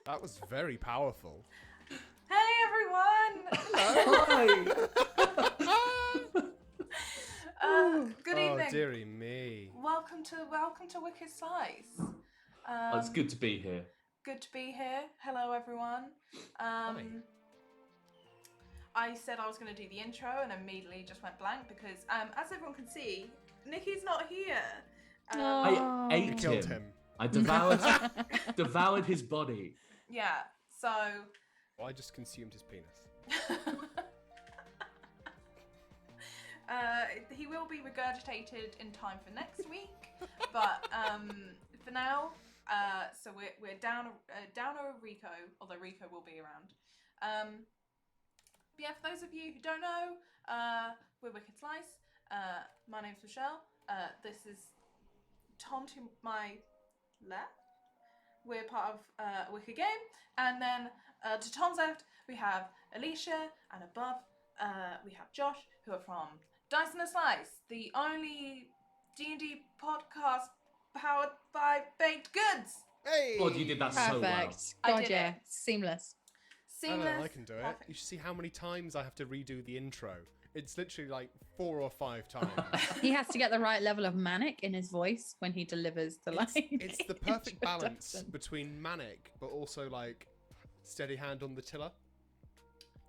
That was very powerful. Hey everyone! Good evening. Oh, dearie me. Welcome to Wicked Slice. It's good to be here. Good to be here. Hello everyone. Hi. I said I was going to do the intro and immediately just went blank because, as everyone can see, Nikki's not here. I ate Killed him. I devoured his body. Yeah. So. Well, I just consumed his penis. He will be regurgitated in time for next week, but for now, so we're down a Rico, although Rico will be around. But yeah, for those of you who don't know, we're Wicked Slice. My name's Michelle. This is Tom to my left. We're part of a Wicked Game, and then to Tom's left we have Alicia, and above we have Josh, who are from Dice and a Slice, the only D&D podcast powered by baked goods. Hey! God, you did that so well. Perfect. I God, did yeah. it. Seamless. Seamless. I can do it. Perfect. You should see how many times I have to redo the intro. It's literally like 4 or 5 times. He has to get the right level of manic in his voice when he delivers the line. It's the perfect balance introduction. between manic, but also like steady hand on the tiller,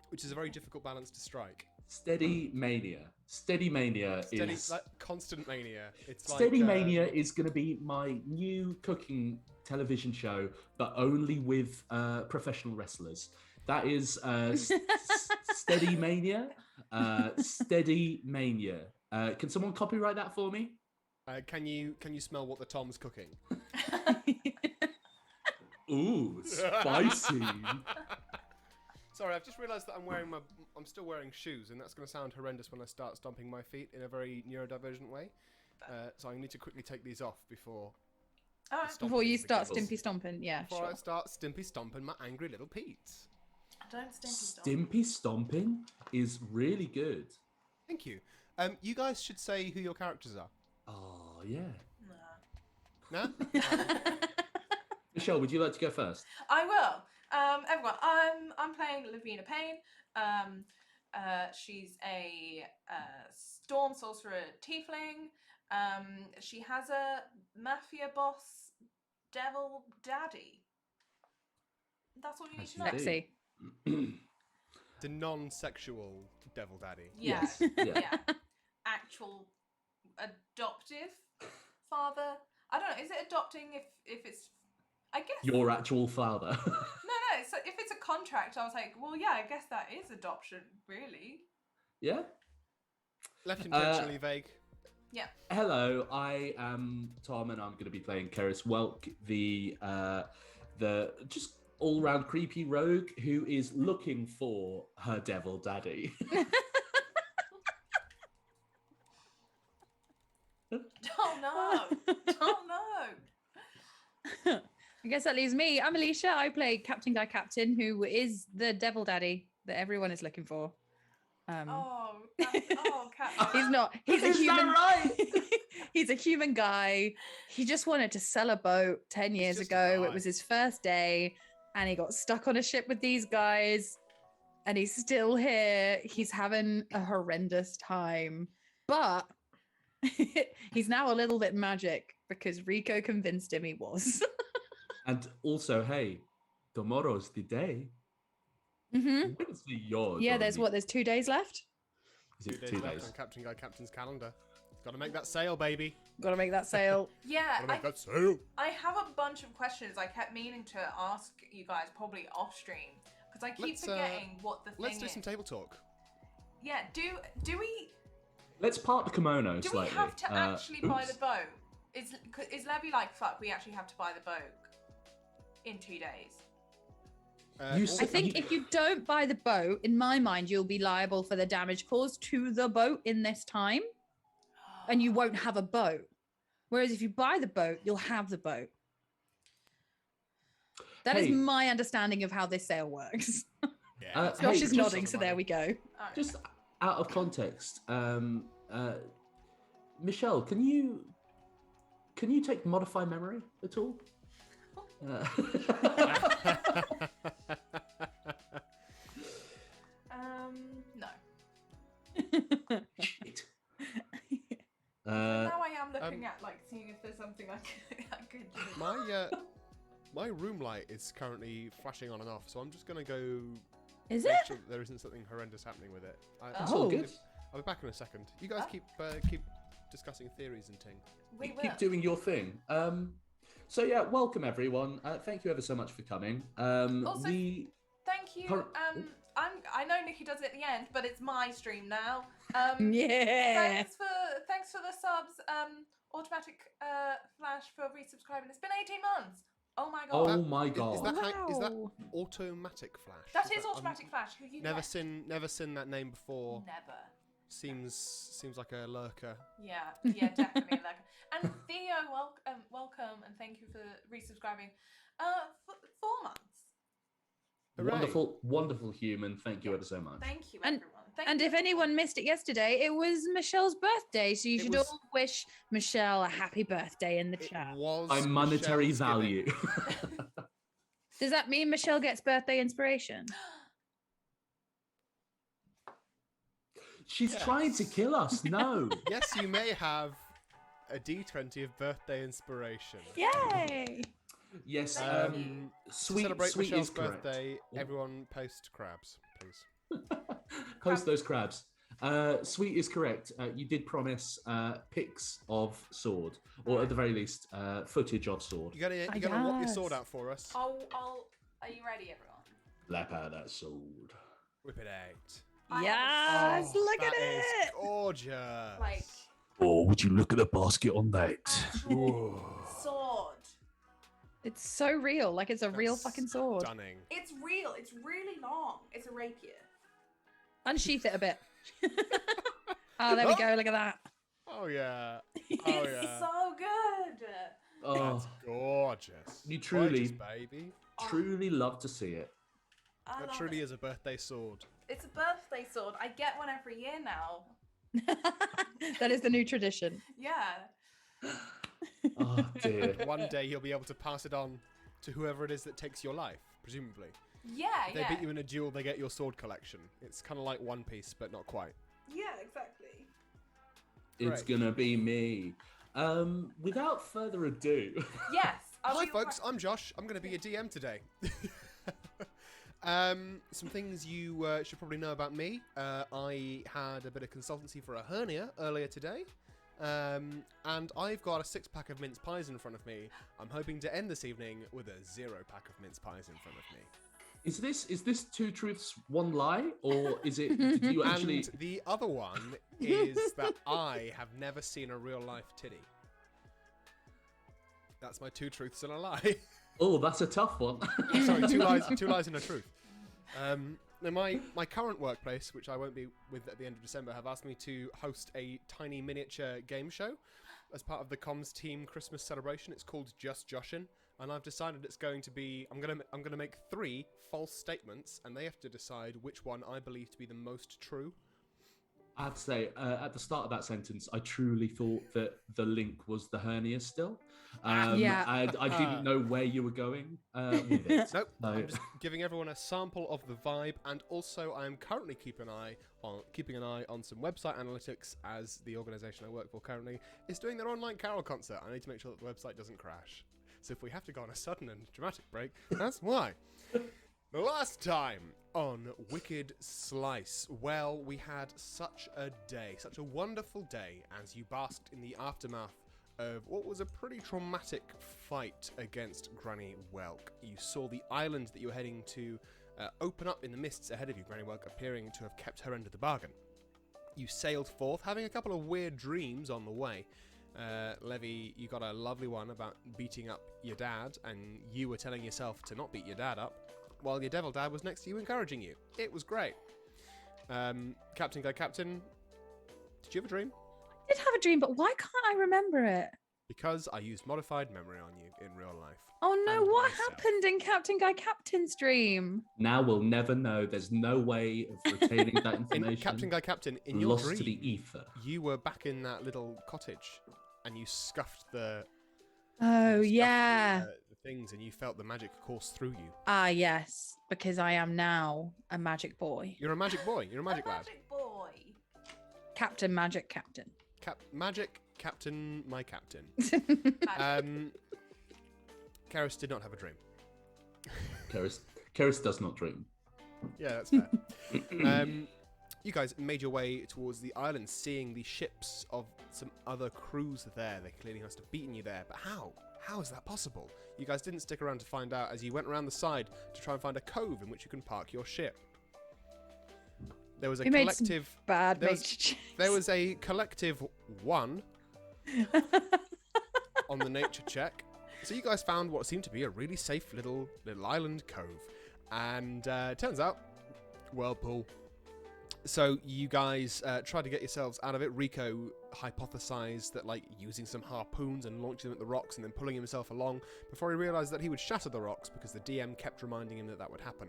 which is a very difficult balance to strike. Steady Mania. Steady Mania Steady, is... like constant mania. It's Steady like, Mania is going to be my new cooking television show, but only with professional wrestlers. That is Steady Mania. Steady Mania. Can someone copyright that for me? Can you smell what the Tom's cooking? Ooh, spicy. Sorry, I've just realised that I'm still wearing shoes, and that's going to sound horrendous when I start stomping my feet in a very neurodivergent way. So I need to quickly take these off before. All right. Before you start begins. stimpy stomping, yeah, Before I sure. start stimpy stomping my angry little Pete. Don't stimpy stomp. Stimpy Stomping is really good. Thank you. You guys should say who your characters are. Oh, yeah. Nah. No? Michelle, would you like to go first? I will. Everyone, I'm playing Levi and Keres. She's a storm sorcerer tiefling. She has a mafia boss devil daddy. That's all you need to know. Indeed. Sexy. The non-sexual devil daddy. Yeah. Yes, yeah. Actual adoptive father. I don't know. Is it adopting if it's? I guess. Your actual father. No. So if it's a contract, I was like, well, yeah, I guess that is adoption, really. Yeah? Left intentionally vague. Yeah. Hello, I am Tom, and I'm going to be playing Keres Welk, the just all-round creepy rogue who is looking for her devil daddy. Oh no. I guess that leaves me. I'm Alicia. I play Captain Guy Captain, who is the devil daddy that everyone is looking for. Cat. He's not. He's a Is human. that right? He's a human guy. He just wanted to sell a boat 10 years just a ago. guy. It was his first day, and he got stuck on a ship with these guys, and he's still here. He's having a horrendous time, but he's now a little bit magic because Rico convinced him he was. And also, hey, tomorrow's the day. Mm-hmm. When's the your Yeah, day? there's 2 days left. Is it 2 Days left days? on Captain Guy Captain's calendar. Got to make that sale, baby. Got to make that sale. Yeah, Got to make that sale. I have a bunch of questions I kept meaning to ask you guys probably off stream because I keep forgetting what the thing Let's do is. some table talk. Yeah, do we Let's part the kimono do slightly. we have to actually buy oops. the boat? Is Levy like fuck? We actually have to buy the boat in 2 days. You also- I think if you don't buy the boat, in my mind, you'll be liable for the damage caused to the boat in this time, and you won't have a boat. Whereas if you buy the boat, you'll have the boat. That is Hey. my understanding of how this sale works. Yeah, Hey, Josh is just nodding, so there we go. Alright. Just out of context, Michelle, can you take modify memory at all? Uh, No. shit. Now I am looking at like seeing if there's something I could do. My room light is currently flashing on and off, so I'm just gonna go. Is make it? sure that there isn't something horrendous happening with it. It's all good. I'll be back in a second. You guys keep discussing theories and ting. We will. Keep doing your thing. So yeah, welcome everyone. Thank you ever so much for coming. Also, thank you. I know Nikki does it at the end, but it's my stream now. Yeah. Thanks for the subs. Automatic flash for resubscribing. It's been 18 months. Oh my god. Oh my god. Is that automatic flash? That is automatic flash. Who you never met? never seen that name before. Never. Seems like a lurker. Yeah, definitely. And Theo, welcome, and thank you for resubscribing. 4 months. Hooray. Wonderful human. Thank you ever so much. Thank you, And- everyone. And if anyone missed it yesterday, it was Michelle's birthday, so you should all wish Michelle a happy birthday in the chat. By monetary Michelle's value. Does that mean Michelle gets birthday inspiration? She's trying to kill us. No. Yes, you may have a D20 of birthday inspiration. Yay! Yes. Thank you. To Sweet. celebrate Sweet Michelle's is correct. birthday, Yeah. everyone post crabs, please. Post those crabs. Sweet is correct. You did promise pics of sword, or at the very least, footage of sword. You gotta whip your sword out for us. Are you ready, everyone? Lap out that sword. Whip it out. Yes, look at That is it! gorgeous. Like Oh, would you look at the basket on that? actual sword. It's so real, like it's a real That's fucking sword. Stunning. It's real. It's really long. It's a rapier. Unsheath it a bit. Oh, there we go, look at that. Oh yeah. Oh It's yeah. so good. Oh, That's gorgeous. You truly- Gorgeous, baby. truly love to see it. I That love truly it. is a birthday sword. It's a birthday sword. I get one every year now. That is the new tradition. Yeah. Oh dear. One day you'll be able to pass it on to whoever it is that takes your life, presumably. Yeah, If they yeah. beat you in a duel, they get your sword collection. It's kind of like One Piece, but not quite. Yeah, exactly. It's Great. gonna be me. Without further ado. Yes. Hi folks, I'm Josh. I'm going to be a DM today. Some things you should probably know about me. I had a bit of consultancy for a hernia earlier today. And I've got a 6-pack of mince pies in front of me. I'm hoping to end this evening with a 0-pack of mince pies in front of me. Is this 2 truths, 1 lie, or is it? Did you actually? And the other one is that I have never seen a real life titty. That's my 2 truths and a lie. Oh, that's a tough one. Sorry, 2 lies and a truth. Now my current workplace, which I won't be with at the end of December, have asked me to host a tiny miniature game show as part of the comms team Christmas celebration. It's called Just Joshin', and I've decided it's going to be I'm gonna make 3 false statements, and they have to decide which one I believe to be the most true. I have to say, at the start of that sentence, I truly thought that the link was the hernia still. Yeah. And I didn't know where you were going with it. Nope. No. I'm just giving everyone a sample of the vibe, and also I am currently keeping an eye on some website analytics, as the organisation I work for currently is doing their online carol concert. I need to make sure that the website doesn't crash. So if we have to go on a sudden and dramatic break, that's why. The last time on Wicked Slice, well, we had such a day, such a wonderful day, as you basked in the aftermath of what was a pretty traumatic fight against Granny Welk. You saw the island that you were heading to open up in the mists ahead of you, Granny Welk appearing to have kept her end of the bargain. You sailed forth, having a couple of weird dreams on the way. Levy, you got a lovely one about beating up your dad, and you were telling yourself to not beat your dad up, while your devil dad was next to you encouraging you. It was great. Captain Guy Captain, did you have a dream? I did have a dream, but why can't I remember it? Because I used modified memory on you in real life. Oh no, And what myself. happened in Captain Guy Captain's dream? Now we'll never know. There's no way of retaining that In information. Captain Guy Captain, in your lost dream, to the ether. you were back in that little cottage, and you scuffed the Oh you scuffed yeah. the things, and you felt the magic course through you. Ah, yes, because I am now a magic boy. You're a magic boy. You're a magic lad. Magic boy. Captain Magic Captain. Magic Captain, my captain. Magic. Keres did not have a dream. Keres does not dream. Yeah, that's fair. You guys made your way towards the island, seeing the ships of some other crews there. They clearly must have beaten you there, but how? How is that possible? You guys didn't stick around to find out as you went around the side to try and find a cove in which you can park your ship. There was a collective... There was a collective 1 on the nature check. So you guys found what seemed to be a really safe little island cove. And turns out, whirlpool. So you guys tried to get yourselves out of it. Rico hypothesized that, like, using some harpoons and launching them at the rocks and then pulling himself along before he realized that he would shatter the rocks because the DM kept reminding him that that would happen.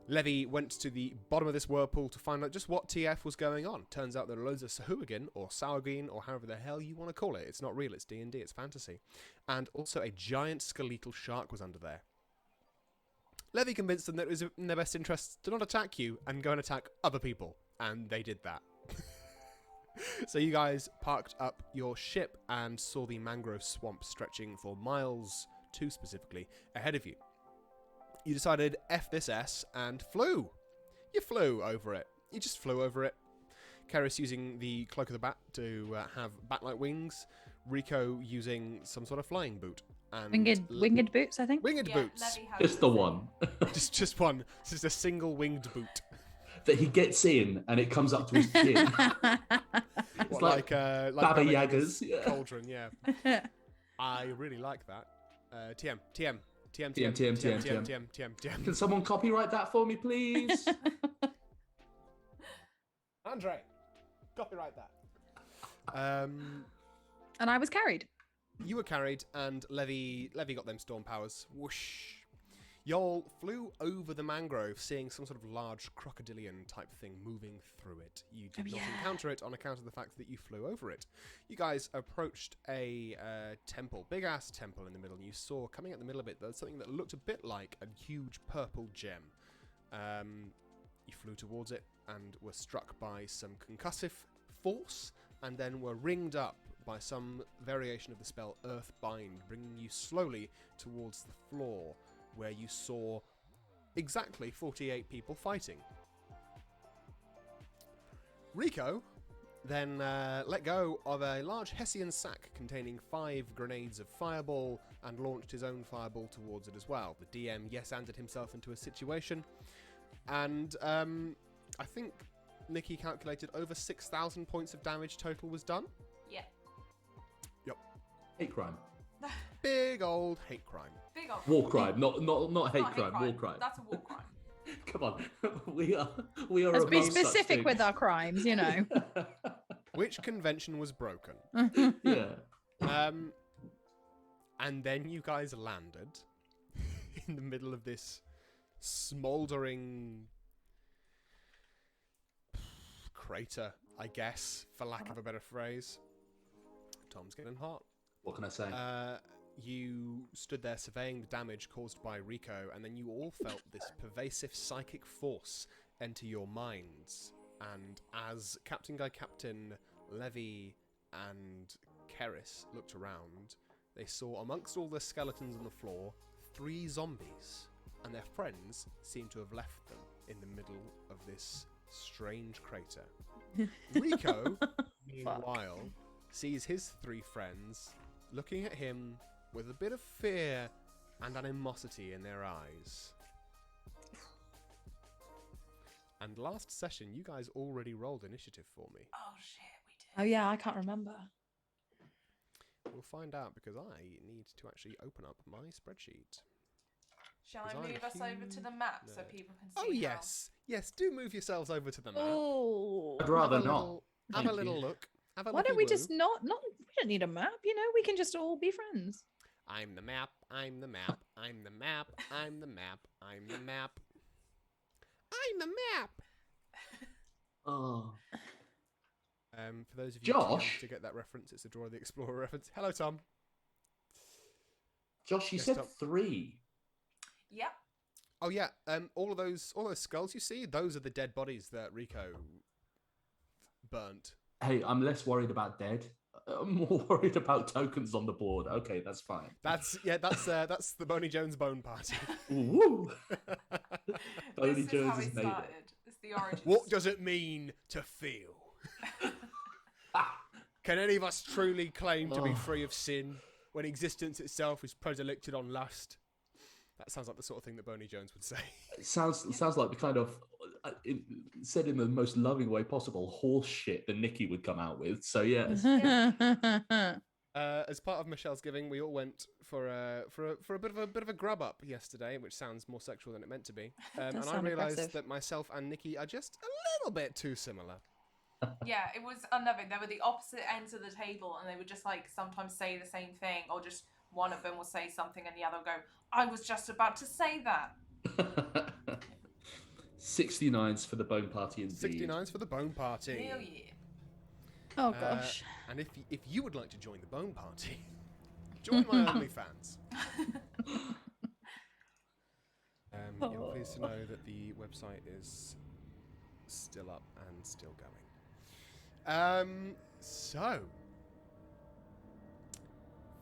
Levi went to the bottom of this whirlpool to find out just what TF was going on. Turns out there are loads of Sahuagin or Sauergin or however the hell you want to call it. It's not real, it's D&D, it's fantasy. And also a giant skeletal shark was under there. Levi convinced them that it was in their best interest to not attack you and go and attack other people. And they did that. So you guys parked up your ship and saw the mangrove swamp stretching for miles, 2 specifically, ahead of you. You decided F this S and flew. You flew over it. You just flew over it. Keres using the cloak of the bat to have bat-like wings. Rico using some sort of flying boot. And winged boots, I think. Winged boots. Just the one. just one. It's just a single winged boot. That he gets in and it comes up to his chin. What, like Baba Yaga's cauldron, yeah. I really like that. TM. Can someone copyright that for me, please? Andre, copyright that. And I was carried. You were carried, and Levi got them storm powers. Whoosh. Y'all flew over the mangrove, seeing some sort of large crocodilian type thing moving through it. You did not encounter it on account of the fact that you flew over it. You guys approached a temple, big-ass temple in the middle, and you saw, coming out the middle of it, there's something that looked a bit like a huge purple gem. You flew towards it and were struck by some concussive force, and then were ringed up by some variation of the spell Earthbind, bringing you slowly towards the floor, where you saw exactly 48 people fighting. Rico then let go of a large Hessian sack containing 5 grenades of fireball and launched his own fireball towards it as well. The DM yes-anded himself into a situation, and I think Nikki calculated over 6,000 points of damage total was done. Yeah. Yep. Hate crime. Big old hate crime. Big old War crime, not hate not crime, war crime. That's a war crime. Come on, we are. Let's be above such specific with things. our crimes, you know. Which convention was broken? Yeah. And then you guys landed in the middle of this smouldering crater, I guess, for lack of a better phrase. Tom's getting hot. What can I say? You stood there surveying the damage caused by Rico, and then you all felt this pervasive psychic force enter your minds. And as Captain Levi and Keres looked around, they saw amongst all the skeletons on the floor 3 zombies, and their friends seemed to have left them in the middle of this strange crater. Rico, meanwhile, sees his 3 friends looking at him with a bit of fear and animosity in their eyes. And last session, you guys already rolled initiative for me. Oh shit, we did. Oh yeah, I can't remember. We'll find out because I need to actually open up my spreadsheet. Shall I I'm a move us over to the map so nerd. people can see? Oh yes, yes. Do move yourselves over to the map. Oh. I'd rather Have a not. little- Have Thank a little you. look. Have a Why don't we looky-woo. just not? We don't need a map, you know. We can just all be friends. I'm the map. I'm the map. I'm the map. I'm the map. I'm the map. I'm the map. Oh. For those of you Josh? to get that reference, it's a Dora the Explorer reference. Hello, Tom. Josh, you Yes, said Tom. 3. Yep. Oh yeah, all those skulls you see, those are the dead bodies that Rico burnt. Hey, I'm less worried about dead. I'm more worried about tokens on the board. Okay, that's fine. That's the Boney Jones bone party. Woo! This Boney is Jones how has it made started. it. It's the origins. What does it mean to feel? Can any of us truly claim to be free of sin when existence itself is predilected on lust? That sounds like the sort of thing that Boney Jones would say. It sounds like the kind of, said in the most loving way possible, horse shit that Nikki would come out with. So yes. As part of Michelle's giving, we all went for a bit of a grub up yesterday, which sounds more sexual than it meant to be. And I sound realised aggressive. that myself and Nikki are just a little bit too similar. Yeah, it was unnerving. They were the opposite ends of the table, and they would just like sometimes say the same thing, or just one of them will say something and the other will go, "I was just about to say that." 69s for the bone party indeed. 69s for the bone party. Hell yeah. Oh gosh. And if you would like to join the bone party, join my OnlyFans. You're pleased to know that the website is still up and still going. So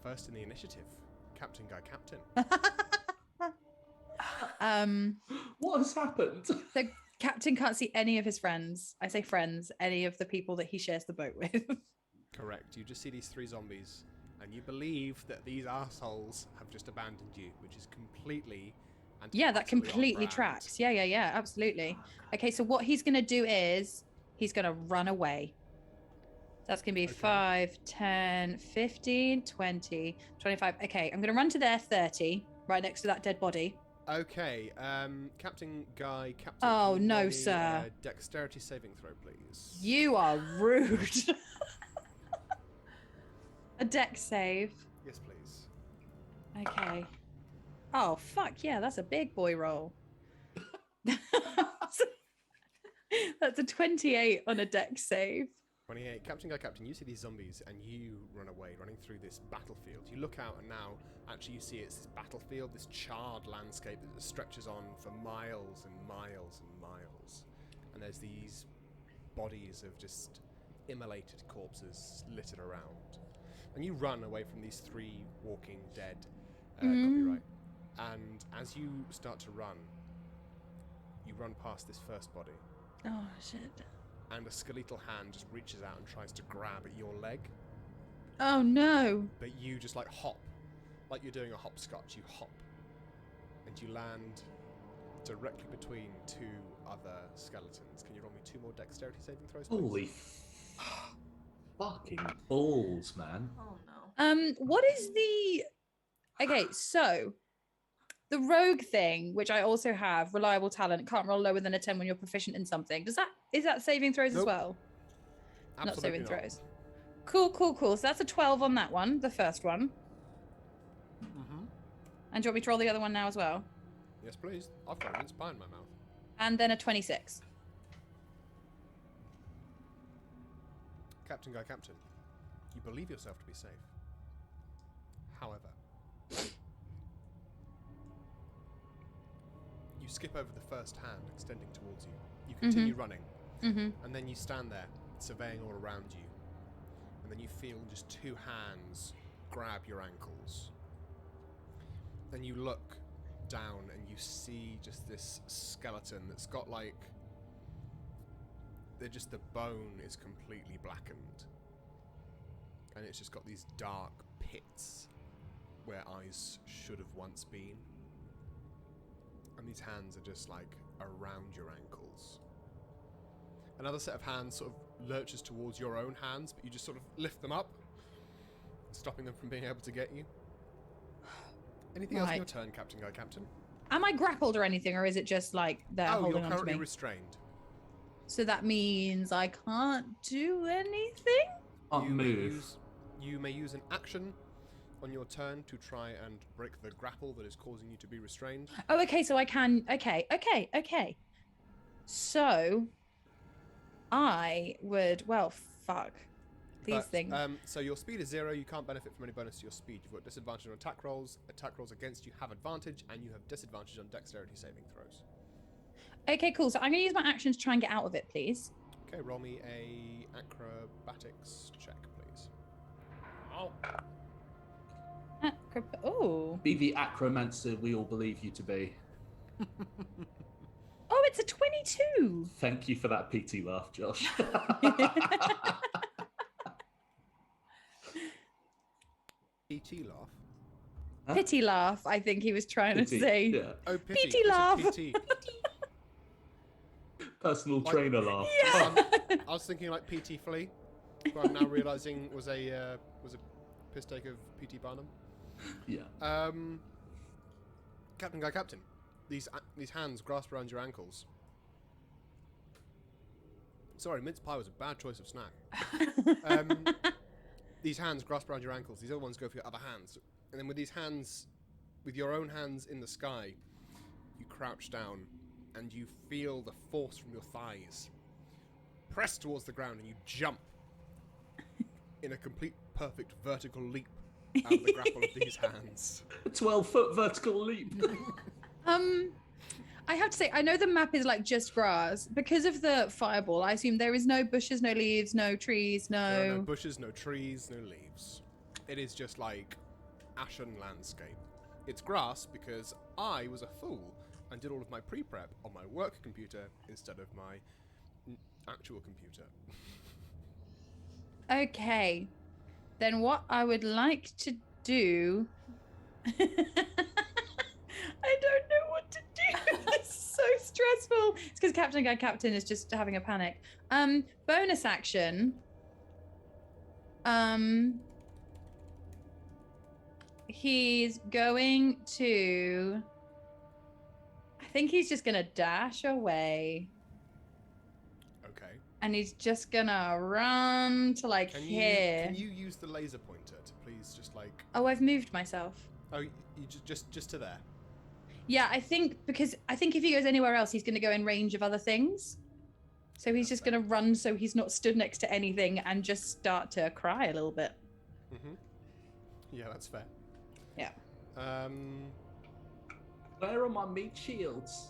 first in the initiative, Captain Guy Captain. What has happened? The captain can't see any of his friends. I say friends, any of the people that he shares the boat with. Correct. You just see these 3 zombies, and you believe that these assholes have just abandoned you, which is completely and Yeah, that utterly completely on brand. tracks. Yeah, absolutely. Okay, so what he's going to do is he's going to run away. That's going to be Okay. 5, 10, 15, 20, 25. Okay, I'm going to run to there 30, right next to that dead body. Okay, Captain Guy Captain. Oh, can you no, roll me sir. a dexterity saving throw, please. You are rude. A deck save. Yes, please. Okay. Oh, fuck yeah, that's a big boy roll. That's a 28 on a deck save. 28. Captain Guy Captain, you see these zombies and you run away, running through this battlefield. You look out and now, actually you see it's this battlefield, this charred landscape that stretches on for miles and miles and miles. And there's these bodies of just immolated corpses littered around. And you run away from these 3 walking dead copyright. And as you start to run, you run past this first body. Oh, shit. And a skeletal hand just reaches out and tries to grab at your leg. Oh, no. But you just like hop, like you're doing a hopscotch. You hop, and you land directly between 2 other skeletons. Can you roll me 2 more dexterity saving throws, please? Holy fucking balls, man. Oh no. What is the... Okay, so the rogue thing, which I also have, reliable talent, can't roll lower than a 10 when you're proficient in something. Is that saving throws as Nope. well? Absolutely Not saving not. throws. Cool. So that's a 12 on that one, the first one. Mm-hmm. And do you want me to roll the other one now as well? Yes, please. I've got a mince pie in my mouth. And then a 26. Captain Guy Captain, you believe yourself to be safe. However, you skip over the first hand extending towards you. You continue running, and then you stand there, surveying all around you. And then you feel just 2 hands grab your ankles. Then you look down and you see just this skeleton that's got like... the bone is completely blackened. And it's just got these dark pits where eyes should have once been. And these hands are just like around your ankles. Another set of hands sort of lurches towards your own hands, but you just sort of lift them up, stopping them from being able to get you. Anything else on your turn, Captain Guy Captain? Am I grappled or anything, or is it just like they're Oh, holding you're on to currently me? restrained. So that means I can't do anything? You may use an action on your turn to try and break the grapple that is causing you to be restrained. Oh, okay, so I can... Okay. So, I would... Well, fuck. These things. So your speed is 0. You can't benefit from any bonus to your speed. You've got disadvantage on attack rolls. Attack rolls against you have advantage, and you have disadvantage on dexterity saving throws. Okay, cool. So I'm going to use my action to try and get out of it, please. Okay, roll me a acrobatics check, please. Oh. Oh. Be the acromancer we all believe you to be. Oh, it's a 22. Thank you for that PT laugh, Josh. PT laugh. Huh? Pity laugh, I think he was trying to Pity, say. yeah. Oh, pity. PT It's a laugh. PT. Personal Like- trainer laugh. Yeah. I was thinking like PT Flea, who I'm now realizing was a piss take of PT Barnum. Yeah. Captain Guy Captain, these hands grasp around your ankles. Sorry, mince pie was a bad choice of snack. These hands grasp around your ankles. These other ones go for your other hands. And then with these hands, with your own hands in the sky, you crouch down and you feel the force from your thighs press towards the ground, and you jump in a complete perfect vertical leap out of the grapple of these hands. A 12-foot vertical leap. I have to say, I know the map is like just grass. Because of the fireball, I assume there is no bushes, no leaves, no trees, There are no no... bushes, no trees, no leaves. It is just like ashen landscape. It's grass because I was a fool and did all of my pre-prep on my work computer instead of my actual computer. Okay. Then what I would like to do... I don't know what to do. It's so stressful. It's because Captain Guy Captain is just having a panic. Bonus action. He's going to... I think he's just going to dash away. Okay. And he's just going to run to like here. Can you use the laser pointer to please just like... Oh, I've moved myself. Oh, you just to there. Yeah, I think if he goes anywhere else, he's going to go in range of other things. So he's just going to run so he's not stood next to anything and just start to cry a little bit. Mm-hmm. Yeah, that's fair. Yeah. Where are my meat shields?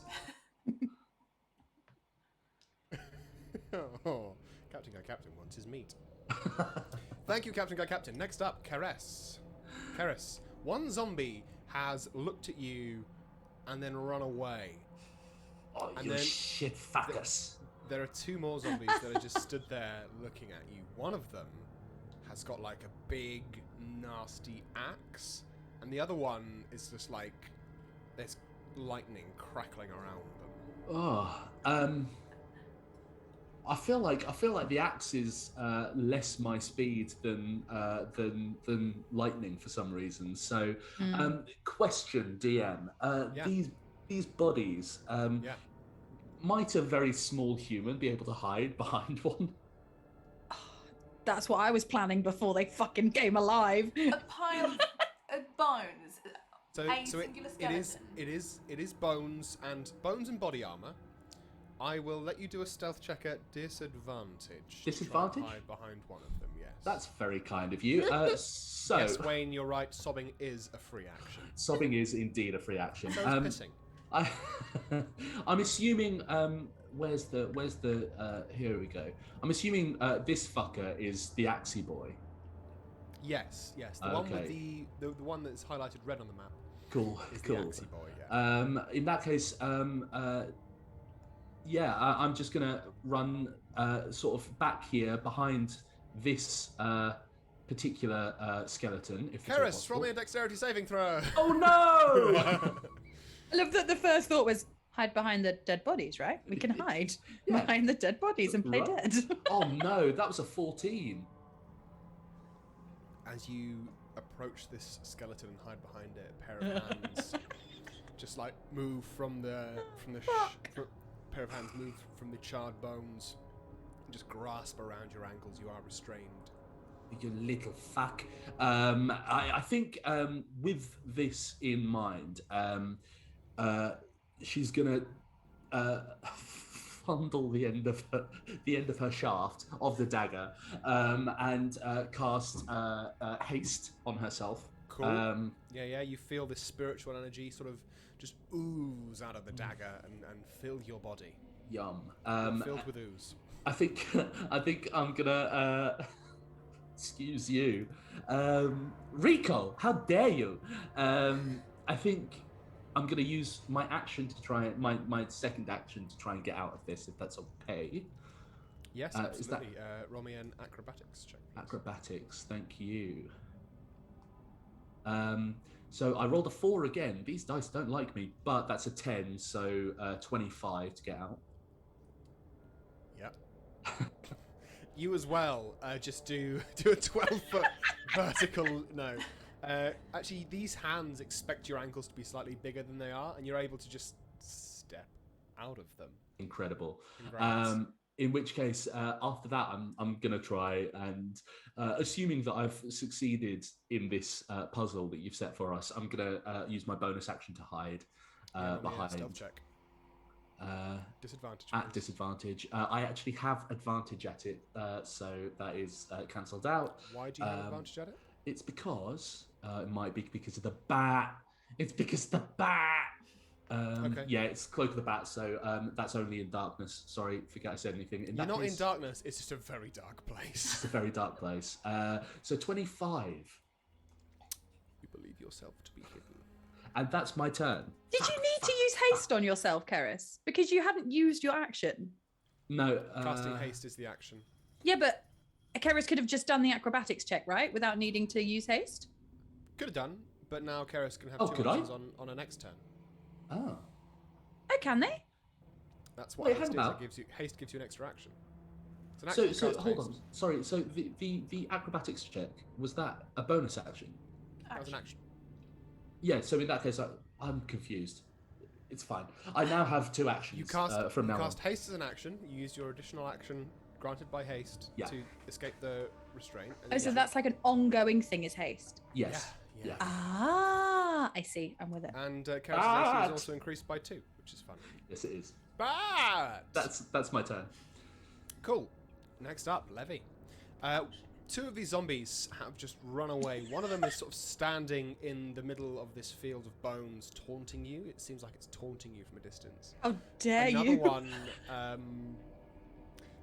Oh, Captain Guy Captain wants his meat. Thank you, Captain Guy Captain. Next up, Keres. Keres, one zombie has looked at you and then run away. Oh, And you then shit fuckers. There are two more zombies that are just stood there looking at you. One of them has got like a big, nasty axe, and the other one is just like there's lightning crackling around them. Oh, I feel like the axe is less my speed than lightning for some reason. So, question, DM, Yeah. these bodies, Yeah. might a very small human be able to hide behind one? That's what I was planning before they fucking came alive. A pile of bones. So Singular it is skeleton. bones and body armor. I will let you do a stealth check at disadvantage. to try and Disadvantage? hide behind one of them. Yes. That's very kind of you. So, Yes, Wayne, you're right. Sobbing is a free action. sobbing is indeed a free action. So is pissing. I'm assuming. Where's the? Here we go. I'm assuming this fucker is the Axie boy. Yes. The one with the one that's highlighted red on the map Cool. is Cool. the Axie boy. Yeah. In that case, I'm just gonna run sort of back here behind this particular skeleton. If at all Keres, possible. roll me a dexterity saving throw. Oh no! I love that the first thought was hide behind the dead bodies, right? We can hide behind the dead bodies and play Right. dead. Oh no, that was a 14. As you approach this skeleton and hide behind it, a pair of hands just like move from the pair of hands move from the charred bones and just grasp around your ankles. You are restrained. You little fuck. I think with this in mind, she's gonna fondle the end of her shaft of the dagger, and cast haste on herself. Cool. Yeah. You feel this spiritual energy sort of just ooze out of the dagger and fill your body. Yum. You're filled with ooze. I think I'm gonna excuse you, Rico. How dare you? I think I'm gonna use my action to try my second action to try and get out of this, if that's okay. Yes, absolutely. Roll me an acrobatics check. Please. Acrobatics, thank you. So I rolled a 4 again. These dice don't like me, but that's a 10, so 25 to get out. Yeah. You as well. Just do a 12-foot vertical. No. Actually, these hands expect your ankles to be slightly bigger than they are, and you're able to just step out of them. Incredible. Congrats. In which case, after that, I'm gonna try and, assuming that I've succeeded in this puzzle that you've set for us, I'm gonna use my bonus action to hide behind. Stealth check. Disadvantage. At disadvantage. I actually have advantage at it, so that is cancelled out. Why do you have advantage at it? It's because it might be because of the bat. It's because the bat. Okay. Yeah, it's Cloak of the Bat, so that's only in darkness. Sorry, forget I said anything. You're not in darkness, it's just a very dark place. It's a very dark place. So 25. You believe yourself to be hidden. And that's my turn. Did you need to use haste on yourself, Keres? Because you hadn't used your action. No. Casting haste is the action. Yeah, but Keres could have just done the acrobatics check, right? Without needing to use haste? Could have done, but now Keres can have two actions on her next turn. Oh. Oh, can they? That's what haste is. Haste gives you an extra action. It's an action so hold on. Sorry. So the acrobatics check, was that a bonus action? That was an action. Yeah. So in that case, I'm confused. It's fine. I now have 2 actions. You cast from now on. haste as an action. You use your additional action granted by haste to escape the restraint. Oh, so that's like an ongoing thing, is haste? Yes. Yeah. Ah, I see. I'm with it. And Keres' action is also increased by 2, which is fun. Yes, it is. But that's my turn. Cool. Next up, Levi. 2 of these zombies have just run away. One of them is sort of standing in the middle of this field of bones, taunting you. It seems like it's taunting you from a distance. How dare you!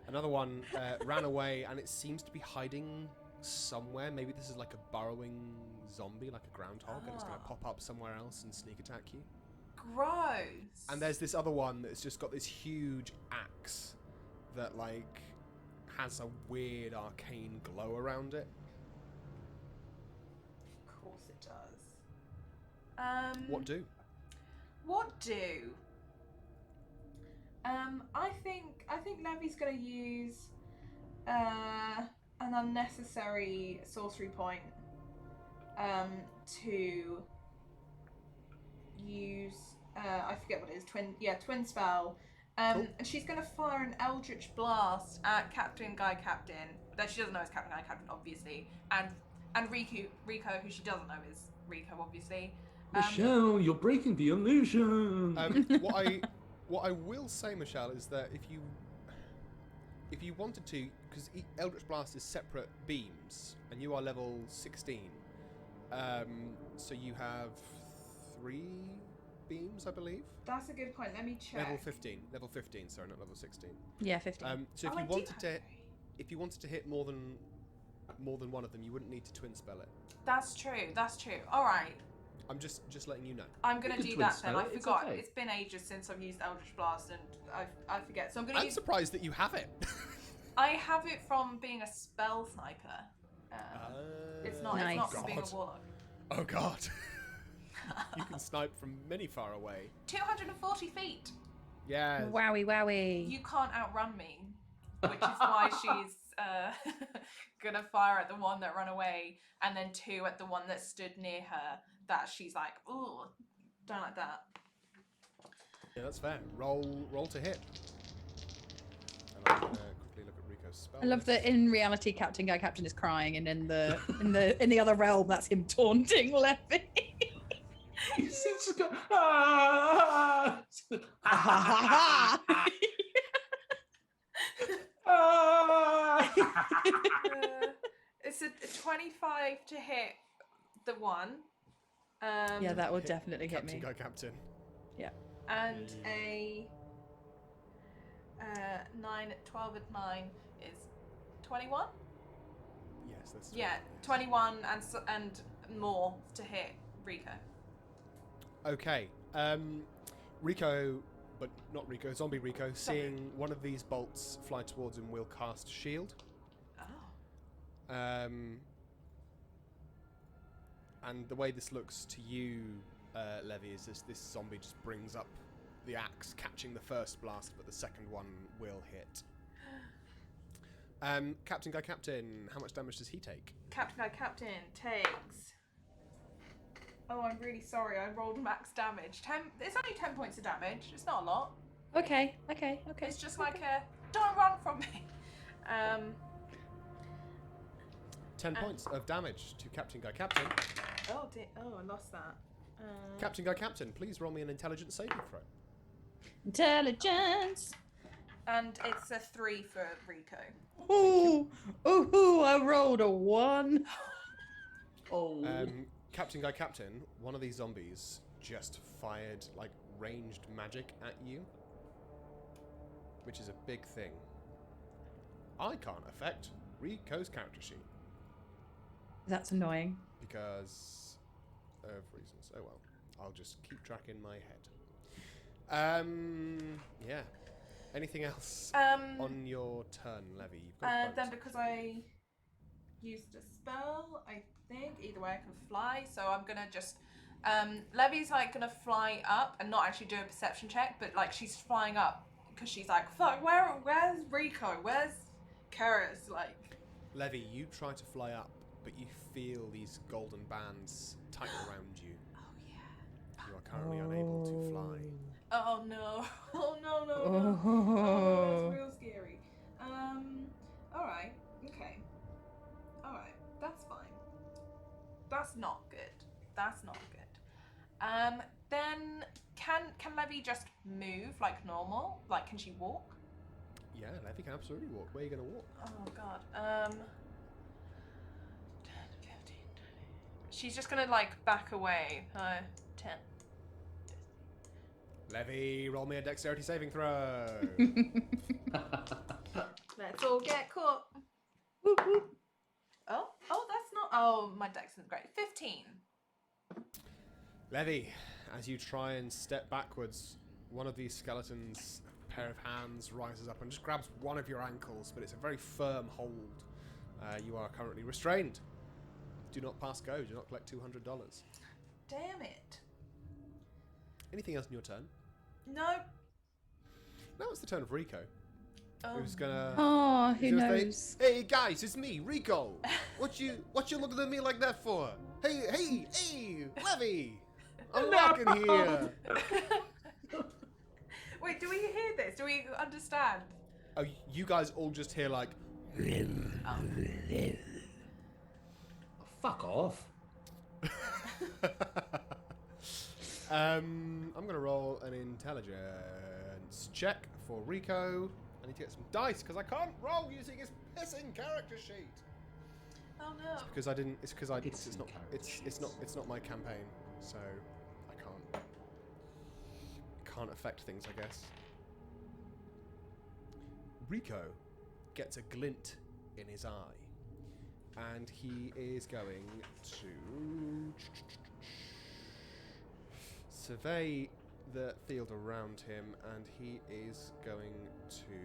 Another one ran away, and it seems to be hiding somewhere. Maybe this is like a burrowing zombie, like a groundhog, and it's going to pop up somewhere else and sneak attack you. Gross. And there's this other one that's just got this huge axe that like has a weird arcane glow around it. Of course it does. What do? I think Levi's gonna use an unnecessary sorcery point to use I forget what it is, twin spell. Cool. And she's gonna fire an eldritch blast at Captain Guy Captain, that she doesn't know is Captain Guy Captain, obviously, and Rico, who she doesn't know is Rico, obviously. Michelle, you're breaking the illusion. What I will say, Michelle, is that if you wanted to, because Eldritch Blast is separate beams, and you are level 16, so you have 3 beams, I believe. That's a good point. Let me check. Level 15. Sorry, not level 16. Yeah, 15. So if you wanted to hit more than one of them, you wouldn't need to twin spell it. That's true. All right. I'm just letting you know. I'm gonna do that then. I forgot. Okay. It's been ages since I've used Eldritch Blast, and I forget. So I'm surprised that you have it. I have it from being a spell sniper. It's not from being a warlock. Oh god. You can snipe from many far away. 240 feet. Yeah. Wowie. You can't outrun me, which is why she's gonna fire at the one that ran away, and then 2 at the one that stood near her. That she's like, ooh, don't like that. Yeah, that's fair. Roll to hit. And I'm gonna quickly look at Rico's spell. I love that in reality, Captain Guy Captain is crying, and in the other realm, that's him taunting Levi. He seems to go. it's a 25 to hit the one. Yeah, that would definitely hit Captain me. Guy Captain. And a 12 and 9 is 21. Yes, that's Yeah, 21, 21 and more to hit Rico. Okay. Rico, but not Rico, zombie Rico, seeing one of these bolts fly towards him, will cast Shield. Oh. And the way this looks to you, Levi, is this zombie just brings up the axe, catching the first blast, but the second one will hit. Captain Guy Captain, how much damage does he take? Captain Guy Captain takes... Oh, I'm really sorry. I rolled max damage. It's only 10 points of damage. It's not a lot. Okay. It's just like a... Don't run from me. 10 points of damage to Captain Guy Captain. Oh, dear. Oh, I lost that. Captain Guy Captain, please roll me an intelligence saving throw. Intelligence. And it's a 3 for Rico. Ooh, I rolled a 1. Oh. Captain Guy Captain, one of these zombies just fired like ranged magic at you, which is a big thing. I can't affect Rico's character sheet That's annoying. because of reasons. Oh well, I'll just keep track in my head. Yeah. Anything else on your turn, Levi? You've got Then because I used a spell, I think either way I can fly, so I'm gonna just Levi's like gonna fly up and not actually do a perception check, but like she's flying up because she's like, fuck, where's Rico? Where's Keres? Like, Levi, you try to fly up, but you feel these golden bands tighten around you. oh yeah. You are currently unable to fly. Oh no. Oh no. That's real scary. Alright. Okay. Alright. That's fine. That's not good. Then can Levi just move like normal? Like, can she walk? Yeah, Levi can absolutely walk. Where are you going to walk? Oh god. 10, 15, 20. She's just gonna like back away. 10. Levi, roll me a dexterity saving throw. Let's all get caught. Oh, that's not. Oh, my dex isn't great. 15. Levi, as you try and step backwards, one of these skeletons, a pair of hands, rises up and just grabs one of your ankles, but it's a very firm hold. You are currently restrained. Do not pass go. Do not collect $200. Damn it. Anything else in your turn? No. Now it's the turn of Rico. Oh. Who's gonna? Oh, who who's gonna say, knows? hey guys, it's me, Rico. What you looking at me like that for? Hey, Levi. I'm walking here. Wait, do we hear this? Do we understand? Oh, you guys all just hear like. Fuck off. I'm gonna roll an intelligence check for Rico. I need to get some dice because I can't roll using his pissing character sheet. Oh no. It's because I didn't. It's because I. It's Pissing not. character It's not my campaign, so I can't affect things, I guess. Rico gets a glint in his eye, and he is going to survey the field around him, and he is going to...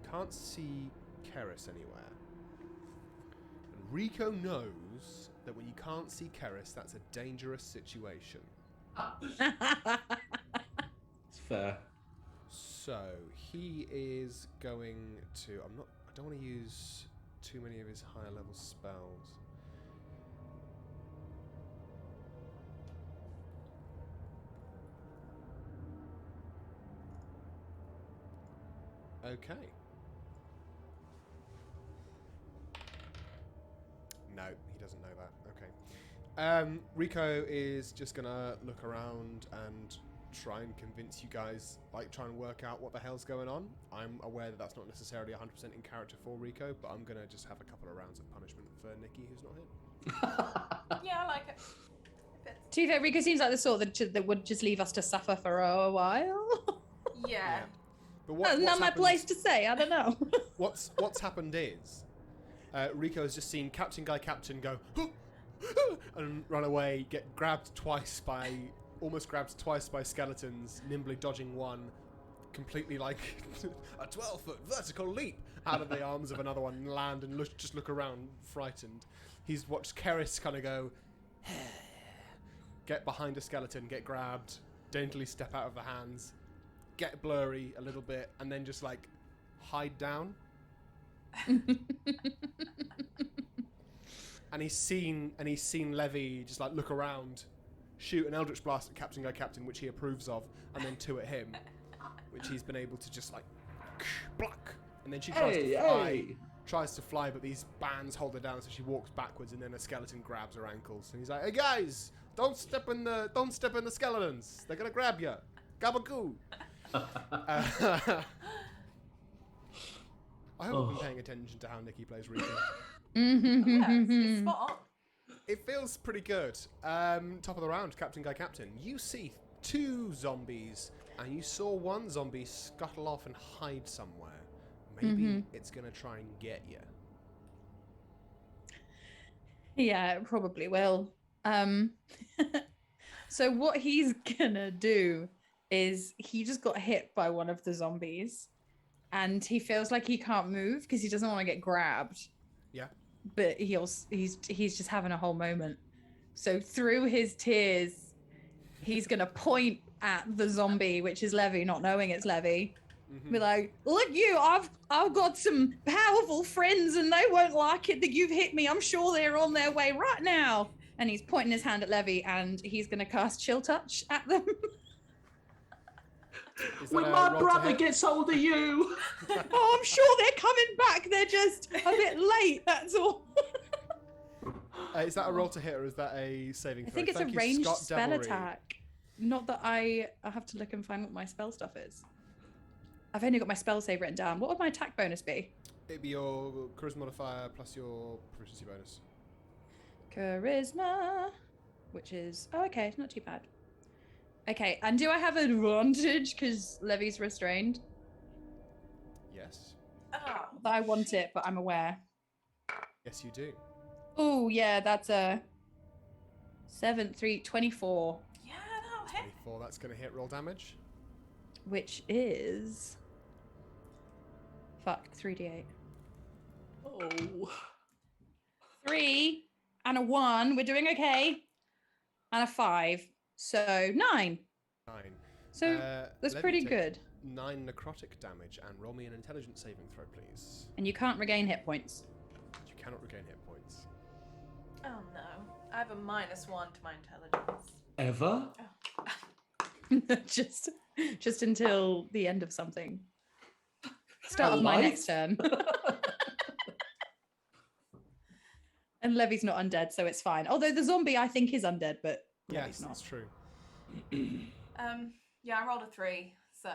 Can't see Keres anywhere. And Rico knows that when you can't see Keres, that's a dangerous situation. It's fair. So he is going to... I don't want to use too many of his higher level spells. Okay. No, he doesn't know that. Okay. Rico is just gonna look around and try and convince you guys, like try and work out what the hell's going on. I'm aware that that's not necessarily 100% in character for Rico, but I'm gonna just have a couple of rounds of punishment for Nikki, who's not here. Yeah, I like it. It fits. To be fair, Rico seems like the sort that would just leave us to suffer for a while. Yeah. But That's not my place to say. I don't know. What's happened is Rico has just seen Captain Guy Captain go and run away, get almost grabbed twice by skeletons, nimbly dodging one, completely like a 12-foot vertical leap out of the arms of another one, and land and just look around frightened. He's watched Keres kind of go, get behind a skeleton, get grabbed, daintily step out of the hands, get blurry a little bit, and then just like hide down. And he's seen Levi just like look around, shoot an Eldritch Blast at Captain Guy Captain, which he approves of, and then two at him, which he's been able to just like block. And then she tries to fly, but these bands hold her down, so she walks backwards, and then a skeleton grabs her ankles, and he's like, "Hey guys, don't step in the skeletons. They're gonna grab you. Gabagoo." I hope I've been paying attention to how Nikki plays Rico. It's spot on. It feels pretty good. Top of the round, Captain Guy Captain. You see two zombies, and you saw one zombie scuttle off and hide somewhere. Maybe it's going to try and get you. Yeah, it probably will. So what he's gonna do is he just got hit by one of the zombies, and he feels like he can't move because he doesn't want to get grabbed. Yeah. But he's just having a whole moment. So through his tears, he's gonna point at the zombie, which is Levi, not knowing it's Levi. Be like, "Look, I've got some powerful friends, and they won't like it that you've hit me. I'm sure they're on their way right now." And he's pointing his hand at Levi, and he's gonna cast Chill Touch at them. When my brother gets hold of you. Oh, I'm sure they're coming back. They're just a bit late. That's all. Is that a roll to hit, or is that a saving throw? I think it's a ranged spell attack. Not that I have to look and find what my spell stuff is. I've only got my spell save written down. What would my attack bonus be? It'd be your charisma modifier plus your proficiency bonus. Charisma, which is... Oh, okay. Not too bad. Okay, and do I have advantage because Levi's restrained? Yes. Oh. I want it, but I'm aware. Yes, you do. Oh, yeah, that's a 7, 3, 24. Yeah, that'll hit. 24, that's going to hit roll damage. Which is... Fuck, 3d8. Oh. 3 and a 1. We're doing okay. And a 5. So 9. 9. So that's Levi, pretty take good. 9 necrotic damage, and roll me an intelligence saving throw, please. And you can't regain hit points. You cannot regain hit points. Oh no. I have a -1 to my intelligence. Ever? just until the end of something. Start of my Life? next turn. And Levi's not undead, so it's fine. Although the zombie, I think, is undead, but Levi's Yes, not. that's true. Yeah, I rolled a 3, so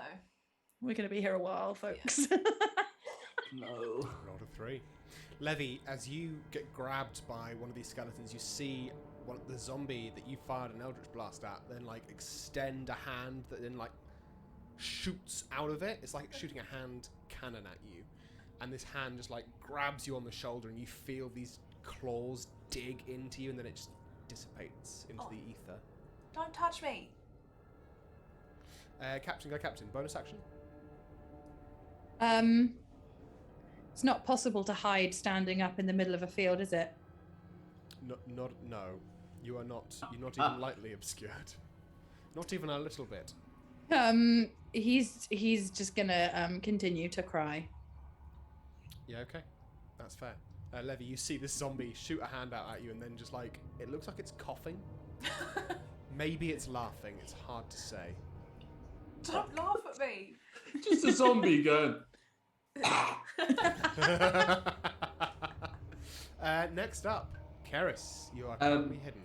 We're going to be here a while, folks. No. Rolled a 3. Levi, as you get grabbed by one of these skeletons, you see the zombie that you fired an Eldritch Blast at, then like extend a hand that then like shoots out of it. It's like shooting a hand cannon at you, and this hand just like grabs you on the shoulder, and you feel these claws dig into you, and then it just dissipates into the ether. don't touch me. Captain, go Captain. Bonus action. It's not possible to hide standing up in the middle of a field, is it? No. You are not. You're not even lightly obscured. Not even a little bit. He's just gonna continue to cry. Yeah, okay. That's fair. Levi, you see this zombie shoot a hand out at you, and then just like, it looks like it's coughing. Maybe it's laughing. It's hard to say. Don't laugh at me. Just a zombie going. Next up, Keres. You are currently hidden.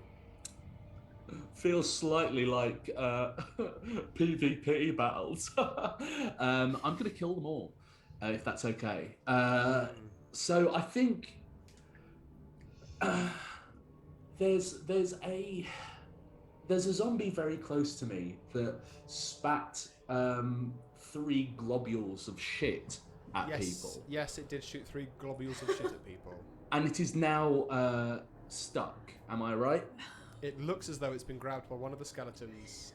feels slightly like PvP battles. I'm going to kill them all, if that's okay. So I think there's a zombie very close to me that spat 3 globules of shit at people. Yes, it did shoot 3 globules of shit at people. And it is now stuck. Am I right? It looks as though it's been grabbed by one of the skeletons.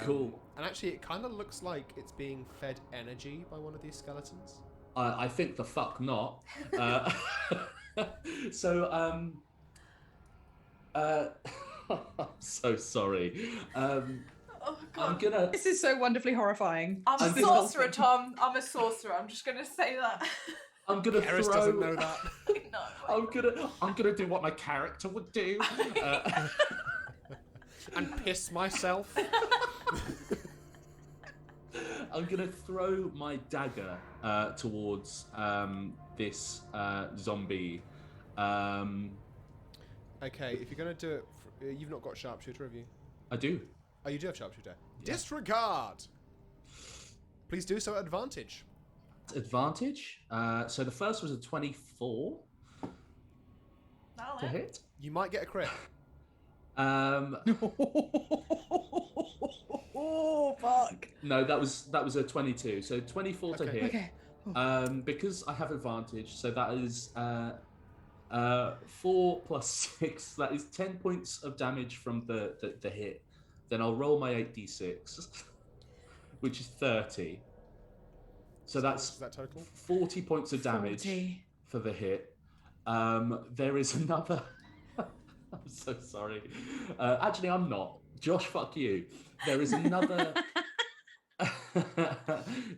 Cool. And actually, it kind of looks like it's being fed energy by one of these skeletons. I think the fuck not. So, I'm so sorry. Oh, God. I'm gonna. This is so wonderfully horrifying. I'm a sorcerer, Tom. I'm a sorcerer. I'm just gonna say that. I'm gonna Keres throw. doesn't know that. No. I'm gonna do what my character would do. And piss myself. I'm gonna throw my dagger towards this zombie. Okay, if you're going to do it, you've not got sharpshooter, have you? I do. Oh, you do have sharpshooter. Yeah. Disregard! Please do so at advantage. Advantage. So the first was a 24 That'll to hit. You might get a crit. Oh fuck! No, that was a 22. So 24 to hit. Okay. Because I have advantage, so that is 4 plus 6. That is 10 points of damage from the hit. Then I'll roll my 8d6, which is 30. So that's that total? 40 points of damage 40. for the hit. There is another. I'm so sorry. Actually, I'm not. Josh, fuck you. There is another.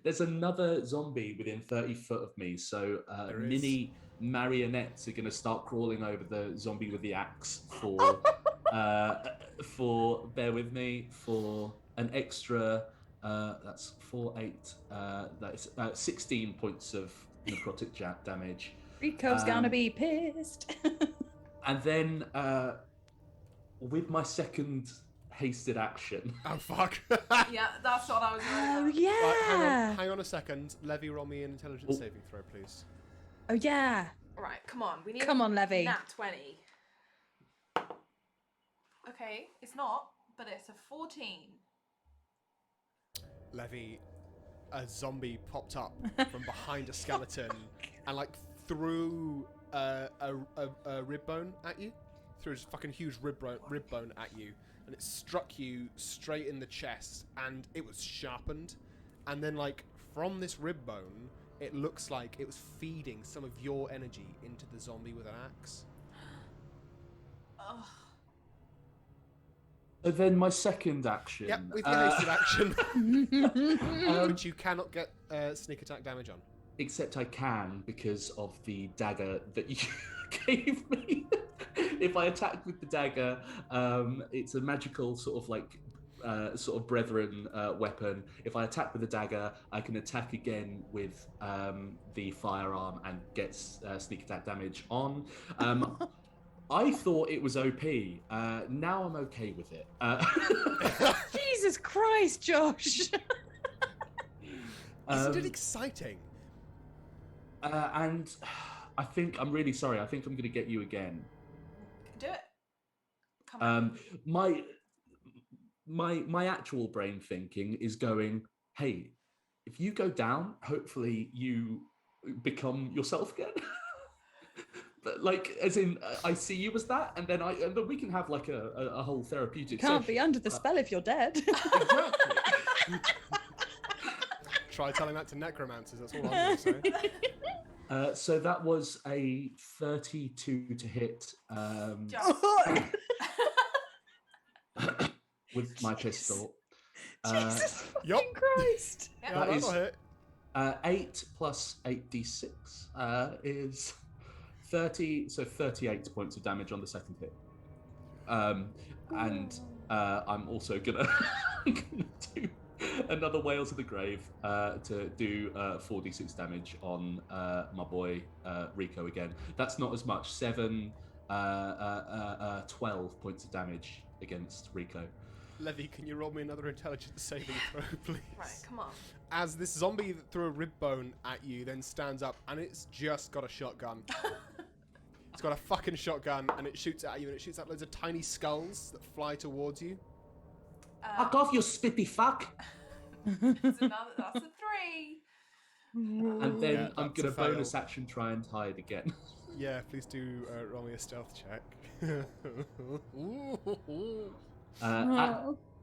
There's another zombie within 30 foot of me. So mini marionettes are going to start crawling over the zombie with the axe for bear with me, for an extra. That's 4, 8. That's 16 points of necrotic damage. Rico's gonna be pissed. And then with my second hasted action. Oh, fuck. Yeah, that's what I was Oh going yeah. Right, hang on a second. Levy, roll me an intelligence saving throw, please. Oh yeah. Right, come on. We need Come on, Levy. Nat 20. Okay, it's not, but it's a 14. Levy, a zombie popped up from behind a skeleton and like threw a rib bone at you. Threw a fucking huge rib bone at you, and it struck you straight in the chest, and it was sharpened. And then like from this rib bone, it looks like it was feeding some of your energy into the zombie with an axe. Ugh. So then my second action. Yep, with your hasted action, which you cannot get sneak attack damage on. Except I can because of the dagger that you gave me. If I attack with the dagger, it's a magical sort of like brethren weapon. If I attack with the dagger, I can attack again with the firearm and get sneak attack damage on. I thought it was OP. Now I'm okay with it. Jesus Christ, Josh. Isn't it exciting? And I think I'm really sorry. I think I'm going to get you again. Do it. Come on. My actual brain thinking is going, hey, if you go down, hopefully you become yourself again. But like, as in, I see you as that, and then we can have like a whole therapeutic. Can't session. be under the spell if you're dead. Exactly. Try telling that to necromancers. That's all I'm going to say. So that was a 32 to hit Just. with my pistol. Jesus fucking Yup. Christ. Yeah. That that'll is- hit. 8 plus 8d6 is 30, so 38 points of damage on the second hit. And I'm also gonna do another Whale to the Grave to do 4d6 damage on my boy Rico again. That's not as much. 12 points of damage against Rico. Levy, can you roll me another intelligence saving throw, please? Right, come on. As this zombie that threw a rib bone at you then stands up and it's just got a shotgun. It's got a fucking shotgun and it shoots at you and it shoots out loads of tiny skulls that fly towards you. Fuck off, you spitty fuck! That's a 3. And then Yeah, I'm that's going to a fail. bonus action try and hide again. Yeah, please do roll me a stealth check.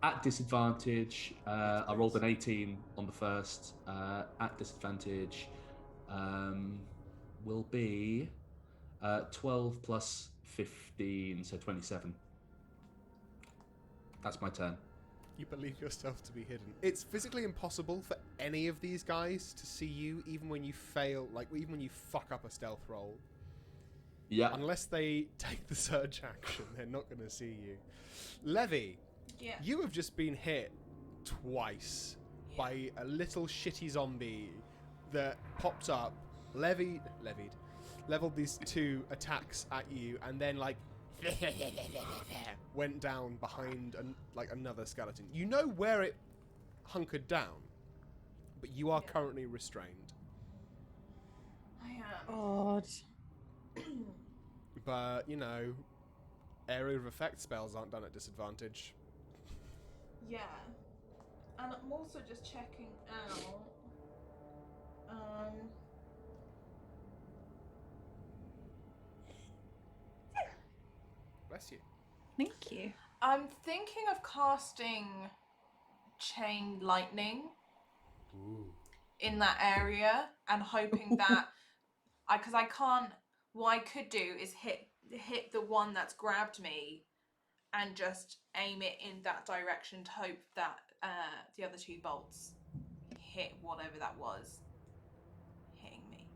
At disadvantage, I rolled an 18 on the first. At disadvantage will be 12 plus 15, so 27. That's my turn. You believe yourself to be hidden. It's physically impossible for any of these guys to see you, even when you fail, like even when you fuck up a stealth roll. Yeah. Unless they take the surge action, they're not going to see you. Levy, Yeah. you have just been hit twice by a little shitty zombie that popped up, leveled these 2 attacks at you, and then like went down behind another skeleton. You know where it hunkered down, but you are currently restrained. I am. God. But you know, area of effect spells aren't done at disadvantage. Yeah. And I'm also just checking out. Bless you. Thank you. I'm thinking of casting chain lightning in that area and hoping that because I can't. What I could do is hit the one that's grabbed me and just aim it in that direction to hope that the other 2 bolts hit whatever that was hitting me.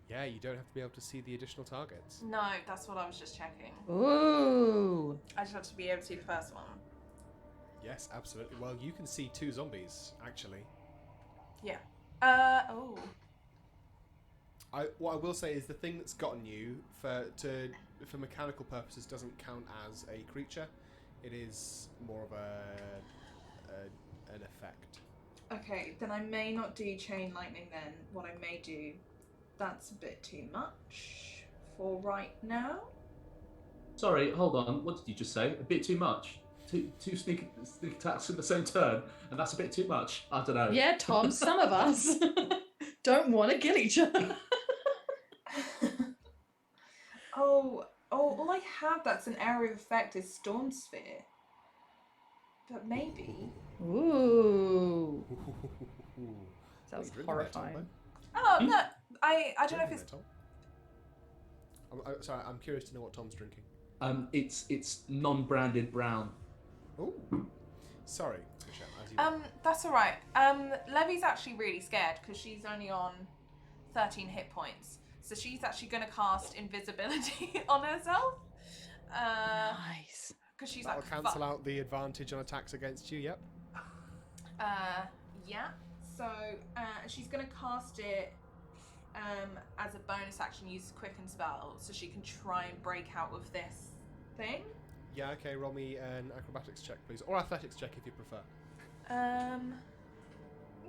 Yeah, you don't have to be able to see the additional targets. No, that's what I was just checking. Ooh. I just have to be able to see the first one. Yes, absolutely. Well, you can see 2 zombies, actually. Yeah. What I will say is the thing that's gotten you for mechanical purposes doesn't count as a creature. It is more of an effect. Okay, then I may not do chain lightning then. What I may do, that's a bit too much for right now. Sorry, hold on. What did you just say? A bit too much? Two sneak attacks in the same turn, and that's a bit too much. I don't know. Yeah, Tom, some of us don't want to kill each other. All I have that's an area of effect is Storm Sphere. But maybe. Ooh. What are Sounds you drinking there, horrifying. Tom, Oh, no, I don't know if Drinking it's... there, Tom? Sorry, I'm curious to know what Tom's drinking. It's non-branded brown. Oh, sorry, Michelle. As you That's alright. Levy's actually really scared because she's only on 13 hit points. So she's actually going to cast invisibility on herself. Nice. Because she's That'll like, cancel fuck. out the advantage on attacks against you. Yep. Yeah. So she's going to cast it as a bonus action, use Quicken Spell, so she can try and break out of this thing. Yeah. Okay. Roll me an acrobatics check, please, or athletics check if you prefer. I'm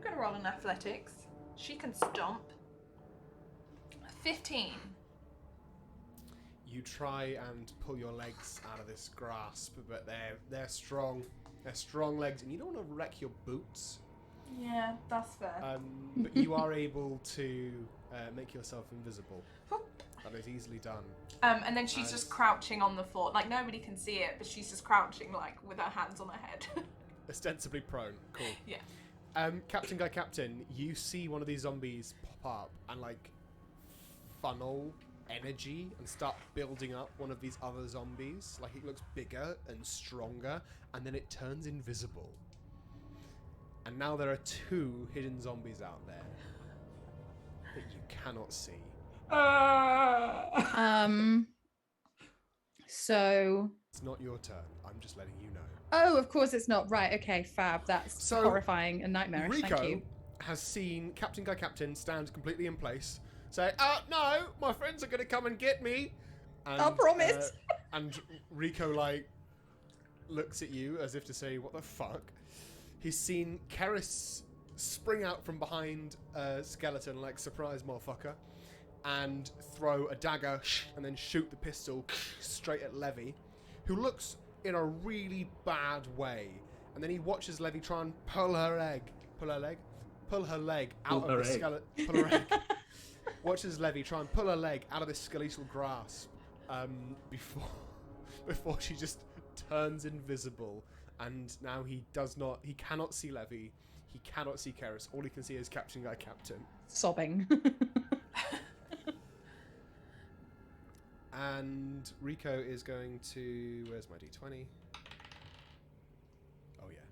going to roll an athletics. She can stomp. 15. You try and pull your legs out of this grasp, but they're strong. They're strong legs, and you don't want to wreck your boots. Yeah, that's fair. But you are able to make yourself invisible. That is easily done. And then she's just crouching on the floor. Like, nobody can see it, but she's just crouching, like, with her hands on her head. Ostensibly prone. Cool. Yeah. Captain Guy Captain, you see one of these zombies pop up and, like, funnel energy and start building up one of these other zombies. Like, it looks bigger and stronger, and then it turns invisible. And now there are 2 hidden zombies out there that you cannot see. So. It's not your turn. I'm just letting you know. Oh, of course it's not. Right. Okay. Fab. That's So, horrifying and nightmarish. Rico, Thank you. has seen Captain Guy Captain stand completely in place, say, no, my friends are going to come and get me. And, I promise. And Rico, like, looks at you as if to say, what the fuck? He's seen Keres spring out from behind a skeleton like, surprise, motherfucker, and throw a dagger and then shoot the pistol straight at Levi, who looks in a really bad way. And then he watches Levi try and pull her leg out of the skeleton. Pull her egg. Watches Levi try and pull her leg out of this skeletal grasp before she just turns invisible. And now he cannot see Levi. He cannot see Keres. All he can see is Captain Guy Captain. Sobbing. And Rico is going to... Where's my D20? Oh, yeah.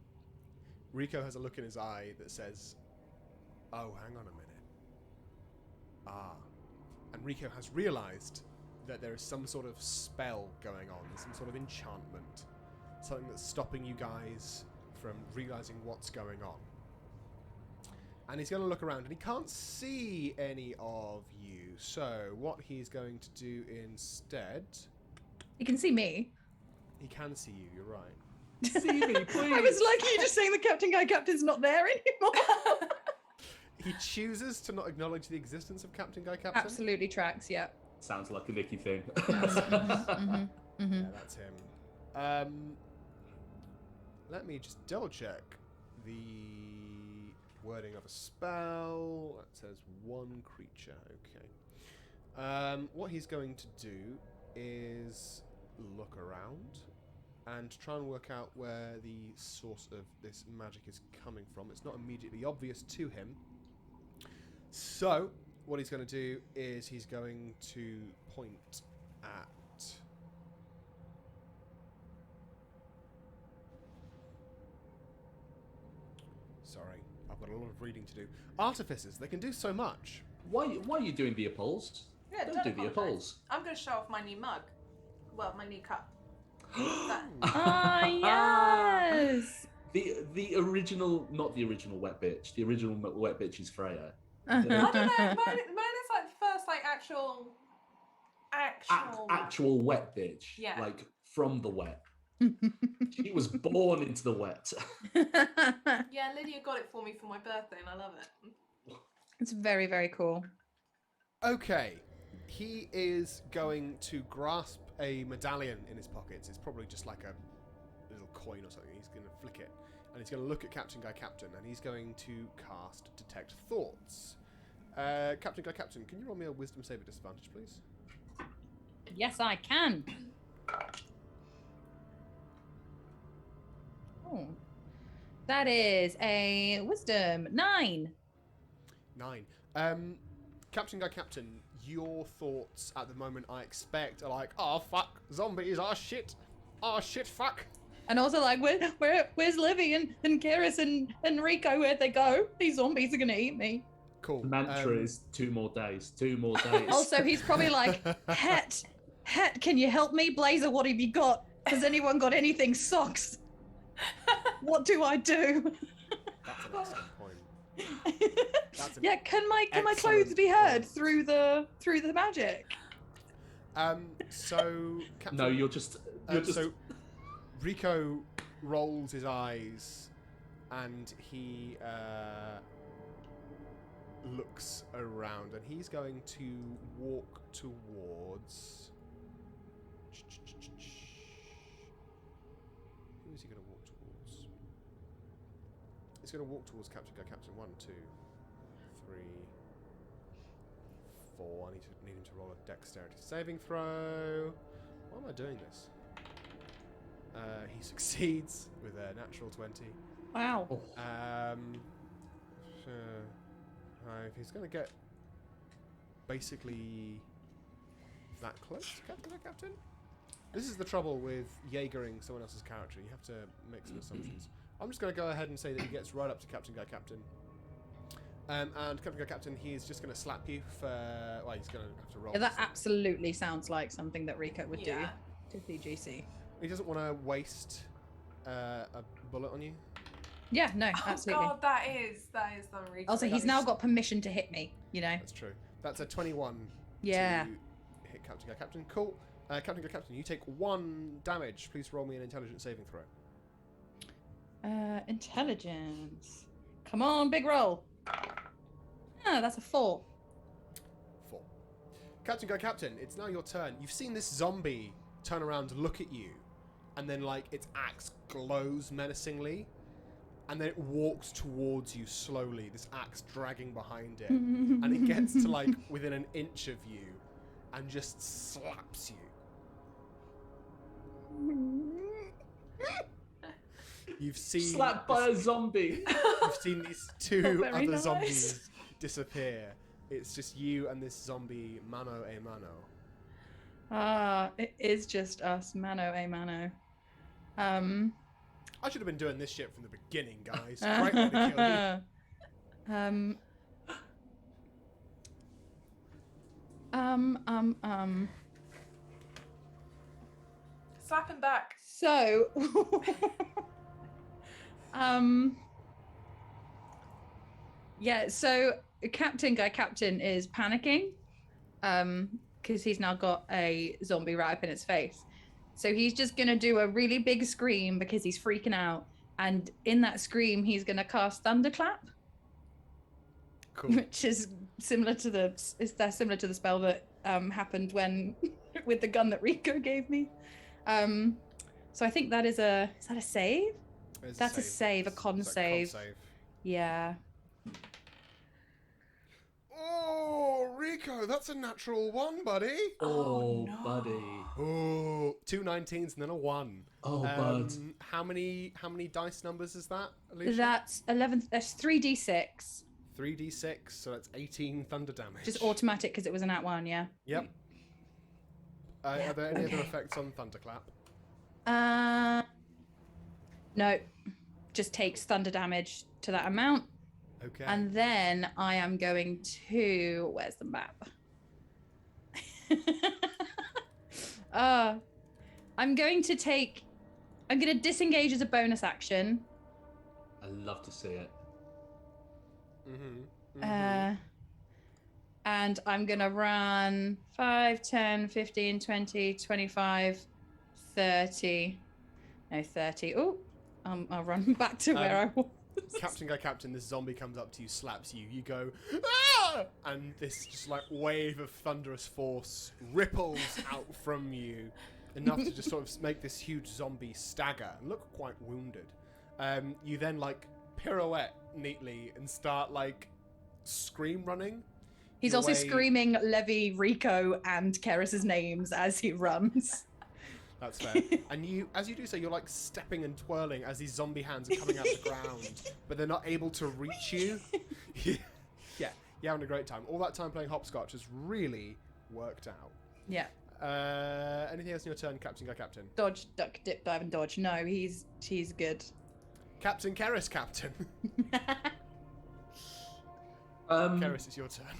Rico has a look in his eye that says, oh, hang on a minute. And Rico has realised that there is some sort of spell going on, some sort of enchantment, something that's stopping you guys from realising what's going on. And he's going to look around, and he can't see any of you. So what he's going to do instead... You can see me. He can see you, you're right. See me, please. I was like, you just saying the Captain Guy Captain's not there anymore. He chooses to not acknowledge the existence of Captain Guy Captain. Absolutely tracks, yeah. Sounds like a Vicky thing. Yeah, that's him. Let me just double check the wording of a spell. That says one creature. Okay. What he's going to do is look around and try and work out where the source of this magic is coming from. It's not immediately obvious to him. So, what he's going to do is he's going to point at... Sorry, I've got a lot of reading to do. Artificers, they can do so much. Why are you doing the appulls? Yeah, Don't do the appulls. I'm going to show off my new mug. Well, my new cup. Ah, yes. The original, not the original wet bitch. The original wet bitch is Freya. I don't know. Mine is like the first like actual Actual wet bitch. Yeah. Like from the wet. She was born into the wet. Yeah, Lydia got it for me for my birthday, and I love it. It's very, very cool. Okay, he is going to grasp a medallion in his pockets. It's probably just like a little coin or something. He's going to flick it, and he's going to look at Captain Guy Captain, and he's going to cast Detect Thoughts. Captain Guy Captain, can you roll me a Wisdom save at disadvantage, please? Yes, I can. Oh, that is a Wisdom 9. 9. Captain Guy Captain, your thoughts at the moment, I expect, are like, oh fuck, zombies, oh shit, fuck. And also like, where's Livy and Keres and Rico? Where'd they go? These zombies are gonna eat me. Cool. The mantra is 2 more days. 2 more days. Also, he's probably like, Het, can you help me? Blazer, what have you got? Has anyone got anything? Socks. What do I do? That's an excellent point. Yeah, can my clothes be heard through the magic? So Captain, No, you're just. so Rico rolls his eyes and he looks around, and he's going to walk towards... Who is he going to walk towards? He's going to walk towards Captain Guy Captain. 1, 2, 3, 4. I need him to roll a dexterity saving throw. Why am I doing this? He succeeds with a natural 20. Wow. He's going to get basically that close to Captain Guy Captain. This is the trouble with Jaegering someone else's character. You have to make some assumptions. I'm just going to go ahead and say that he gets right up to Captain Guy Captain. And Captain Guy Captain, he is just going to slap you for... Well, he's going to have to roll. Yeah, that absolutely sounds like something that Rico would do to the GC. He doesn't want to waste a bullet on you. Yeah, no, Oh absolutely. god, that is the Rico. Also, he's now got permission to hit me, you know? That's true. That's a 21 Yeah. to hit Captain Guy Captain. Cool. Captain Guy Captain, you take 1 damage. Please roll me an intelligence saving throw. Intelligence. Come on, big roll. Ah, that's a 4. 4. Captain Guy Captain, it's now your turn. You've seen this zombie turn around to look at you, and then, like, its axe glows menacingly, and then it walks towards you slowly, this axe dragging behind it, and it gets to, like, within an inch of you, and just slaps you. You've seen... Slapped by a zombie. You've seen these 2 Not very other nice. zombies disappear. It's just you and this zombie, mano a mano. Ah, it is just us, mano a mano. I should have been doing this shit from the beginning, guys. Right way to kill you. Slap him back. So, yeah, so Captain Guy Captain is panicking, because he's now got a zombie right up in his face. So he's just gonna do a really big scream because he's freaking out, and in that scream, he's gonna cast Thunderclap, Cool. which is similar to the spell that happened when with the gun that Rico gave me. So I think that is that a save? That's a save, a con It's save. Yeah. Oh, Rico, that's a natural 1, buddy. Oh, no. buddy. Oh, 2 19s and then a 1. Oh, bud. How many dice numbers is that, Alicia? That's 11. That's 3d6. 3d6, so that's 18 thunder damage. Just automatic because it was an @1, yeah. Yep. Yeah, Are there any other okay. effects on Thunderclap? No. Just takes thunder damage to that amount. Okay. And then I am going to. Where's the map? I'm going to disengage as a bonus action. I love to see it. And I'm going to run 5, 10, 15, 20, 25, 30. No, 30. Oh, I'll run back to where I was. Captain Guy Captain, this zombie comes up to you, slaps you, you go, ah! And this just like wave of thunderous force ripples out from you, enough to just sort of make this huge zombie stagger and look quite wounded. You then like pirouette neatly and start like scream running. He's your also way- screaming Levi, Rico, and Keres' names as he runs. That's fair. And you, as you do so, you're like stepping and twirling as these zombie hands are coming out of the ground, but they're not able to reach you. Yeah, you're having a great time. All that time playing hopscotch has really worked out. Yeah. Anything else in your turn, Captain Guy Captain? Dodge, duck, dip, dive, and dodge. No, he's good. Captain Keres Captain. Keres, it's your turn.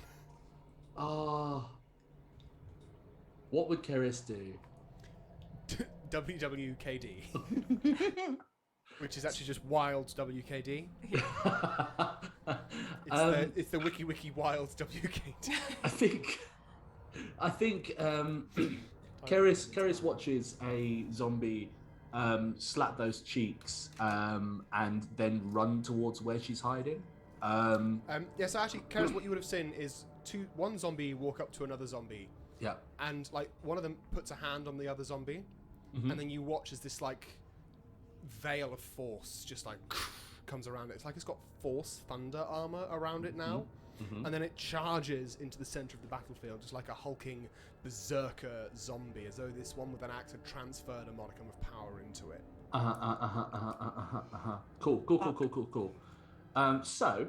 What would Keres do? WWKD. Which is actually just wild WKD. It's the wiki wild WKD. I think Keres watches a zombie slap those cheeks and then run towards where she's hiding. Yeah, so actually, Keres, what you would have seen is one zombie walk up to another zombie. Yeah. And like one of them puts a hand on the other zombie, and then you watch as this like veil of force just like comes around it. It's like it's got force thunder armor around it now, and then it charges into the center of the battlefield just like a hulking berserker zombie, as though this one with an axe had transferred a modicum of power into it. Cool. So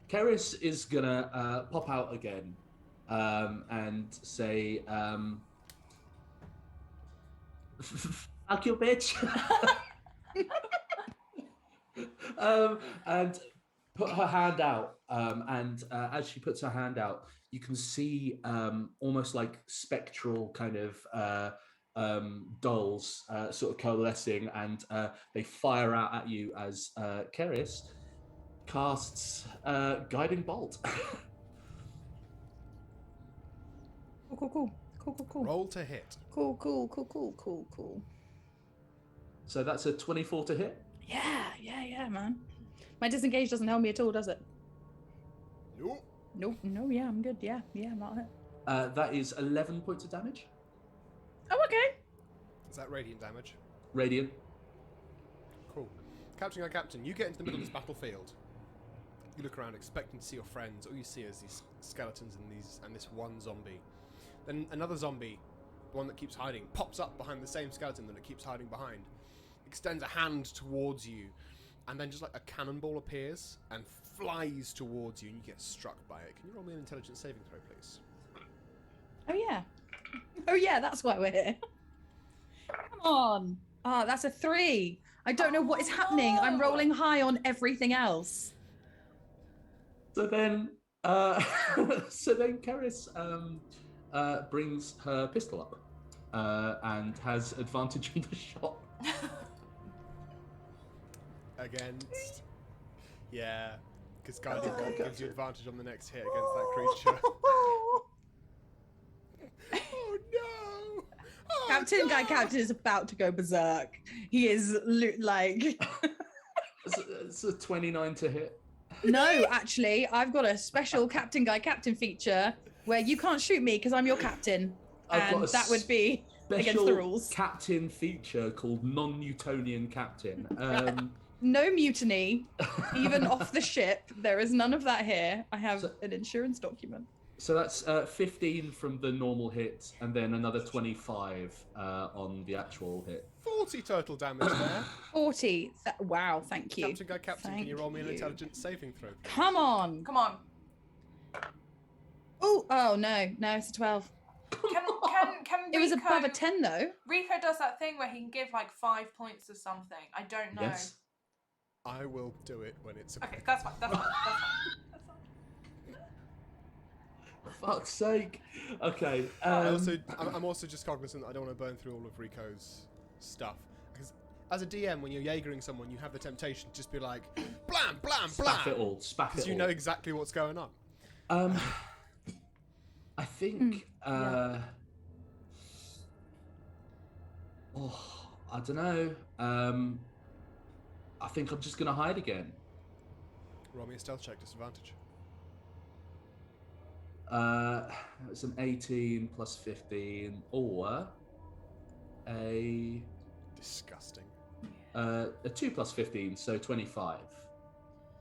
Keres is gonna pop out again and say, fuck you, bitch. And put her hand out. And as she puts her hand out, you can see almost like spectral kind of dolls sort of coalescing, and they fire out at you as Keres casts Guiding Bolt. Cool. Roll to hit. Cool. So that's a 24 to hit. Yeah, man. My disengage doesn't help me at all, does it? Nope. Nope. No, yeah, I'm good. Yeah, I'm not hit. That is 11 points of damage. Oh, okay. Is that radiant damage? Radiant. Cool. Captain, you get into the middle of this battlefield. You look around expecting to see your friends. All you see is these skeletons and this one zombie. Then another zombie, the one that keeps hiding, pops up behind the same skeleton that it keeps hiding behind, extends a hand towards you, and then just like a cannonball appears and flies towards you, and you get struck by it. Can you roll me an intelligence saving throw, please? Oh yeah, that's why we're here. Come on. That's a 3. I don't know what is happening. I'm rolling high on everything else. So then, Keres brings her pistol up and has advantage on the shot. Against... Yeah, because Guiding Bolt gives you advantage on the next hit against that creature. Oh no! Oh, Captain no! is about to go berserk. He is like... It's a 29 to hit. No, actually, I've got a special Captain feature where you can't shoot me because I'm your captain. And that would be against the rules. Captain feature called non-Newtonian captain. No mutiny, even off the ship. There is none of that here. I have an insurance document. So that's 15 from the normal hit, and then another 25 on the actual hit. 40 total damage there. 40. Wow, thank you. Captain, can you roll me an intelligence saving throw, please? Come on. Oh no, it's a 12. Can It was Rico- above a 10 though. Rico does that thing where he can give like 5 points or something. I don't know. Yes. I will do it when it's Okay, that's fine. Fuck's sake. Okay. I'm also just cognizant that I don't want to burn through all of Rico's stuff. Because as a DM, when you're Jaegering someone, you have the temptation to just be like, blam, blam, blam. Spaff it all. Because you know exactly what's going on. I think... I don't know. I think I'm just going to hide again. Roll me a stealth check, disadvantage. It's an 18 plus 15, or a Disgusting. a 2 plus 15, so 25,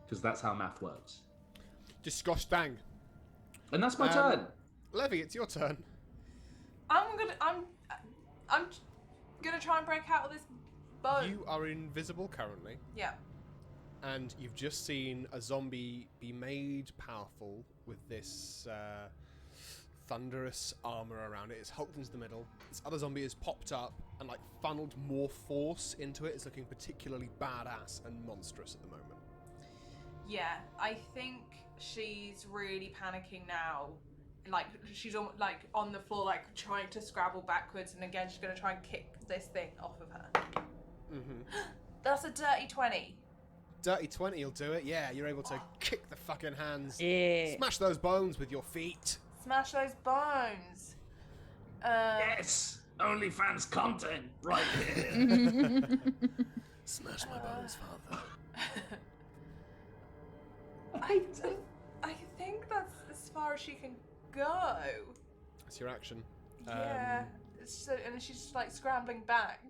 because that's how math works. Disgusting. And that's my turn. Levy, it's your turn. I'm gonna try and break out of this boat. You are invisible currently. Yeah. And you've just seen a zombie be made powerful with this thunderous armor around it. It's hulked into the middle. This other zombie has popped up and like funneled more force into it. It's looking particularly badass and monstrous at the moment. Yeah, I think she's really panicking now. Like she's like on the floor, like trying to scrabble backwards, and again she's gonna try and kick this thing off of her. That's a dirty 20. Dirty 20 will do it. Yeah, you're able to kick the fucking hands. Yeah. Smash those bones with your feet. Smash those bones. Yes, OnlyFans content right here. Smash my bones, father. I think that's as far as she can go. That's your action. Yeah. So, and she's just like scrambling back,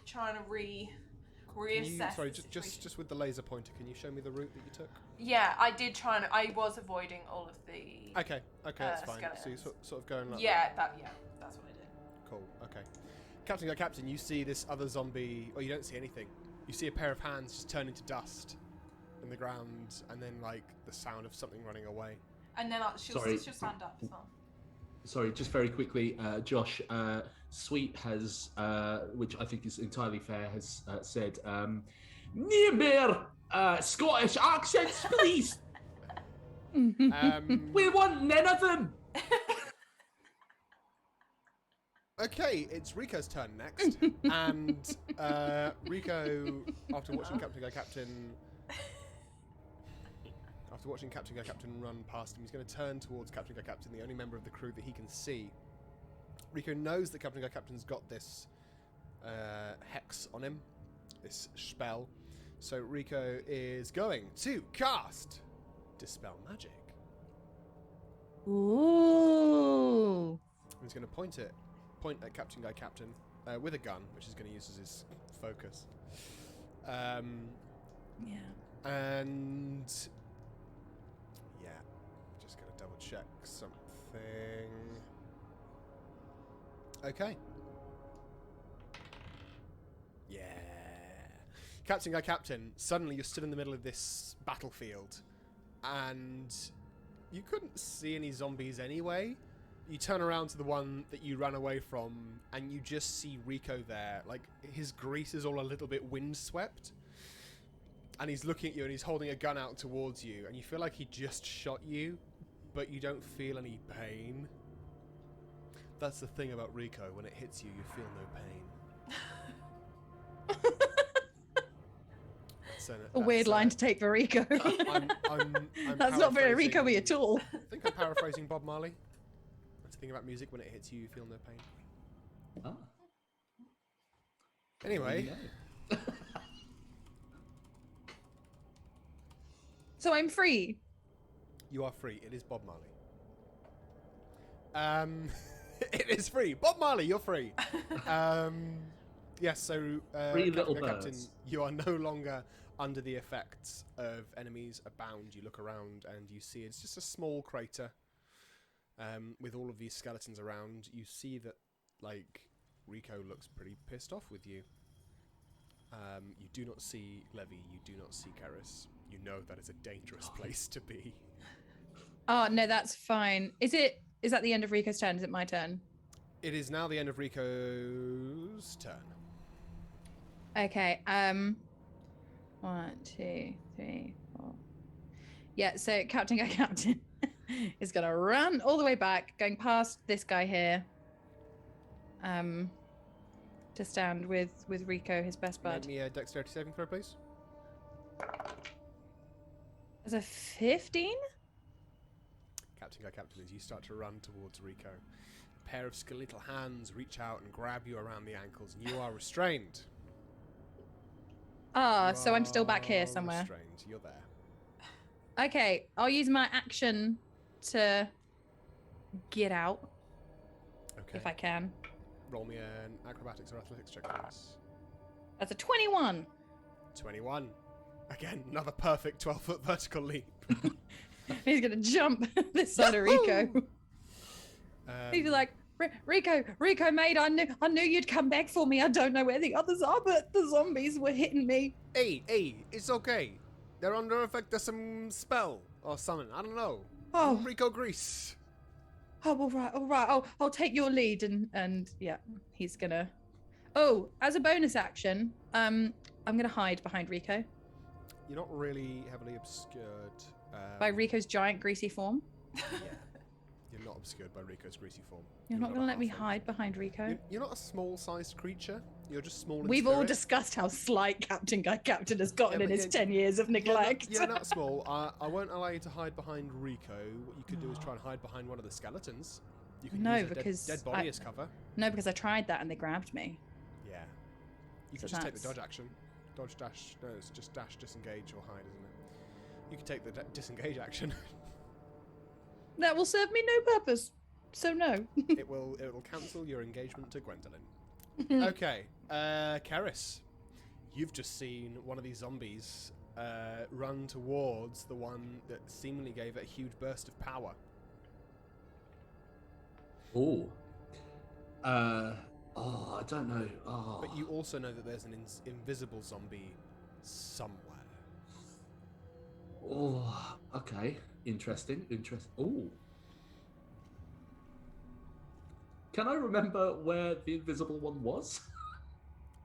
trying to reassess. Sorry, the just with the laser pointer, can you show me the route that you took? Yeah, I did try and I was avoiding all of the. Okay, that's fine. skeletons. So you're sort of going like That's what I did. Cool. Okay. Captain, you see this other zombie. Or you don't see anything. You see a pair of hands just turn into dust in the ground, and then like the sound of something running away. And then she'll stand up as well. Sorry, just very quickly, Josh. Sweet has, which I think is entirely fair, has said, "Near Scottish accents, please. We want none of them." Okay, it's Rico's turn next, and Rico, after watching Captain Go Captain run past him, he's going to turn towards Captain Go Captain, the only member of the crew that he can see. Rico knows that Captain Go Captain's got this hex on him, this spell, so Rico is going to cast Dispel Magic. Ooh. He's going to point at Captain Guy Captain with a gun, which he's going to use as his focus. Yeah. And yeah, just going to double check something. Okay. Yeah. Captain Guy Captain, suddenly you're stood in the middle of this battlefield, and you couldn't see any zombies anyway. You turn around to the one that you ran away from, and you just see Rico there. Like, his grease is all a little bit windswept. And he's looking at you, and he's holding a gun out towards you. And you feel like he just shot you, but you don't feel any pain. That's the thing about Rico. When it hits you, you feel no pain. A weird line to take for Rico. That's not very Rico-y at all. I think I'm paraphrasing Bob Marley. That's the thing about music. When it hits you, you feel no pain. Ah. Anyway. So I'm free. You are free. It is Bob Marley. It is free. Bob Marley, you're free. Yes, so Free little Captain, birds. you are no longer under the effects of enemies abound. You look around and you see it's just a small crater with all of these skeletons around. You see that, like, Rico looks pretty pissed off with you. You do not see Levi. You do not see Keres. You know that is a dangerous place to be. Oh, no, that's fine. Is that the end of Rico's turn? Is it my turn? It is now the end of Rico's turn. Okay. 1, 2, 3, 4. Yeah, so Captain Guy Captain is gonna run all the way back, going past this guy here. To stand with Rico, his best bud. Make me a dexterity saving throw, please. As a 15? Captain Guy Captain, as you start to run towards Rico, a pair of skeletal hands reach out and grab you around the ankles, and you are restrained. Ah, so I'm still back here You are somewhere. Restrained. You're there. Okay, I'll use my action to get out Okay. if I can. Roll me an acrobatics or athletics check, please. That's a 21. 21. Again, another perfect 12-foot vertical leap. He's gonna jump this side of Rico. He'd be Um, like, Rico, mate, I knew you'd come back for me. I don't know where the others are, but the zombies were hitting me. Hey, it's okay. They're under effect of some spell or something. I don't know. Oh. Rico Grease. Oh, all right. I'll take your lead, and yeah, he's gonna. Oh, as a bonus action, I'm gonna hide behind Rico You're not really heavily obscured. by Rico's giant greasy form. Yeah. You're not obscured by Rico's greasy form. You're not about gonna let me halfway. hide behind Rico. You're not a small-sized creature. You're just small in We've all spirit. discussed how slight Captain Guy Captain has gotten Yeah, in but his yeah, 10 years of neglect. You're not small. I won't allow you to hide behind Rico. What you could do is try and hide behind one of the skeletons. You can No, use a because dead body as cover. No, because I tried that and they grabbed me. Yeah. You So can just take the that's- dodge action. Dodge, dash. No, it's just dash, disengage, or hide, isn't it? You can take the disengage action. That will serve me no purpose. So no. it will cancel your engagement to Gwendolyn. Okay, Keres, you've just seen one of these zombies run towards the one that seemingly gave it a huge burst of power. Oh. I don't know. Oh. But you also know that there's an invisible zombie somewhere. Oh, okay. Interesting. Oh. Can I remember where the invisible one was?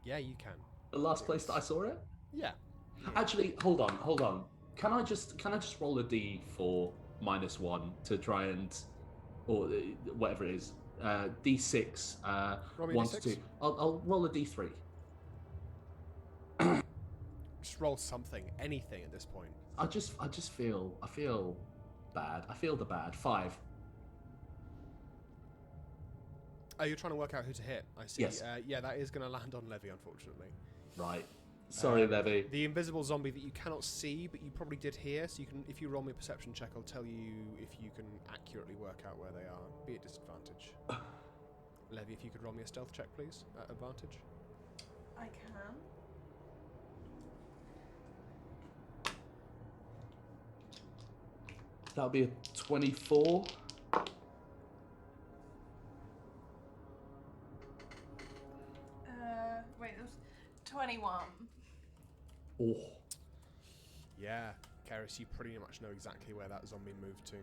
Yeah, you can. The last place that I saw it? Yeah. Actually, hold on. Can I just roll a D for -1 to try and, or whatever it is, D6. Roll me a 1 to D6. 2. I'll roll a D3. Just roll something, anything at this point. I just feel bad. I feel the bad. 5. Oh, you're trying to work out who to hit. I see. Yes. Yeah, that is going to land on Levy, unfortunately. Right. Sorry, Levy. The invisible zombie that you cannot see, but you probably did hear. So you can, if you roll me a perception check, I'll tell you if you can accurately work out where they are. Be at disadvantage. Levy, if you could roll me a stealth check, please, at advantage. I can. That'll be a 24. Wait, it was 21. Oh. Yeah, Keres, you pretty much know exactly where that zombie moved to.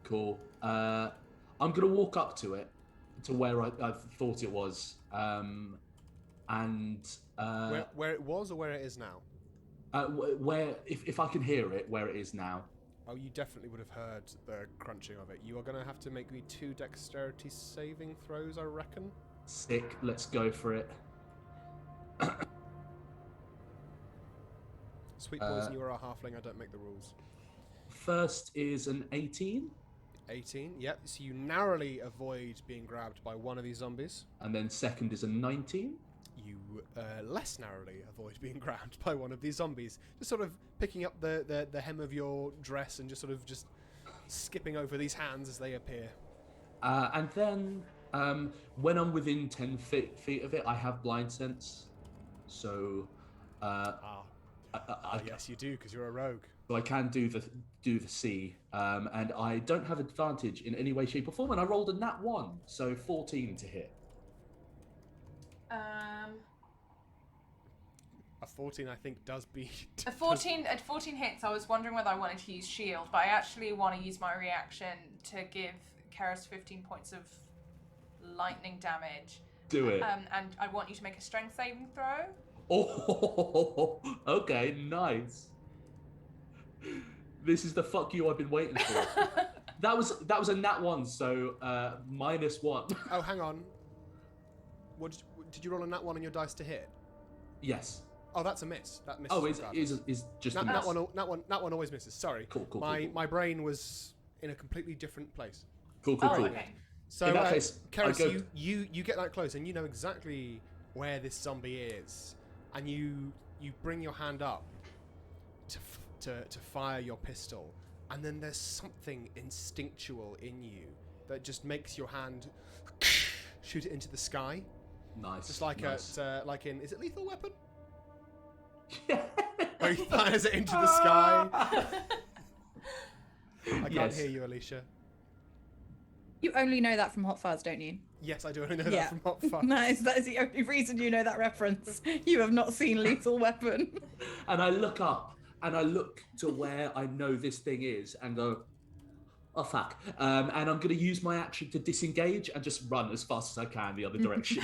Cool. I'm gonna walk up to it, to where I thought it was, and Where it was or where it is now? where if I can hear it, where it is now. Oh, you definitely would have heard the crunching of it. You are going to have to make me 2 dexterity saving throws, I reckon. Sick. Let's go for it. Sweet poison, you are a halfling. I don't make the rules. First is an 18. 18, yep. So you narrowly avoid being grabbed by one of these zombies. And then second is a 19. You less narrowly avoid being grabbed by one of these zombies. Just sort of picking up the hem of your dress and just skipping over these hands as they appear. And then when I'm within 10 feet of it, I have blind sense. So Yes, you do, because you're a rogue. So I can do the C, and I don't have advantage in any way, shape, or form. And I rolled a nat 1, so 14 to hit. A 14, I think, does beat. A 14 at 14 hits. I was wondering whether I wanted to use shield, but I actually want to use my reaction to give Keres 15 points of lightning damage. Do it. And I want you to make a strength saving throw. Oh, okay, nice. This is the fuck you I've been waiting for. That was a nat 1, so -1. Oh, hang on. Did you roll a nat 1 on your dice to hit? Yes. Oh, that's a miss. That misses. Oh, is just a miss. Nat 1 always misses. Sorry. Cool. My brain was in a completely different place. Cool. Okay. So, in that case, Keres, you get that close, and you know exactly where this zombie is, and you bring your hand up to fire your pistol, and then there's something instinctual in you that just makes your hand shoot it into the sky. Nice. Just like nice. like in, is it Lethal Weapon? Where he fires it into the sky. I can't hear you, Alicia. You only know that from Hot Fuzz, don't you? Yes, I do only know that from Hot Fuzz. Nice. That is the only reason you know that reference. You have not seen Lethal Weapon. And I look up and I look to where I know this thing is and go, oh fuck. And I'm going to use my action to disengage and just run as fast as I can the other direction.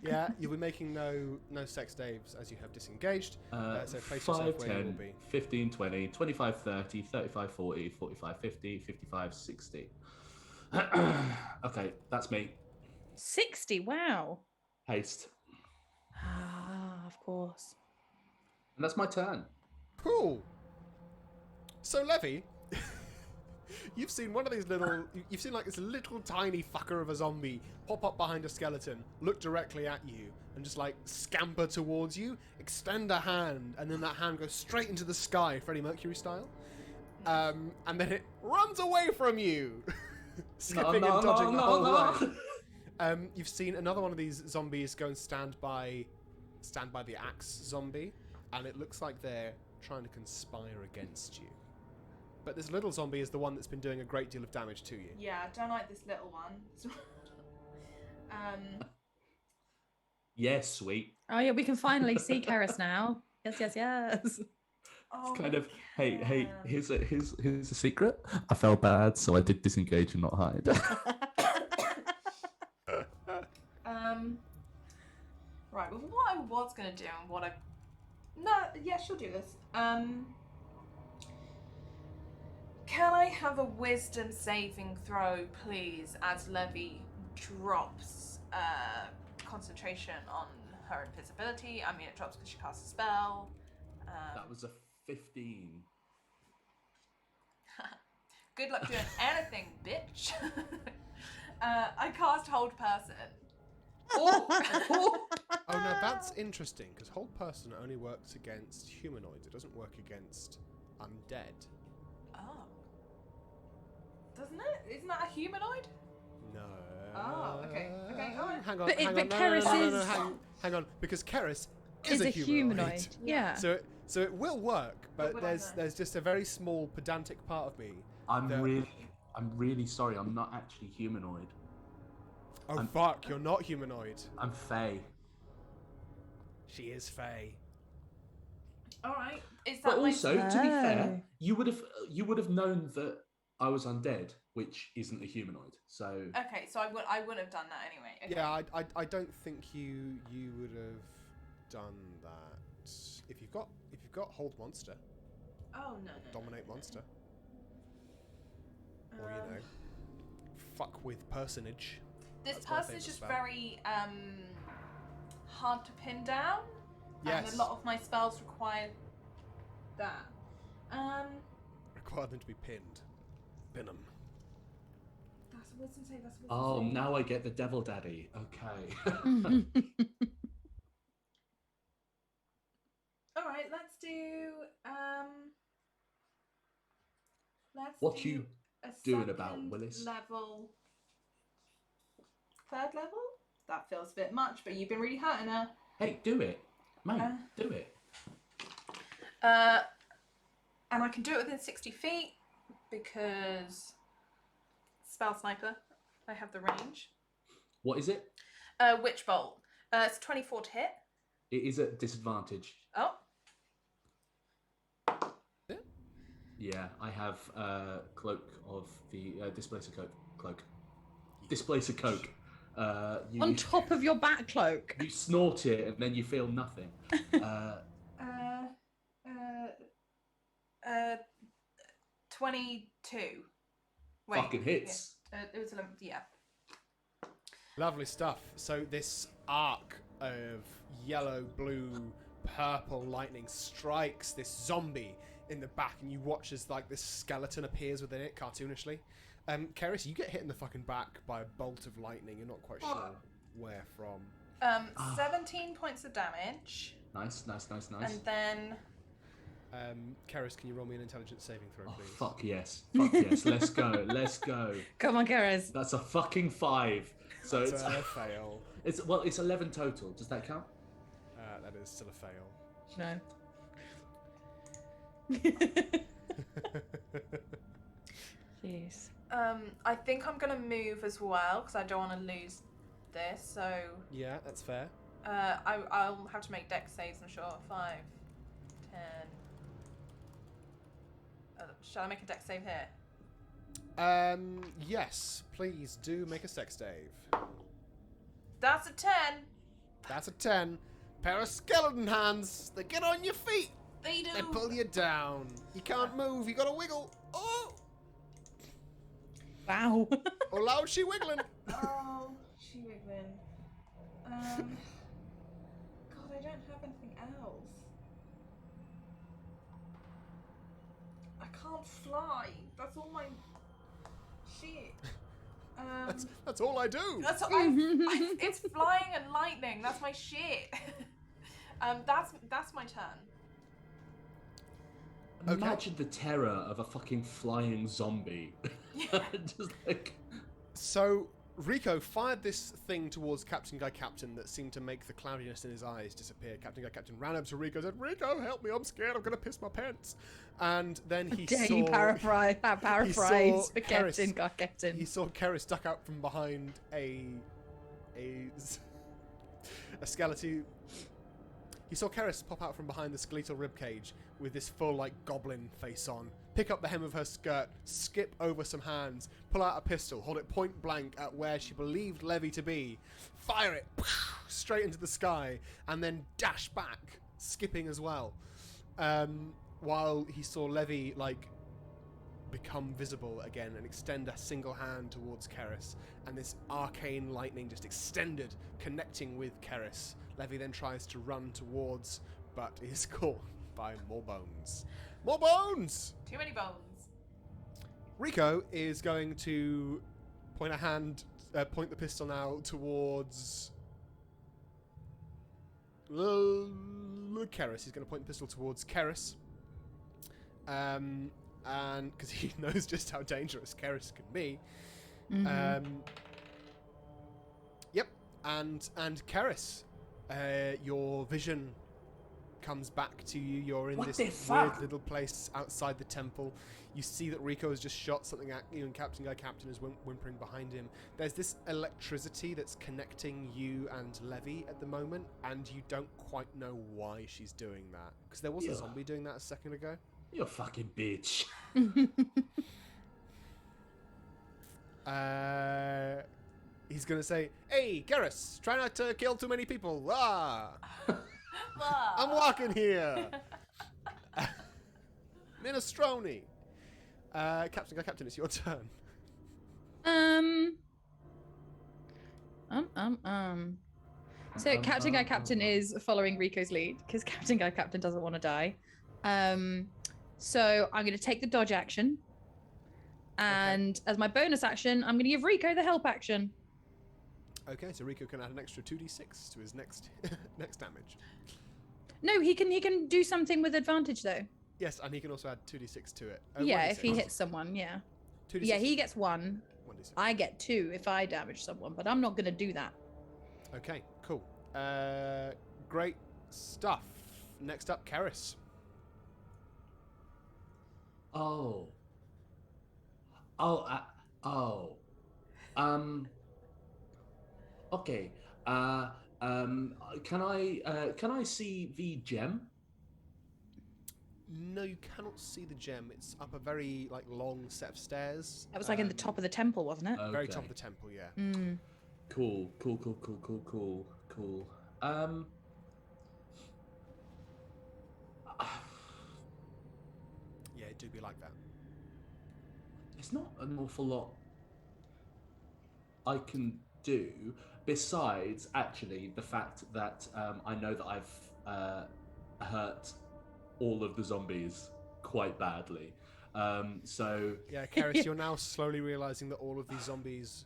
Yeah, you'll be making no sex saves as you have disengaged. So place 5, yourself where 10, you will be. 15, 20, 25, 30, 35, 40, 45, 50, 55, 60. Okay, that's me. 60, wow. Haste. Ah, of course. And that's my turn. Cool. So, Levy, you've seen one of these you've seen like this little tiny fucker of a zombie pop up behind a skeleton, look directly at you, and just like scamper towards you, extend a hand, and then that hand goes straight into the sky, Freddie Mercury style. And then it runs away from you, skipping and dodging the whole way. You've seen another one of these zombies go and stand by the axe zombie, and it looks like they're trying to conspire against you. But this little zombie is the one that's been doing a great deal of damage to you. Yeah, I don't like this little one. Yes, sweet. Oh yeah, we can finally see Keres now. Yes. Oh, It's kind of, hey, here's a secret. I felt bad, so I did disengage and not hide. Right, well, what I was going to do and what I... No, yeah, she'll do this. Can I have a wisdom saving throw, please, as Levy drops concentration on her invisibility. I mean, it drops because she casts a spell. That was a 15. Good luck doing anything, bitch. I cast Hold Person. Oh! Oh, no, that's interesting, because Hold Person only works against humanoids. It doesn't work against undead. Oh. Doesn't it? Isn't that a humanoid? No. Oh, okay. Okay, alright. Hang on, But hang on. but No, Keres no, is hang on, because Keres is a humanoid. Yeah. So it will work, but would I know? there's just a very small pedantic part of me. I'm that- really sorry. I'm not actually humanoid. Oh I'm- fuck! You're not humanoid. I'm Fae. She is Fae. Alright. Is that But my... also, to be fair, Oh. you would have known that I was undead, which isn't a humanoid. So Okay, so I would have done that anyway. Okay. Yeah, I don't think you would have done that if you've got Hold Monster, Oh, no. Dominate Monster, Um, or fuck with personage. This That's my person favourite is just spell. very hard to pin down. Yes. And a lot of my spells require that. Require them to be pinned. Pin 'em. That's a wisdom save. That's a wisdom oh, save. now I get the devil daddy. Okay. All right, let's do. Let's What do you a doing about, second Willis? level. Third level. That feels a bit much, but you've been really hurting her. Hey, do it, mate. Uh, do it. And I can do it within 60 feet because spell sniper. I have the range. What is it? Witch bolt. It's 24 to hit. It is at disadvantage. Oh. Yeah, I have cloak of the displacer cloak. Displacer coke. You, On top of your back cloak. you snort it and then you feel nothing. 22. Wait. Fucking hits. Yeah. It was 11. Yeah. Lovely stuff. So this arc of yellow, blue, purple lightning strikes this zombie in the back, and you watch as like this skeleton appears within it, cartoonishly. Keres, you get hit in the fucking back by a bolt of lightning. You're not quite sure where from. 17 points of damage. Nice. And then Keres, can you roll me an intelligence saving throw, Oh, please? fuck yes. Fuck yes. Let's go. Let's go. Come on, Keres. That's a fucking 5. So It's it's a fail. it's 11 total. Does that count? That is still a fail. No. Jeez. I think I'm gonna move as well because I don't want to lose this. So Yeah, that's fair. I'll have to make dex saves. I'm sure. 5, 10. Shall I make a dex save here? Yes, please do make a sex save. That's a 10. That's a 10. Pair of skeleton hands. They get on your feet. They do. They pull you down. You can't move. You gotta wiggle. Oh! Wow. Oh, loud she wiggling. Oh, she wiggling. God, I don't have anything else. I can't fly. That's all my shit. That's all I do. That's it's flying and lightning. That's my shit. That's my turn. Okay. Imagine the terror of a fucking flying zombie. Just like So, Rico fired this thing towards Captain Guy Captain that seemed to make the cloudiness in his eyes disappear. Captain Guy Captain ran up to Rico and said, "Rico, help me, I'm scared, I'm gonna piss my pants." And then he Dare saw... you paraphrase for Keres. Captain, God Captain. He saw Keres stuck out from behind a skeleton. He saw Keres pop out from behind the skeletal ribcage with this full, like, goblin face on, pick up the hem of her skirt, skip over some hands, pull out a pistol, hold it point blank at where she believed Levi to be, fire it straight into the sky, and then dash back, skipping as well. While he saw Levi, like, become visible again and extend a single hand towards Keres, and this arcane lightning just extended, connecting with Keres. Levi then tries to run towards, but is caught by more bones. More bones! Too many bones. Rico is going to point the pistol now towards Keres. He's going to point the pistol towards Keres. And because he knows just how dangerous Keres can be. Yep. And Keres, your vision comes back to you. You're in this weird little place outside the temple. You see that Rico has just shot something at you, and Captain is whimpering behind him. There's this electricity that's connecting you and Levi at the moment, and you don't quite know why she's doing that. Because there was a zombie doing that a second ago. You fucking bitch. He's gonna say, "Hey, Keres, try not to kill too many people. I'm walking here. Minestrone." Captain, it's your turn. So Captain is following Rico's lead because Captain doesn't want to die. So I'm going to take the dodge action, and as my bonus action, I'm going to give Rico the help action. Okay, so Rico can add an extra 2d6 to his next damage. No, he can do something with advantage though. Yes, and he can also add 2d6 to it. Yeah, 1d6. if he hits someone, yeah. 2d6. Yeah, he gets 1. 1d6. I get 2 if I damage someone, but I'm not going to do that. Okay, cool. Great stuff. Next up, Keres. Okay. Can I see the gem? No, you cannot see the gem. It's up a very long set of stairs. That was in the top of the temple, wasn't it? Okay. Very top of the temple, yeah. Cool. Yeah, it do be like that. There's not an awful lot I can do besides actually the fact that I know that I've hurt all of the zombies quite badly. So yeah, Keres, you're now slowly realizing that all of these zombies,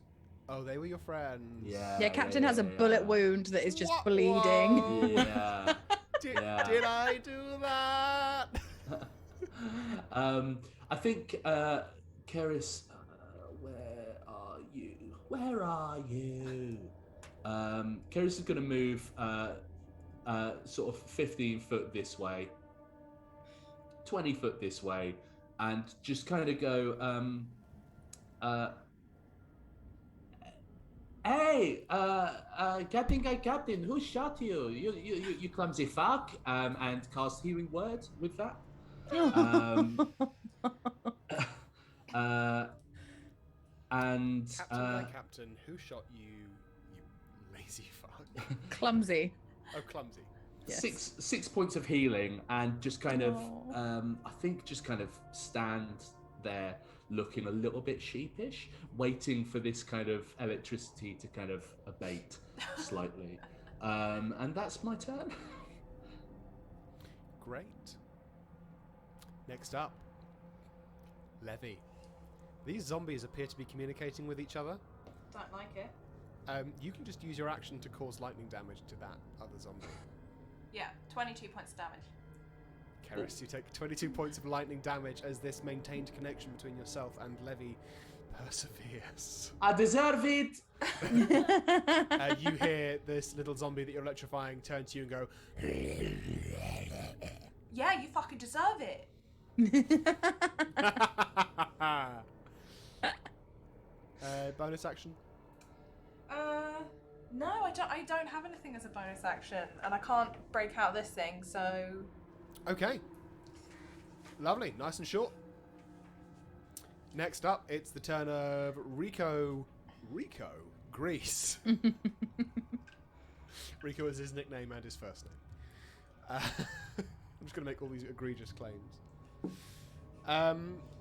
they were your friends. Yeah, Captain has a bullet wound that is just bleeding. Yeah. Did I do that? I think Keres, where are you? Keres is going to move sort of 15 foot this way, 20 foot this way, and just kind of go, hey, Captain, who shot you? You clumsy fuck, and cast healing word with that. And Captain, who shot you, you lazy fuck? Clumsy. Oh, clumsy. Yes. 6 points of healing, and just kind of, I think, just kind of stand there looking a little bit sheepish, waiting for this kind of electricity to kind of abate slightly. And that's my turn. Great. Next up, Levi. These zombies appear to be communicating with each other. Don't like it. You can just use your action to cause lightning damage to that other zombie. Yeah, 22 points of damage. Keres, you take 22 points of lightning damage as this maintained connection between yourself and Levi perseveres. I deserve it! You hear this little zombie that you're electrifying turn to you and go, Yeah, you fucking deserve it. bonus action? No, I don't have anything as a bonus action, and I can't break out this thing, so... Okay. Lovely. Nice and short. Next up, it's the turn of Rico. Grease. Rico is his nickname and his first name. I'm just going to make all these egregious claims.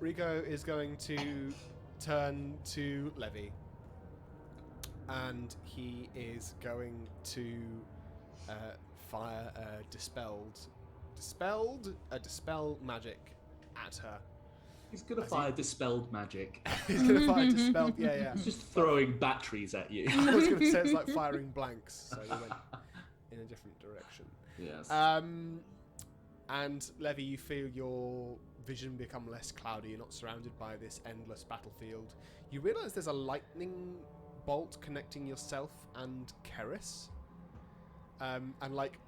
Rico is going to turn to Levi, and he is going to fire a dispel magic at her. He's gonna fire dispelled magic. He's going to fire dispelled. Yeah. He's just throwing batteries at you. I was going to say it's like firing blanks, so you went in a different direction. Yes. And Levi, you feel your vision become less cloudy. You're not surrounded by this endless battlefield. You realise there's a lightning bolt connecting yourself and Keres. And like,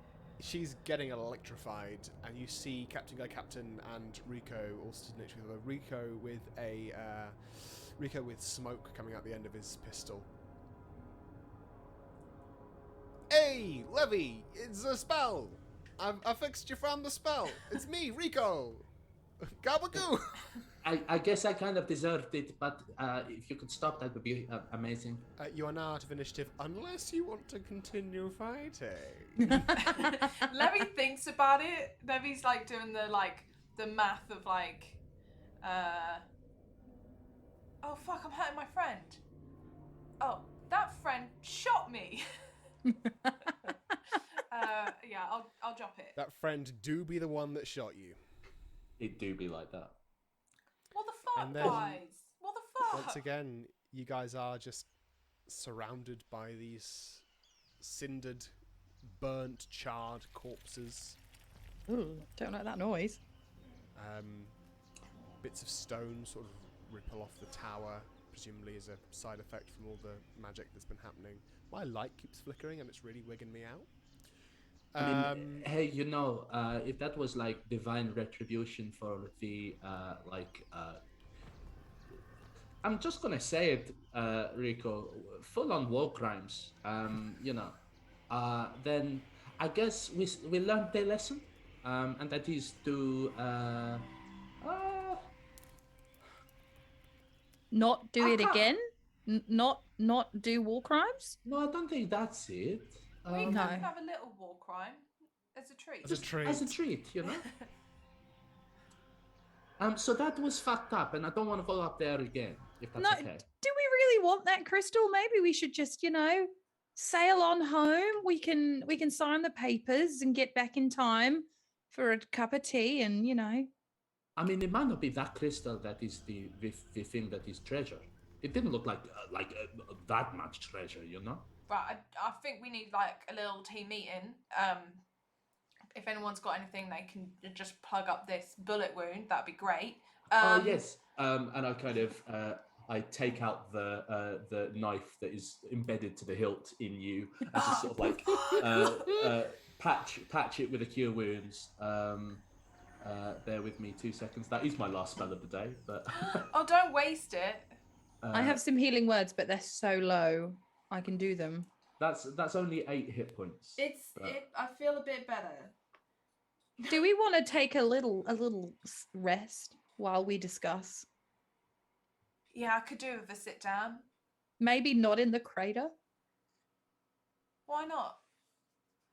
she's getting electrified, and you see Captain and Rico all stood next to each other. Rico with smoke coming out the end of his pistol. Hey, Levi, it's a spell. I fixed you from the spell. It's me, Rico. Gabagoo. I guess I kind of deserved it, but if you could stop, that would be amazing. You are now out of initiative, unless you want to continue fighting. Levi thinks about it. Levi's like doing the math of like, oh fuck, I'm hurting my friend. Oh, that friend shot me. Yeah, I'll drop it. That friend do be the one that shot you. It do be like that. What the fuck, And then- guys? What the fuck? Once again, you guys are just surrounded by these cindered, burnt, charred corpses. Ooh, don't like that noise. Bits of stone sort of ripple off the tower, presumably as a side effect from all the magic that's been happening. My light keeps flickering and it's really wigging me out. I mean, hey, if that was like divine retribution for the I'm just gonna say it, Rico, full on war crimes. Then I guess we learned the lesson, and that is to Not do it again? Not do war crimes? no, I don't think that's it. We No. can have a little war crime as a treat. As a treat. As a treat, So that was fucked up, and I don't want to go up there again, if that's No, okay. do we really want that, Crystal? Maybe we should just, sail on home. We can sign the papers and get back in time for a cup of tea and, I mean, it might not be that crystal that is the thing that is treasure. It didn't look like that much treasure, Right, I think we need like a little team meeting. If anyone's got anything they can just plug up this bullet wound, that'd be great. Oh yes, and I kind of I take out the knife that is embedded to the hilt in you, and just sort of like patch it with a cure wounds. Bear with me 2 seconds. That is my last spell of the day, but Oh, don't waste it. I have some healing words, but they're so low. I can do them. that's only 8 hit points. I feel a bit better. Do we want to take a little rest while we discuss? Yeah, I could do with a sit down. Maybe not in the crater. Why not?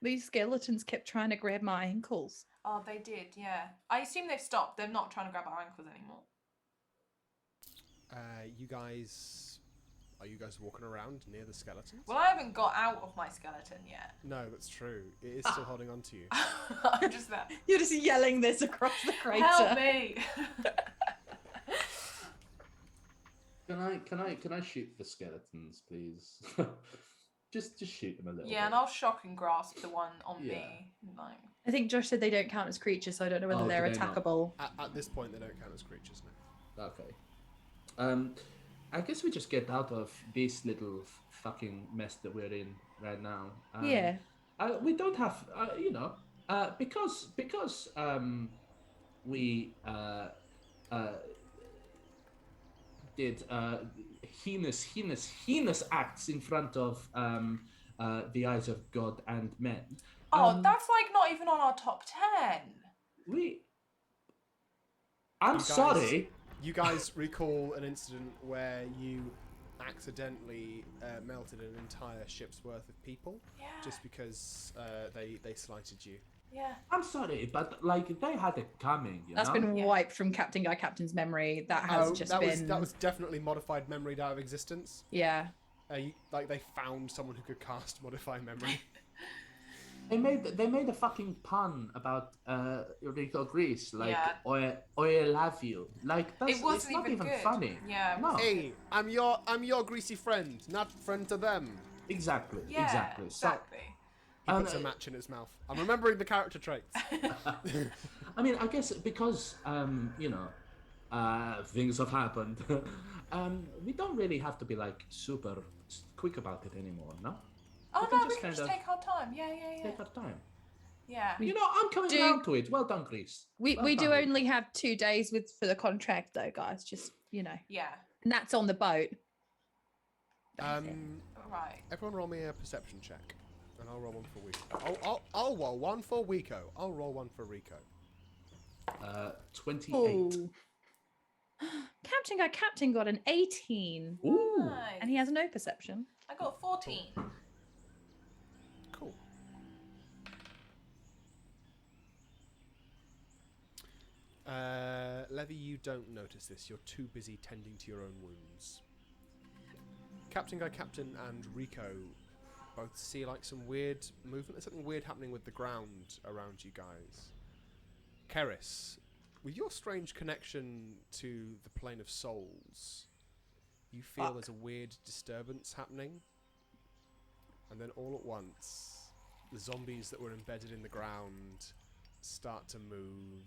These skeletons kept trying to grab my ankles. Oh, they did, yeah. I assume they've stopped. They're not trying to grab our ankles anymore. Are you guys walking around near the skeletons? Well, I haven't got out of my skeleton yet. No, that's true. It is still holding on to you. I'm just there. You're just yelling this across the crater. Help me! Can I shoot the skeletons, please? just shoot them a little. Yeah, bit. and I'll shock and grasp the one on Yeah. me. Like, I think Josh said they don't count as creatures, so I don't know whether Oh, they're do they not? attackable. At this point, they don't count as creatures now. Okay. I guess we just get out of this little fucking mess that we're in right now. Yeah. We don't have, because we did heinous acts in front of the eyes of God and men. that's like not even on our top 10. I'm You guys- sorry. You guys recall an incident where you accidentally melted an entire ship's worth of people Yeah. just because they slighted you. Yeah. I'm sorry, but like they had it coming. You That's know? been Yeah. wiped from Captain Guy Captain's memory. That has just been. that was definitely modified memory out of existence. Yeah. Like they found someone who could cast modify memory. They made a fucking pun about Rico Grease, like Yeah. I love you. Like that's It wasn't it's not even even good. funny. Yeah, it No. wasn't. Hey, I'm your greasy friend, not friend to them. Exactly. Yeah, Exactly. exactly. He puts a match in his mouth. I'm remembering the character traits. I mean, I guess because things have happened. We don't really have to be like super quick about it anymore, no? Oh can no, just we can kind just of take our time. Yeah. Take our time. Yeah. You know, I'm coming do- around to it. Well done, Greece. We Well do done, Rico. only have 2 days for the contract though, guys. Just Yeah. and that's on the boat. Right. Everyone roll me a perception check, and I'll roll one for Rico. I'll roll one for Rico. I'll roll one for Rico. 28. Oh. Captain got an 18, Ooh. Nice. and he has no perception. I got 14. Cool. Levy, you don't notice this. You're too busy tending to your own wounds. Captain Guy Captain and Rico both see like some weird movement. There's something weird happening with the ground around you guys. Keres, with your strange connection to the plane of souls, you feel there's a weird disturbance happening. And then all at once, the zombies that were embedded in the ground start to move.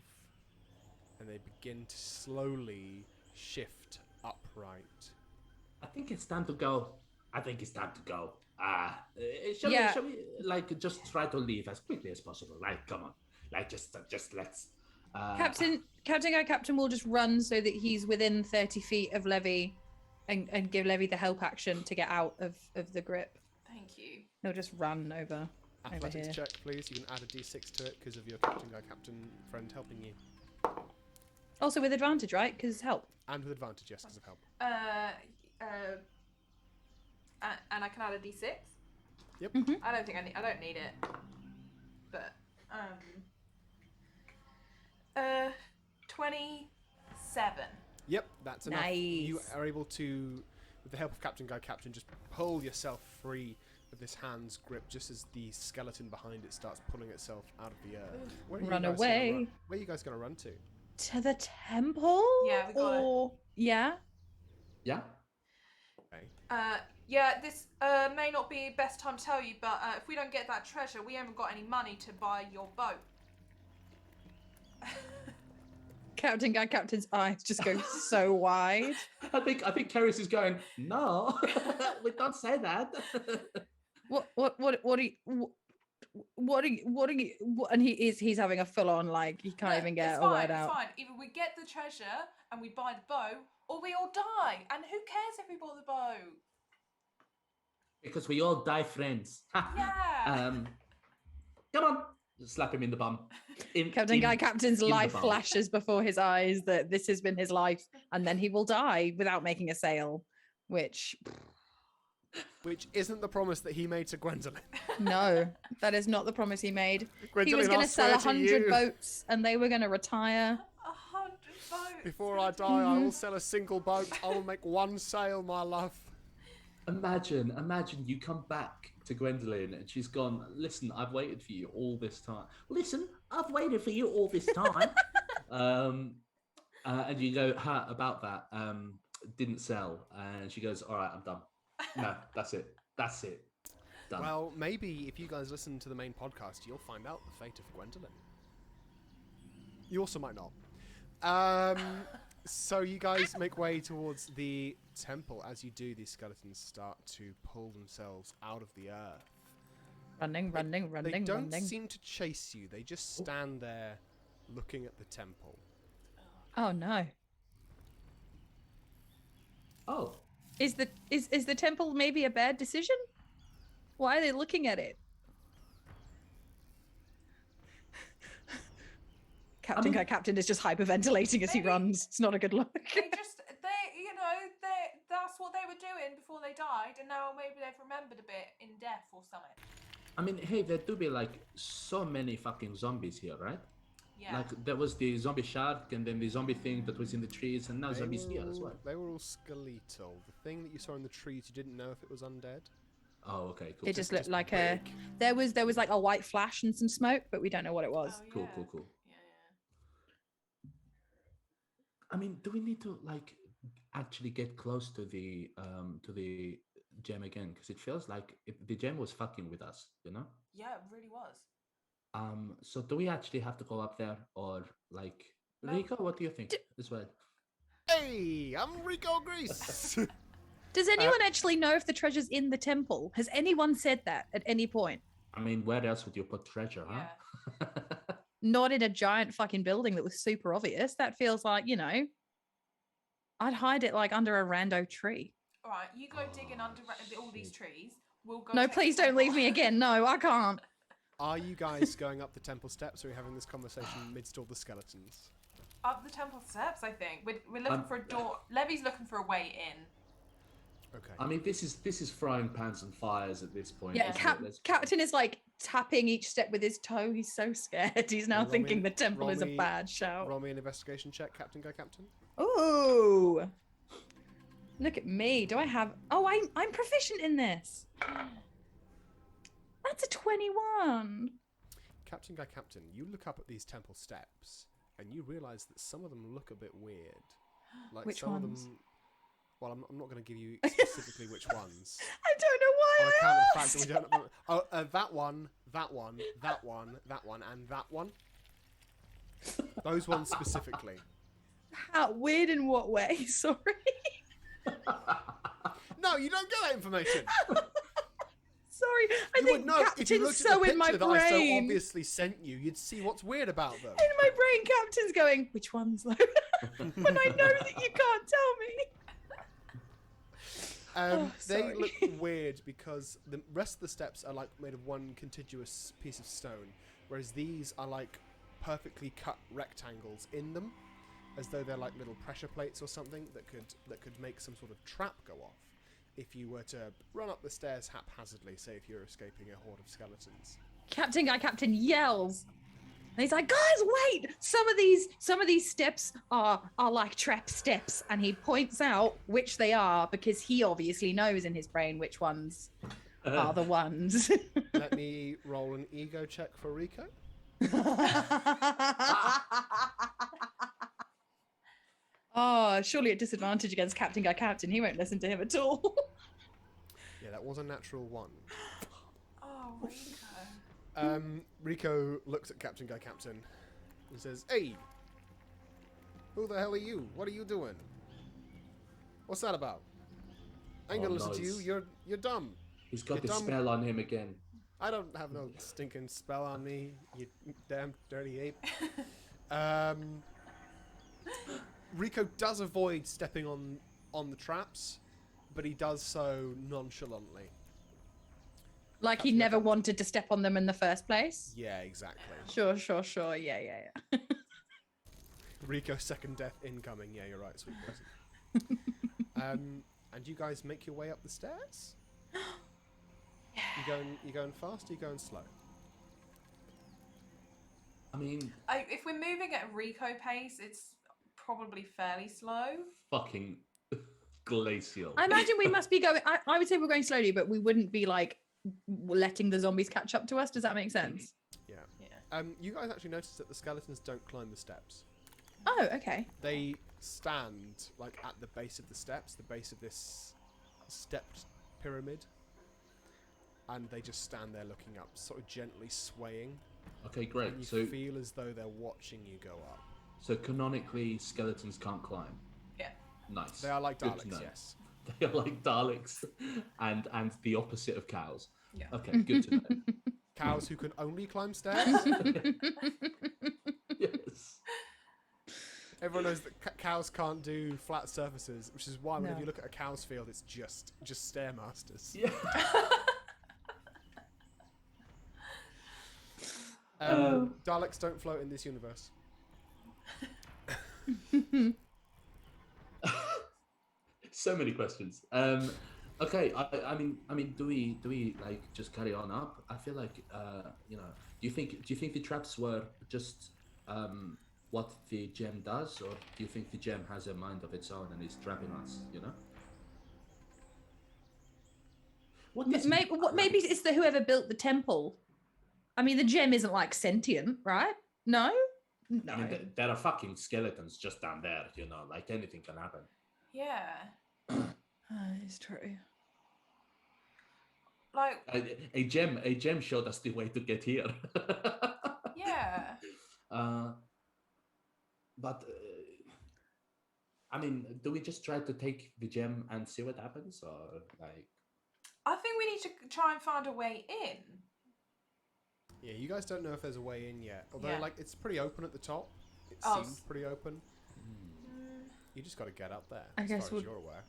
And they begin to slowly shift upright. I think it's time to go. Shall we like just try to leave as quickly as possible? Like, come on. Like, just let's. Captain Guy Captain will just run so that he's within 30 feet of Levy, and give Levy the help action to get out of the grip. Thank you. He'll just run over Athletics here. check, please. You can add a d6 to it because of your Captain Guy Captain friend helping you. Also with advantage, right? Because help. And with advantage, yes, because of help. And I can add a d6. Yep. Mm-hmm. I don't think I don't need it. But 27. Yep, that's enough. Nice. You are able to, with the help of Captain Guy Captain, just pull yourself free of this hand's grip just as the skeleton behind it starts pulling itself out of the earth. Where are you Run guys away. gonna run? Where are you guys going to run to? To the temple? Yeah, we got it. Or yeah. Yeah. Okay. Yeah, this may not be best time to tell you, but if we don't get that treasure, we haven't got any money to buy your boat. Captain Guy Captain's eyes just go so wide. I think Keres is going. No, we don't say that. And he's having a full on, like, he can't even get a word out. It's fine. Either we get the treasure and we buy the boat, or we all die. And who cares if we bought the boat? Because we all die friends. Yeah. Come on. Just slap him in the bum. Captain Guy Captain's in the life bum. flashes before his eyes that this has been his life, and then he will die without making a sale, which isn't the promise that he made to Gwendolyn. no, that is not the promise he made. Gwendolyn, He was going I'll to sell swear to 100 you, boats and they were going to retire. 100 boats. Before I die, I will sell a single boat. I will make one sale, my love. Imagine you come back to Gwendolyn and she's gone, listen, I've waited for you all this time. And you go, about that, didn't sell. And she goes, all right, I'm done. No, that's it. Done. Well, maybe if you guys listen to the main podcast, you'll find out the fate of Gwendolyn. You also might not. So you guys make way towards the temple. As you do, these skeletons start to pull themselves out of the earth. Running. They don't seem to chase you. They just stand there looking at the temple. Oh no. Oh. Is the temple maybe a bad decision? Why are they looking at it? Captain Guy Captain is just hyperventilating as he runs. It's not a good look. That's what they were doing before they they died, and now maybe they've remembered a bit in death or something. I mean, hey, there do be like so many fucking zombies here, right? Yeah. Like there was the zombie shark, and then the zombie thing that was in the trees, and now zombies here as well. They were all skeletal. The thing that you saw in the trees, you didn't know if it was undead. Oh, okay, cool. It just looked like big. there was like a white flash and some smoke, but we don't know what it was. Oh, Cool, yeah. cool, cool. Yeah. I mean, do we need to like actually get close to the gem again? Because it feels like the gem was fucking with us, you know? Yeah, it really was. So do we actually have to go up there, or like No. Rico? What do you think as well? Hey, I'm Rico Grease. Does anyone actually know if the treasure's in the temple? Has anyone said that at any point? I mean, where else would you put treasure, huh? Yeah. Not in a giant fucking building that was super obvious. That feels like, I'd hide it like under a rando tree. All right, you go digging under all these shit. trees. We'll go. No, check please the don't leave temple. me again. No, I can't. Are you guys going up the temple steps, or are we having this conversation amidst all the skeletons? Up the temple steps, I think. We're looking for a door. Levy's looking for a way in. Okay. I mean, this is frying pans and fires at this point. Yeah, isn't it? Let's- Captain is like tapping each step with his toe. He's so scared. He's now Roll me- thinking the temple is a roll me- bad shout. Roll me an investigation check, Captain. Go, Captain. Ooh. Look at me. Do I have... Oh, I'm proficient in this. That's a 21. Captain Guy Captain, you look up at these temple steps, and you realise that some of them look a bit weird. Like Which some ones? of them. Well, I'm not going to give you specifically which ones. I don't know why On I account of the fact asked. that we don't. That one, that one, that one, that one, and that one. Those ones specifically. How weird in what way? Sorry. No, you don't get that information. Sorry. I You think would know if you Captain's looked at so the in my picture that I so brain. obviously sent you. You'd see what's weird about them. In my brain, Captain's going, which ones though? When I know that you can't tell me. They sorry. look weird because the rest of the steps are like made of one contiguous piece of stone, whereas these are like perfectly cut rectangles in them, as though they're like little pressure plates or something that could make some sort of trap go off if you were to run up the stairs haphazardly. Say if you're escaping a horde of skeletons. Captain yells. And he's like, guys, wait! Some of these steps are like trap steps, and he points out which they are because he obviously knows in his brain which ones are the ones. Let me roll an ego check for Rico. Oh, surely at disadvantage against Captain Guy Captain. He won't listen to him at all. Yeah, that was a natural one. Oh, Rico. Rico looks at Captain Guy Captain and says, "Hey, who the hell are you? What are you doing? What's that about? I ain't Oh, gonna listen to you. nice. You're dumb. He's got You're the dumb. spell on him again. I don't have no stinking spell on me, you damn dirty ape." Rico does avoid stepping on the traps, but he does so nonchalantly. Like he never wanted to step on them in the first place. Yeah, exactly. Sure. Yeah. Rico's second death incoming. Yeah, you're right, sweet person. And you guys make your way up the stairs? You going fast or you going slow? I mean, If we're moving at a Rico pace, it's probably fairly slow. fucking glacial. I imagine we must be going. I would say we're going slowly, but we wouldn't be like letting the zombies catch up to us. Does that make sense? Yeah. Yeah. You guys actually notice that the skeletons don't climb the steps. Oh, okay. They stand like at the base of the steps, the base of this stepped pyramid, and they just stand there looking up, sort of gently swaying. Okay, great. And you So feel as though they're watching you go up. so canonically, skeletons can't climb. Yeah. Nice. They are like Good to Daleks, know. yes. They are like Daleks, and the opposite of cows. Yeah. Okay, good to know. Cows who can only climb stairs. Yes. Everyone knows that cows can't do flat surfaces, which is why whenever No. you look at a cow's field, it's just stairmasters. Yeah. Daleks don't float in this universe. So many questions. Okay, I mean, do we like just carry on up? I feel like, do you think the traps were just what the gem does, or do you think the gem has a mind of its own and is trapping us? What is Maybe it's the whoever built the temple. I mean, the gem isn't like sentient, right? No, no. I mean, there are fucking skeletons just down there. Like anything can happen. Yeah. It's true. Like, A gem showed us the way to get here. yeah. But I mean, do we just try to take the gem and see what happens, or like? I think we need to try and find a way in. Yeah, you guys don't know if there's a way in yet. Although, Yeah. like, it's pretty open at the top. It Oh, seems pretty open. You just got to get up there, I as guess far as we'll- you're aware.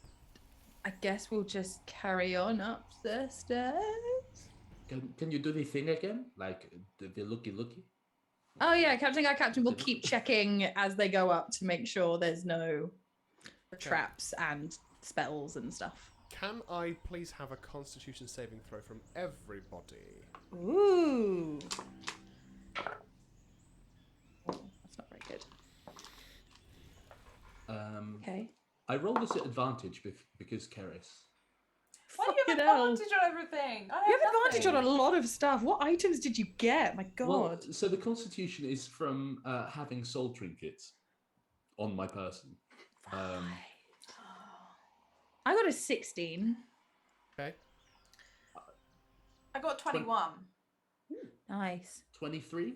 I guess we'll just carry on up the stairs. Can you do the thing again, like the looky? Oh yeah, Captain will keep checking as they go up to make sure there's no traps and spells and stuff. Can I please have a Constitution saving throw from everybody? Ooh. Oh, that's not very good. Okay. I rolled this at advantage because Keres. Why do you have Fucking hell. advantage on everything? I You have nothing. advantage on a lot of stuff. What items did you get? My God. Well, so the Constitution is from having soul trinkets on my person. I got a 16. Okay. I got 21. Nice. 23.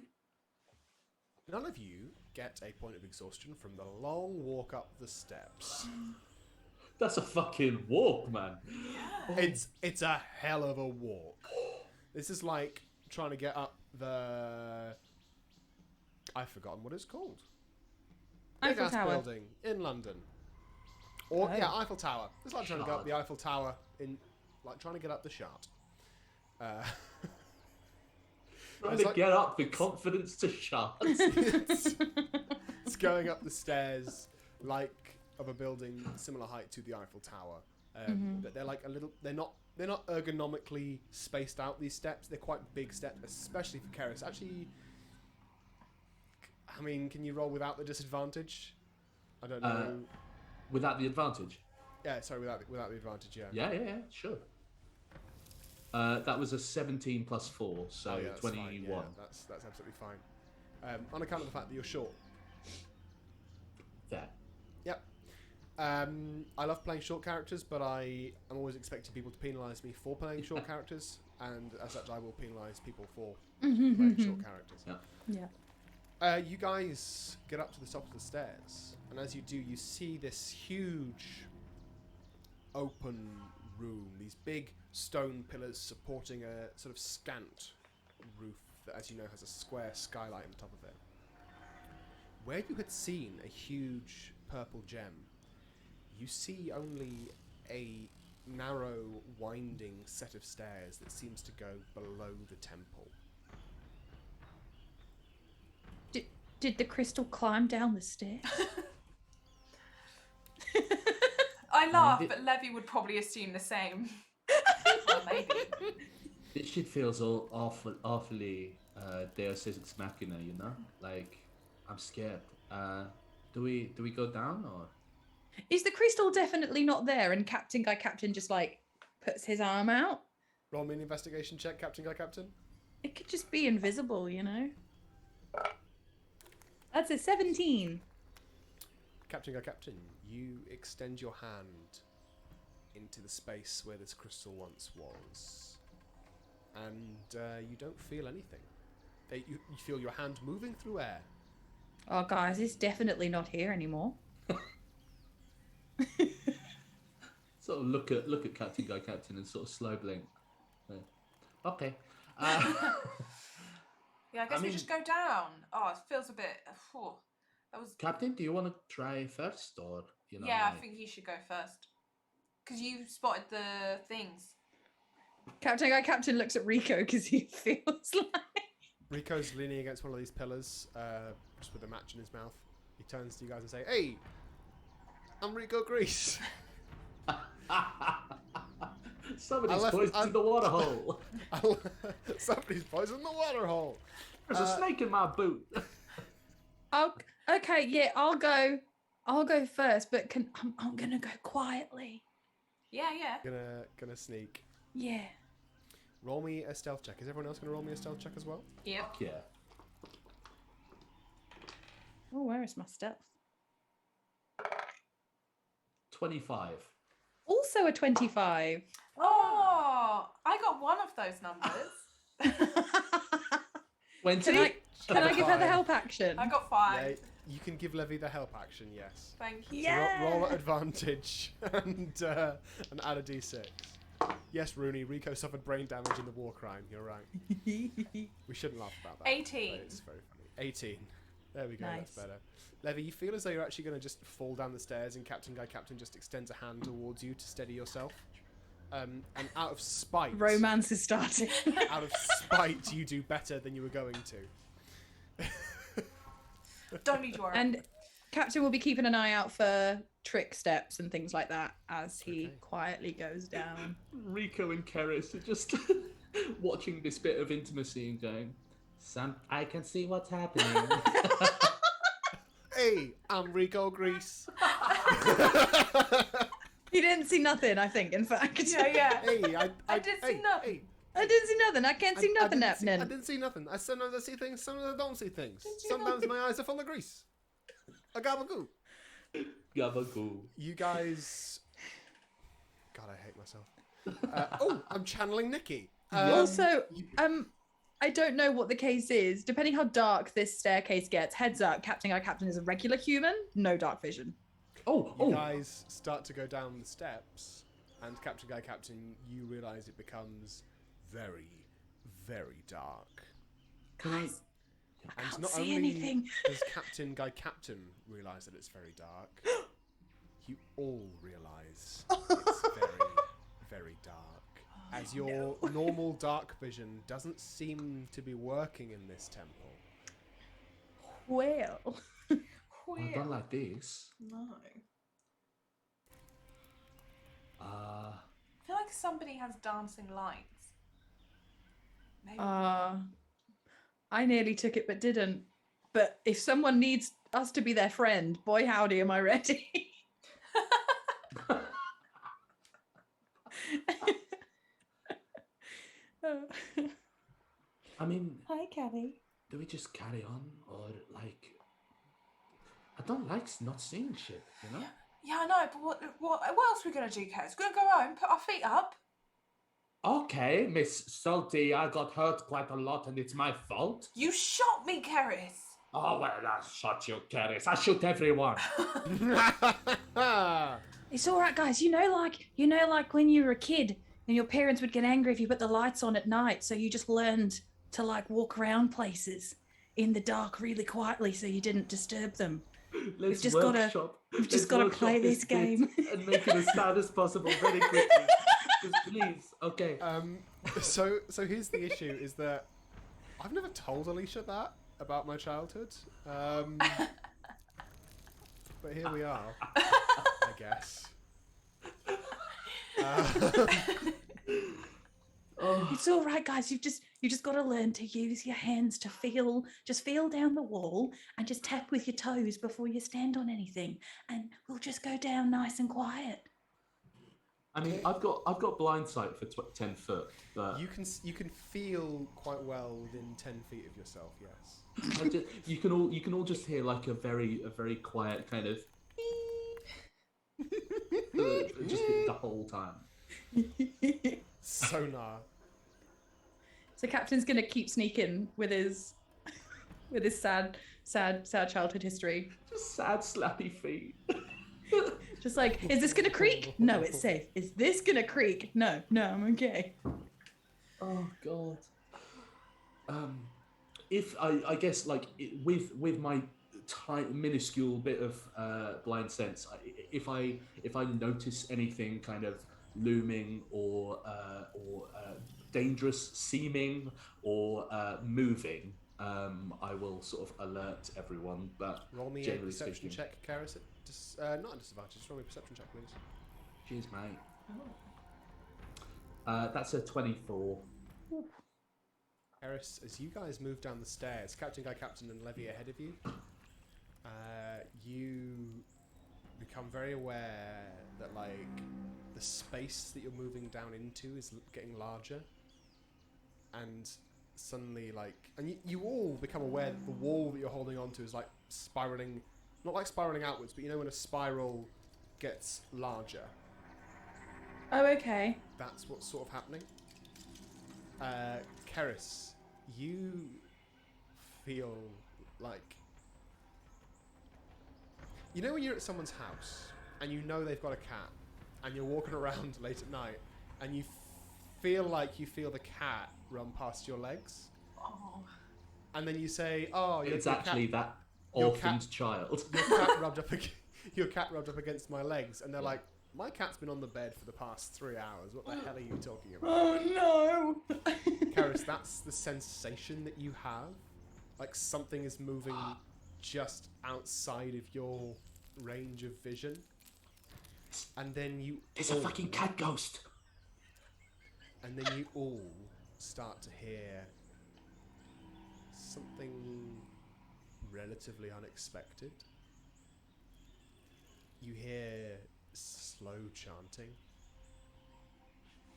None of you get a point of exhaustion from the long walk up the steps. That's a fucking walk, man. It's a hell of a walk. This is like trying to get up the... I've forgotten what it's called. Eiffel Big-ass Tower. building in London. Or, Oh. yeah, Eiffel Tower. It's like trying to go up Shard. the Eiffel Tower in... Like trying to get up the Shard. Trying It's to like- get up the confidence to shut. It's going up the stairs like of a building similar height to the Eiffel Tower. But they're like a little. They're not ergonomically spaced out. These steps. They're quite big steps, especially for Keres. Actually, I mean, can you roll without the disadvantage? I don't know. Without the advantage. Yeah, sorry, without the advantage. Yeah. Yeah, sure. That was a 17 plus 4, so Oh, yeah, that's 21. fine. Yeah, that's absolutely fine. On account of the fact that you're short. There. Yep. I love playing short characters, but I am always expecting people to penalise me for playing short characters, and as such, I will penalise people for playing short characters. Yeah. You guys get up to the top of the stairs, and as you do, you see this huge open room. These big stone pillars supporting a sort of scant roof that, as you know, has a square skylight on top of it. Where you had seen a huge purple gem, you see only a narrow, winding set of stairs that seems to go below the temple. Did the crystal climb down the stairs? I laugh, did- but Levy would probably assume the same. Well, maybe. This shit feels all awfully Deus Ex Machina, Like, I'm scared. Do we go down, or? Is the crystal definitely not there? And Captain just like puts his arm out. Roll me an investigation check, Captain Guy Captain. It could just be invisible, That's a 17. Captain Guy Captain, you extend your hand into the space where this crystal once was, and you don't feel anything. You feel your hand moving through air. Oh, guys, it's definitely not here anymore. Sort of look at Captain Guy Captain and sort of slow blink. Okay. Yeah, I guess we mean- just go down. Oh, it feels a bit. That was. Captain, do you want to try first, or Yeah, I think you should go first. Because you spotted the things. Captain looks at Rico because he feels like... Rico's leaning against one of these pillars, just with a match in his mouth. He turns to you guys and say, "Hey, I'm Rico Grease." Somebody's left- poisoned the water hole. Somebody's poisoned the water hole. There's a snake in my boot. Okay, yeah, I'll go first, but I'm gonna go quietly. Yeah. Gonna sneak. Yeah. Roll me a stealth check. Is everyone else gonna roll me a stealth check as well? Yep. Yeah. Oh, where is my stealth? 25. Also a 25. Oh, I got one of those numbers. 20? Can I give her the help action? I got Yeah, 5. you can give Levy the help action. Yes. Thank you. So roll at advantage and add a d6. Yes, Rooney. Rico suffered brain damage in the war crime. You're right. We shouldn't laugh about that. 18. But it's very funny. 18. There we go. Nice. That's better. Levy, you feel as though you're actually going to just fall down the stairs, and Captain just extends a hand towards you to steady yourself. And out of spite, Romance is starting. out of spite, you do better than you were going to. Don't need to worry. And Captain will be keeping an eye out for trick steps and things like that as he quietly goes down. Rico and Keres are just watching this bit of intimacy and going, I can see what's happening. Hey, I'm Rico Grease. He didn't see nothing, I think, in fact. Yeah. Hey, I did see nothing. Hey, I didn't see nothing. I can't see nothing I happening. didn't see nothing. Sometimes I see things, sometimes I don't see things. you Sometimes my eyes are full of grease. A gabagoo. Gabagoo. You guys... God, I hate myself. I'm channeling Nikki. Also, I don't know what the case is. Depending how dark this staircase gets, heads up, Captain is a regular human, no dark vision. You guys start to go down the steps, and Captain, you realise it becomes very, very dark. Guys, I And can't not see only anything. does Captain realise that it's very dark, you all realise it's very, very dark. As your normal dark vision doesn't seem to be working in this temple. Well, I don't like this. No. Uh, I feel like somebody has dancing lights. Maybe. I nearly took it but didn't. But if someone needs us to be their friend, boy howdy, am I ready? I mean, Hi, Callie. do we just carry on? Or, like... I don't like not seeing shit, you know? Yeah, I know, but what else are we going to do, Kez? We're going to go home, put our feet up. Okay, Miss Salty, I got hurt quite a lot and it's my fault. You shot me, Keres. Oh, well, I shot you, Keres. I shoot everyone. It's all right, guys. You know, like when you were a kid and your parents would get angry if you put the lights on at night, so you just learned to like walk around places in the dark really quietly so you didn't disturb them. Let's just gotta play this game and make it as sad as possible very quickly. Just please, okay. So here's the issue: is that I've never told Alicia that about my childhood. But here we are, I guess. It's all right, guys. You just got to learn to use your hands to feel. Just feel down the wall and just tap with your toes before you stand on anything, and we'll just go down nice and quiet. I mean, I've got blind sight for 10 foot, but You can feel quite well within 10 feet of yourself. Yes. you can all just hear like a very quiet kind of just the whole time. Sonar. So Captain's gonna keep sneaking with his sad childhood history. Just sad slappy feet. Just like, is this gonna creak? No, it's safe. Is this gonna creak? No, I'm okay. Oh God. If I guess like with my minuscule bit of blind sense, if I notice anything kind of looming or dangerous seeming or moving, I will sort of alert everyone. But Roll me a generally perception speaking, check, Keres. Not a disadvantage. Just roll me a perception check, please. cheers, mate. That's a 24. Keres, as you guys move down the stairs, Captain Guy, Captain, and Levy ahead of you, you become very aware that like the space that you're moving down into is getting larger, and suddenly you all become aware that the wall that you're holding onto is like spiraling, not like spiraling outwards, but you know when a spiral gets larger. Oh, okay. That's what's sort of happening. Keres, you feel like... You know when you're at someone's house and you know they've got a cat and you're walking around late at night and you feel like you feel the cat run past your legs? Oh. And then you say, oh... It's actually that your orphaned child. Your cat rubbed up against my legs. And they're like, my cat's been on the bed for the past 3 hours. What the hell are you talking about? Oh no! Keres, that's the sensation that you have. Like something is moving just outside of your range of vision. And then you... It's a fucking cat ghost. And then you all start to hear something relatively unexpected. You hear slow chanting.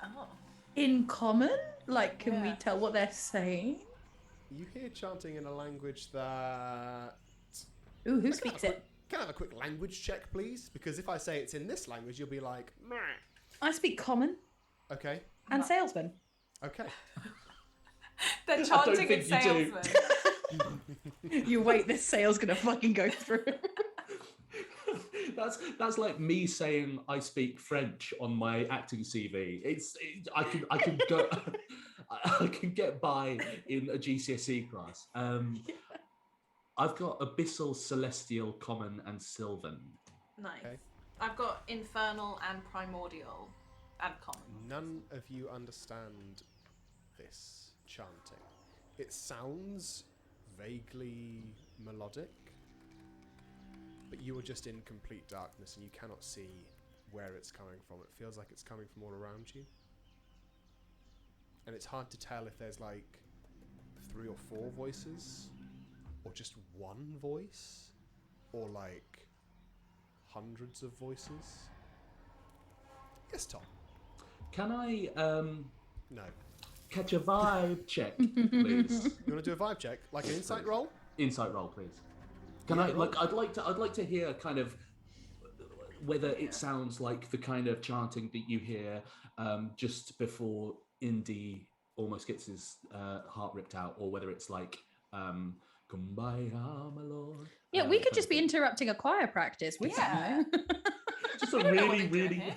Oh. In common? Like, can we Yeah. tell what they're saying? You hear chanting in a language that... Ooh, who speaks it? Can I have a quick language check, please? Because if I say it's in this language, you'll be like, meh. I speak common Okay, and salesman. okay. They're don't chanting in think you do. salesman. You wait, this sale's gonna fucking go through. That's like me saying I speak French on my acting CV. I can go I can get by in a GCSE class. I've got Abyssal, Celestial, Common, and Sylvan. Nice. Okay. I've got infernal and primordial and common. None of you understand this chanting. It sounds vaguely melodic, but you are just in complete darkness and you cannot see where it's coming from. It feels like it's coming from all around you. And it's hard to tell if there's like 3 or 4 voices, or just one voice, or like hundreds of voices. Yes, Tom. Can I No. catch a vibe check, please? You want to do a vibe check, like an insight roll? Insight roll, please. Can Yeah, I roll. I'd like to hear kind of whether it sounds like the kind of chanting that you hear just before Indy almost gets his heart ripped out, or whether it's like Kumbaya, my lord. Yeah, we could kind just of be thing. interrupting a choir practice. We Yeah. don't know. Just We a don't know what really, they're doing really, here.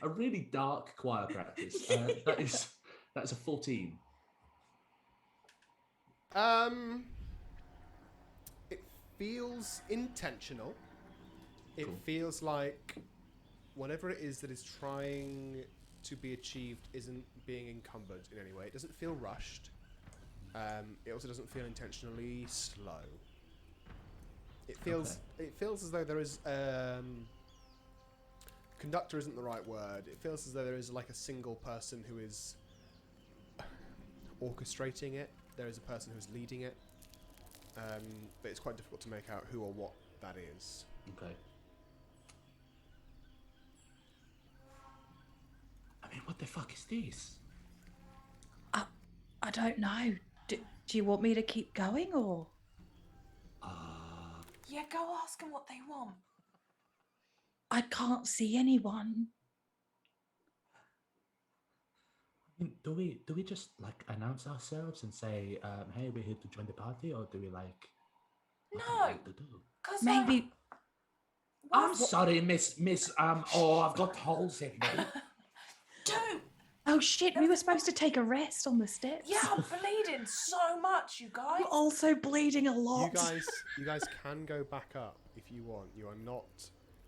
a really dark choir practice. That's a 14. It feels intentional. It Cool. feels like whatever it is that is trying to be achieved isn't being encumbered in any way. It doesn't feel rushed. It also doesn't feel intentionally slow. It feels as though there is conductor isn't the right word. It feels as though there is like a single person who is orchestrating it. There is a person who's leading it. But it's quite difficult to make out who or what that is. Okay. I mean, what the fuck is this? I don't know. Do you want me to keep going or? Yeah, go ask them what they want. I can't see anyone. Do we just like announce ourselves and say, hey, we're here to join the party, or do we like? what do we No. like to do? Cause Maybe. I'm sorry, Miss. Oh, I've got holes in me. Dude, Oh shit! We were supposed to take a rest on the steps. yeah, I'm bleeding so much, you guys. I'm also bleeding a lot. You guys can go back up if you want. You are not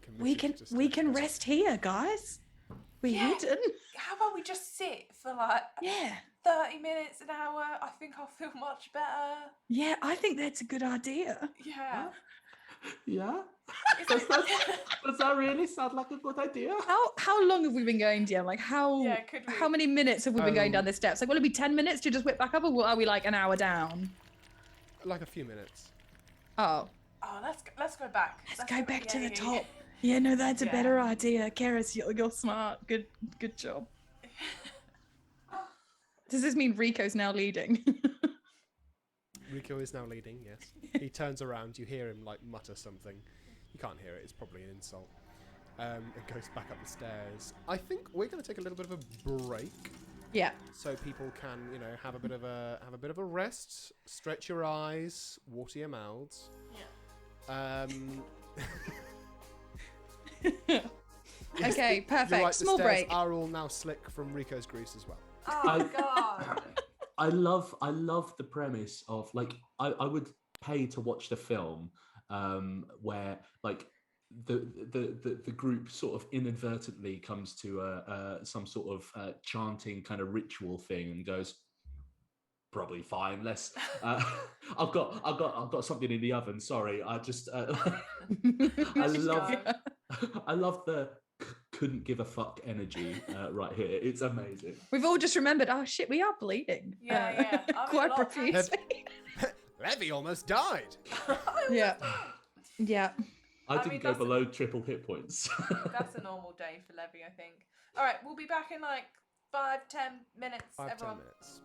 committed we can to we staying can there. rest here, guys. We're Yeah. hidden. How about we just sit for like Yeah. 30 minutes, an hour? I think I'll feel much better. Yeah, I think that's a good idea. Yeah. Yeah. Is Does it- that, does that really sound like a good idea? How long have we been going, DM? Like Yeah, could we? how many minutes have we been going down Oh. the steps? Like, will it be 10 minutes to just whip back up, or are we like an hour down? Like a few minutes. Oh, Oh, let's go back. let's go back to the yeah. top. Yeah, no, that's a Yeah. better idea. Keres, you're smart. Good job. Does this mean Rico's now leading? Rico is now leading, yes. He turns around, you hear him like mutter something. You can't hear it, it's probably an insult. And goes back up the stairs. I think we're going to take a little bit of a break, Yeah. so people can, have a bit of a rest, stretch your eyes, water your mouths. Yeah. Yes, Okay, you're perfect. right, Small the stairs break. are all now slick from Rico's grease as well. Oh God. I love the premise of like I would pay to watch the film where like the group sort of inadvertently comes to some sort of chanting kind of ritual thing and goes, probably fine. Let's. I've got something in the oven. Sorry, I just. I Let's love. go. I love the couldn't give a fuck energy right here. It's amazing. We've all just remembered, oh shit, we are bleeding. Yeah. I mean, Quite a lot of times- profusely. Levy almost died. Yeah. Yeah. I I didn't mean, go that's- below triple hit points. That's a normal day for Levy, I think. All right, we'll be back in like 5-10 minutes. 5-10 everyone. minutes.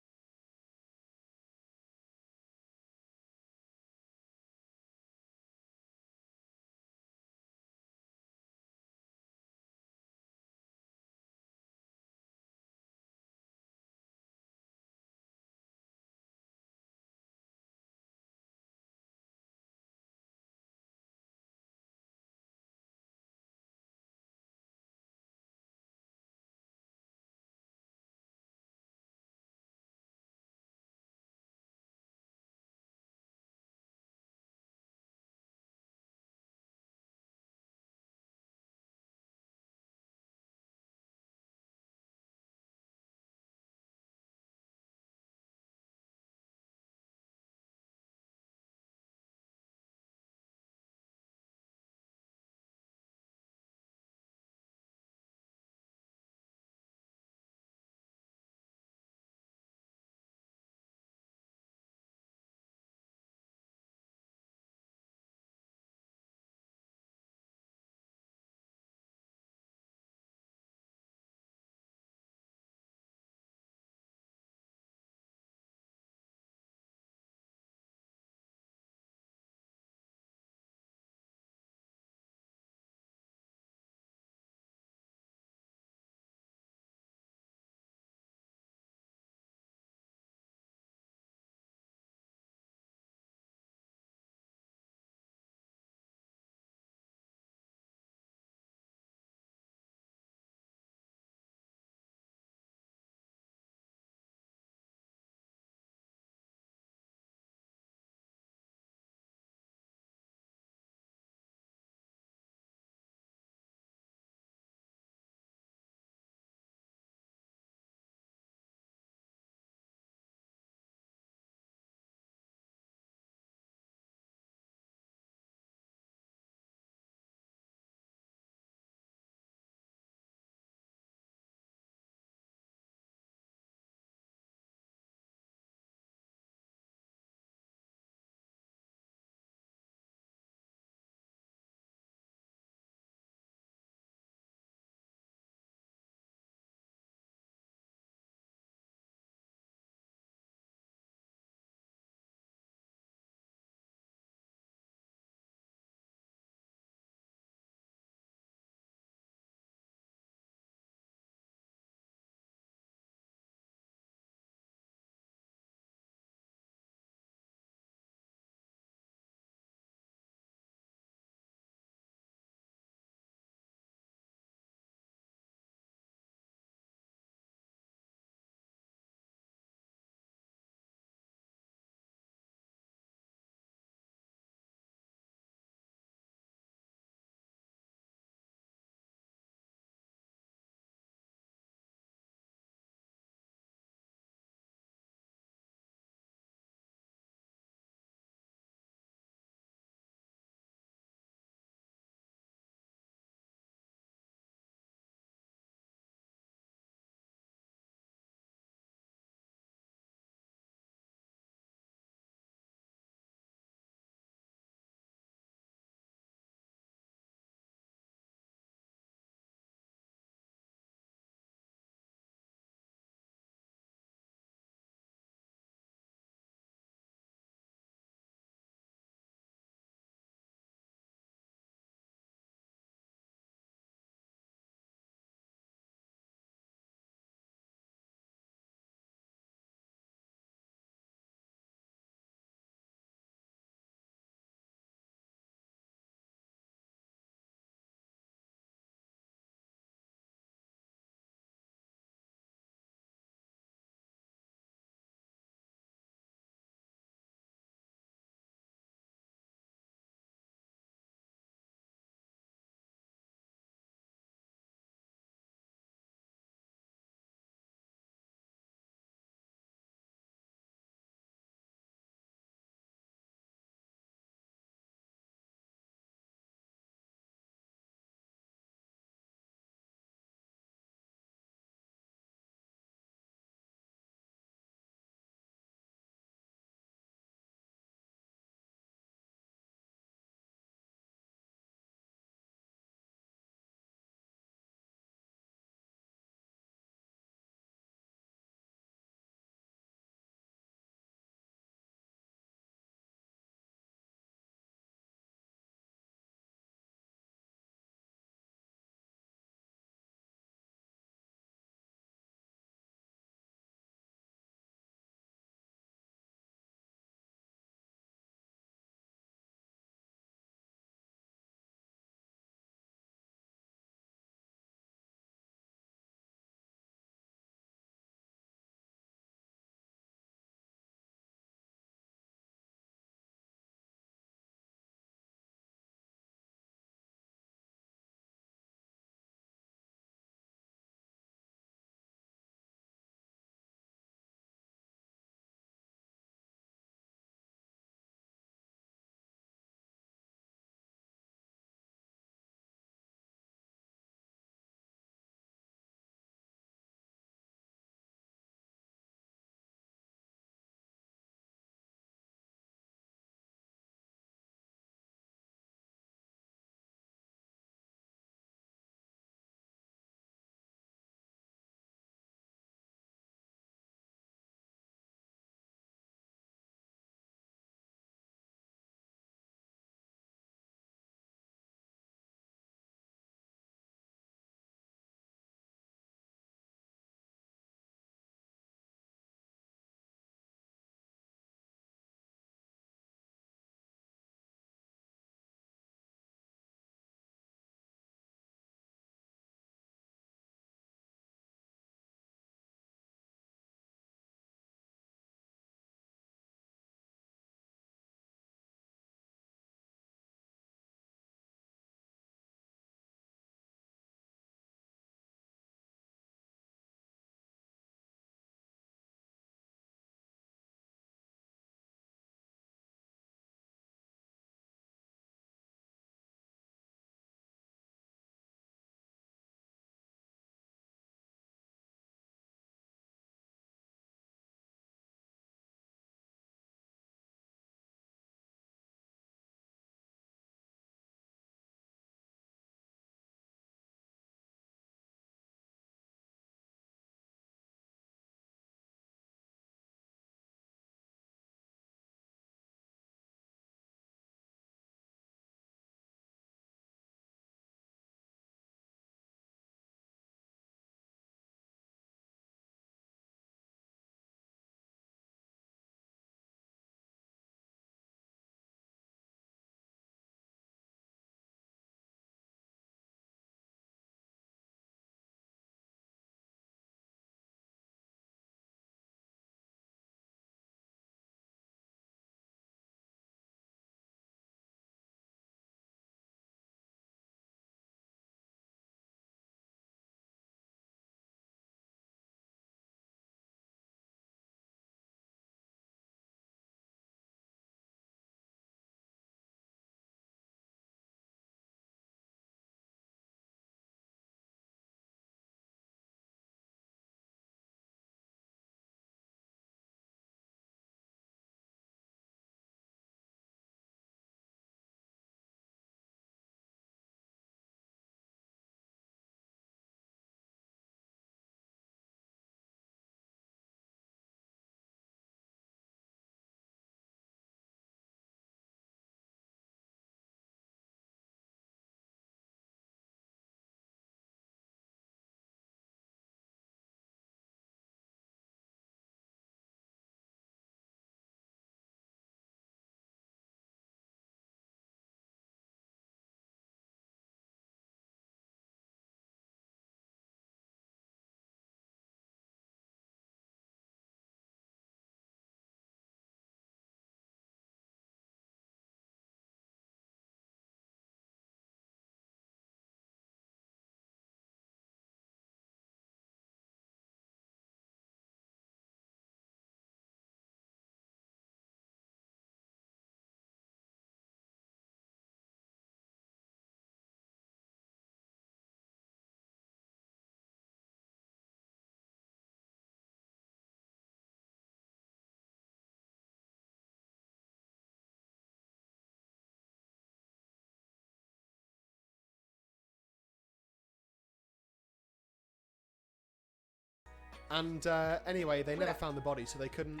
And anyway, they never found the body, so they couldn't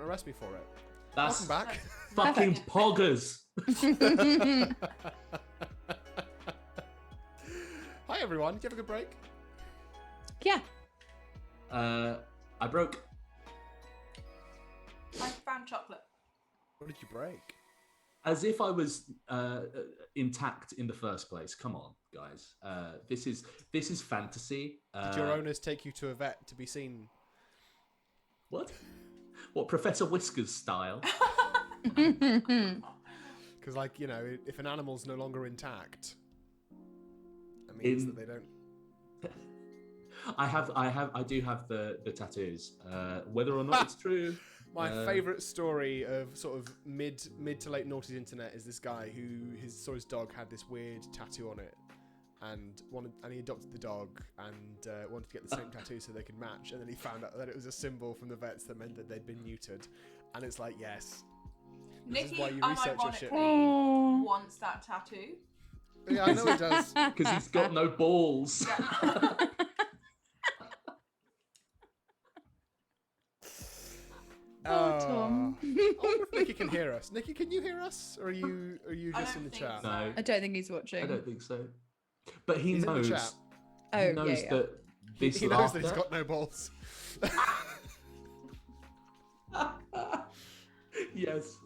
arrest me for it. That's Welcome back. fucking poggers. Hi everyone. Did you have a good break? Yeah. I broke. I found chocolate. What did you break? As if I was intact in the first place. Come on, guys. This is fantasy. Did your owners take you to a vet to be seen? What? What, Professor Whiskers style? Because, like, you know, if an animal's no longer intact, that means that they don't. I do have the tattoos. Whether or not it's true. My favourite story of sort of mid to late noughties internet is this guy who saw his dog had this weird tattoo on it, and he adopted the dog and wanted to get the same tattoo so they could match, and then he found out that it was a symbol from the vets that meant that they'd been neutered, and it's like, yes, this Nikki, is why you research your shit. unironically wants that tattoo. Yeah, I know he does. Because he's got no balls. Oh, Tom. I wonder if Nikki can hear us. Nikki, can you hear us, or are you just in the chat? so. No, I don't think he's watching. I don't think so. But he He's in the knows. chat. Oh, He knows yeah. that this He knows laughter. that he's got no balls. Yes.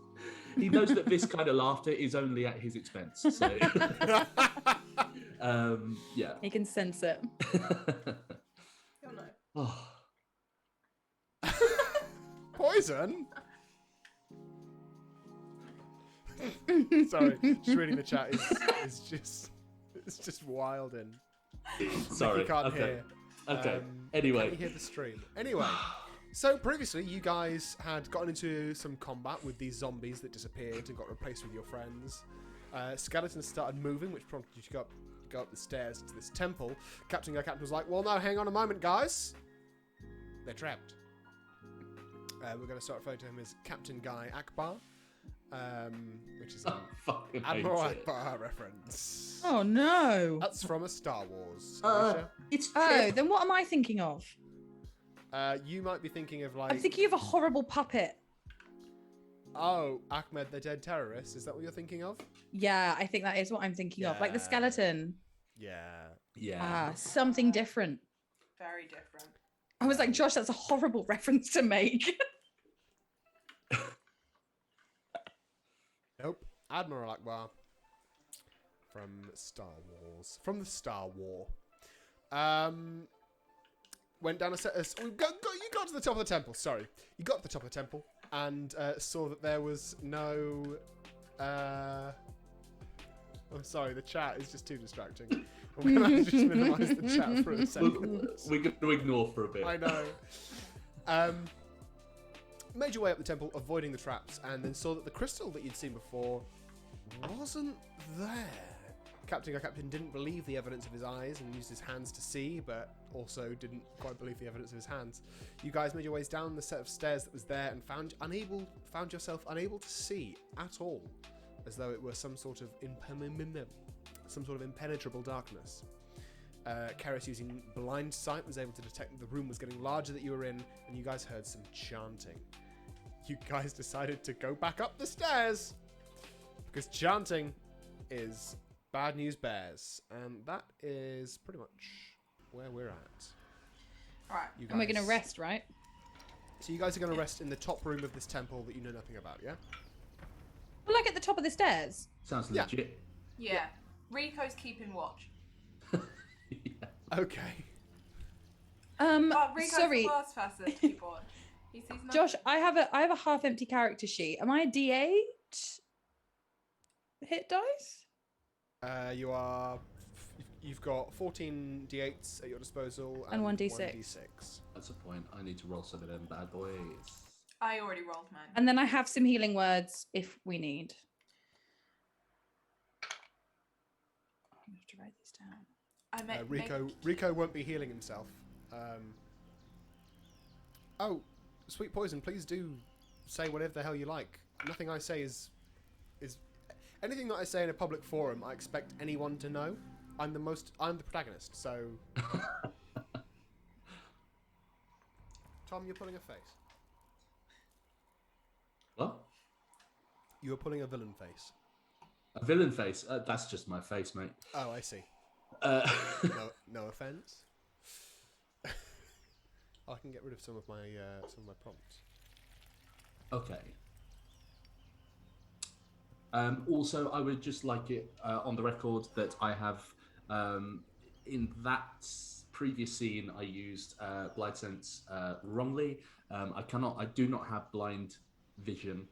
He knows that this kind of laughter is only at his expense. So, yeah. He can sense it. You'll know. Oh. Poison? Sorry, just reading the chat is just wild and Sorry. you can't Okay. hear. Okay. Can Anyway. you hear the stream? Anyway, so previously you guys had gotten into some combat with these zombies that disappeared and got replaced with your friends. Skeletons started moving, which prompted you to go up the stairs to this temple. Captain was like, "Well, no, hang on a moment, guys. They're trapped." We're going to start referring to him as Captain Guy Akbar, which is an Fucking hate Admiral it. Akbar reference. Oh no. That's from a Star Wars. It's Oh, then what am I thinking of? You might be thinking of I'm like, thinking of a horrible puppet. oh, Ahmed the Dead Terrorist. Is that what you're thinking of? Yeah, I think that is what I'm thinking of. Like the Yeah. skeleton. Yeah. Yeah. Something different. Very different. I was like, Josh, that's a horrible reference to make. Nope. Admiral Akbar from Star Wars. From the Star War. Went down a set. You got to the top of the temple. Sorry, you got to the top of the temple and saw that there was no. I'm sorry, the chat is just too distracting. I'm gonna have to just minimise the chat for a second. We're going to ignore for a bit. I know. Made your way up the temple, avoiding the traps, and then saw that the crystal that you'd seen before wasn't there. Captain didn't believe the evidence of his eyes and used his hands to see, but also didn't quite believe the evidence of his hands. You guys made your ways down the set of stairs that was there and found yourself unable to see at all, as though it were some sort of impenetrable darkness. Keres, using blind sight, was able to detect that the room was getting larger that you were in, and you guys heard some chanting. You guys decided to go back up the stairs, because chanting is bad news bears, and that is pretty much where we're at. Alright. You And we're going to guys- rest, right? So you guys are going to rest in the top room of this temple that you know nothing about, yeah? Well, like at the top of the stairs. Sounds Yeah. legit. Yeah. Rico's keeping watch. Yeah. Okay. But Rico's Sorry, the worst person to keep watch. He sees nothing. Josh, I have a half-empty character sheet. Am I a D8 hit dice? You've got 14 d8s at your disposal And one 1d6. D6. That's a point. I need to roll some of them bad boys. I already rolled mine. And then I have some healing words if we need. I have to write this down. I make Rico won't be healing himself. Oh, Sweet Poison, please do say whatever the hell you like. Nothing I say is anything that I say in a public forum. I expect anyone to know. I'm the protagonist. So Tom, you're pulling a face. What? You were pulling a villain face. A villain face? That's just my face, mate. Oh, I see. No offense. I can get rid of some of my prompts. Okay. Also, I would just like it on the record that I have, in that previous scene, I used blind sense wrongly. I do not have blind vision,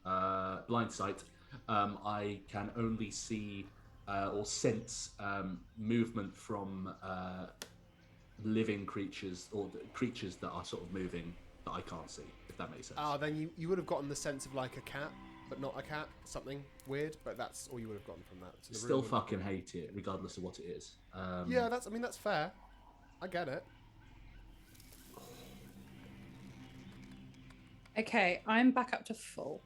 blind sight. I can only see or sense movement from living creatures or creatures that are sort of moving that I can't see, if that makes sense. Then you would have gotten the sense of like a cat, but not a cat, something weird, but that's all you would have gotten from that. So Still fucking hate it, regardless of what it is. Yeah, that's fair. I get it. Okay, I'm back up to full.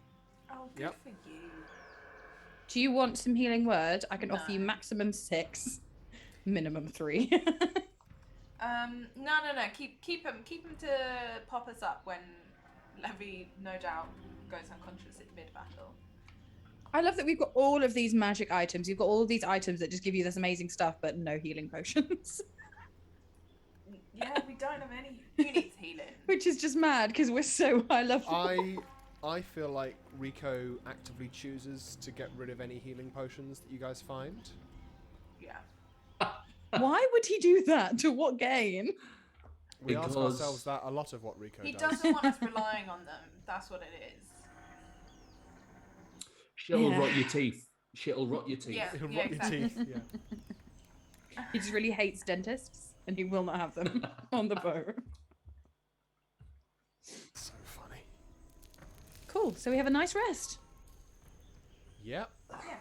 Oh, good Yep. for you. Do you want some healing word? I can No. offer you maximum 6, minimum 3. No. Keep him to pop us up when Levi, no doubt, goes unconscious in mid-battle. I love that we've got all of these magic items. You've got all of these items that just give you this amazing stuff, but no healing potions. Yeah, we don't have any. Who needs healing? Which is just mad because we're so high level. I feel like Rico actively chooses to get rid of any healing potions that you guys find. Yeah. Why would he do that? To what gain? We ask Because- ourselves that a lot of what Rico He does. doesn't want us relying on them. That's what it is. Shit'll Yeah. rot your teeth. Shit'll rot your teeth. Yeah. It'll rot exactly. your teeth. Yeah. He just really hates dentists and he will not have them on the boat. So funny. Cool. So we have a nice rest. Yep. Yeah.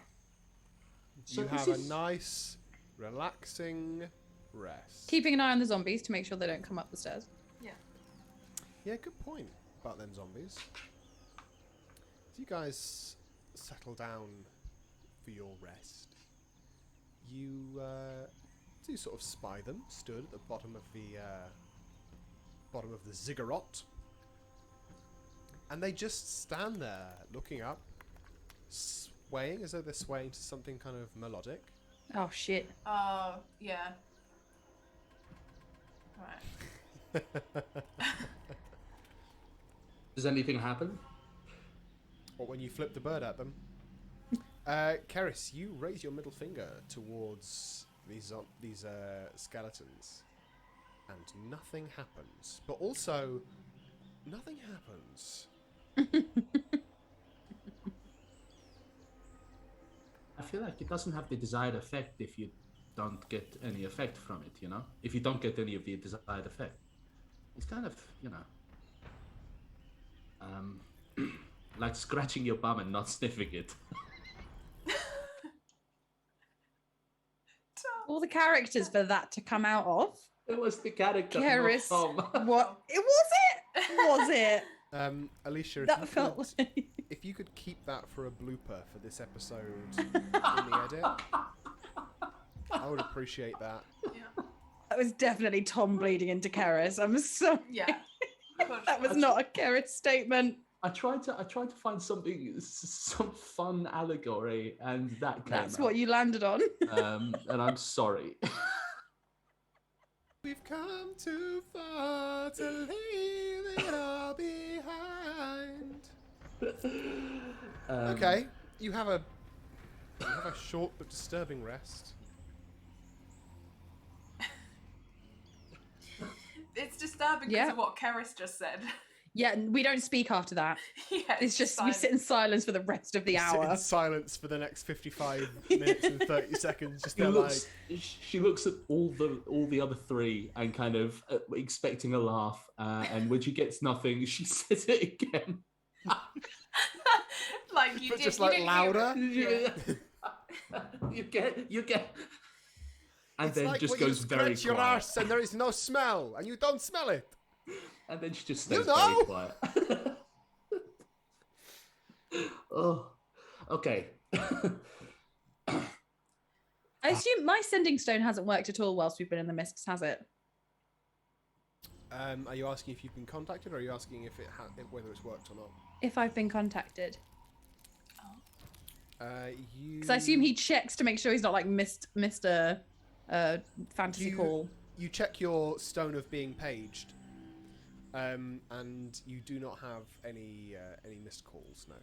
So You this have a is- nice, relaxing rest. Keeping an eye on the zombies to make sure they don't come up the stairs. Yeah, good point about them zombies. As you guys settle down for your rest, you do sort of spy them, stood at the bottom of the ziggurat, and they just stand there looking up, swaying as though they're swaying to something kind of melodic. Oh shit. Oh, yeah. Right. Does anything happen? Or when you flip the bird at them. Keres, you raise your middle finger towards these skeletons, and nothing happens. But also, nothing happens. I feel like it doesn't have the desired effect if you don't get any effect from it, you know? If you don't get any of the desired effect. It's kind of, you know... like scratching your bum and not sniffing it. All the characters for that to come out of. It was the character, Keres. not Tom. What? It was it? Was it? Alicia, That felt like... if you could keep that for a blooper for this episode in the edit, I would appreciate that. Yeah. That was definitely Tom bleeding into Keres. I'm sorry. Yeah. That was not a Keres statement. I tried to find some fun allegory, and that came That's out. what you landed on. And I'm sorry. We've come too far to leave it all behind. Okay, you have a short but disturbing rest. It's disturbing because Yeah. of what Keres just said. Yeah, we don't speak after that. Yeah. It's just we sit in silence for the rest of the Sit hour. in silence for the next 55 minutes and 30 seconds. Just She looks at all the other three and kind of expecting a laugh. And when she gets nothing, she says it again. Like you but did, just you like didn't hear louder. it. Yeah. you get. And It's then like just when you goes very scratch your quiet. arse and there is no smell, and you don't smell it. And then she just stays You know? very quiet. Oh, okay. I assume my sending stone hasn't worked at all whilst we've been in the mists, has it? Are you asking if you've been contacted, or are you asking if whether it's worked or not? If I've been contacted. You. Because I assume he checks to make sure he's not like missed a fantasy call. You check your stone of being paged, and you do not have any missed calls. No.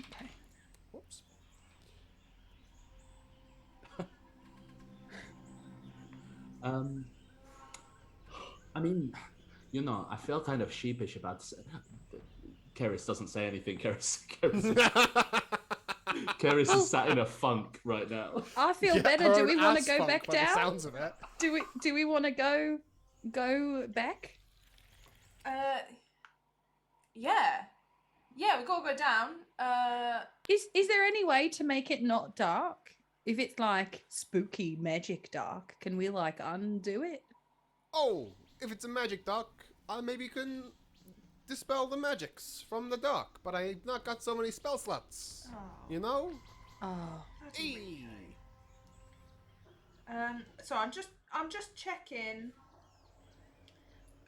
Okay. Whoops. I mean, I feel kind of sheepish about. Keres doesn't say anything. Keres is sat in a funk right now. I feel better. Do we want to go back by down? The sounds of it. Do we want to go back? Yeah, we gotta go down. Is there any way to make it not dark? If it's like spooky magic dark, can we like undo it? Oh, if it's a magic dark, I maybe can dispel the magics from the dark, but I've not got so many spell slots. Oh. You know? Oh. Eee. So I'm just checking.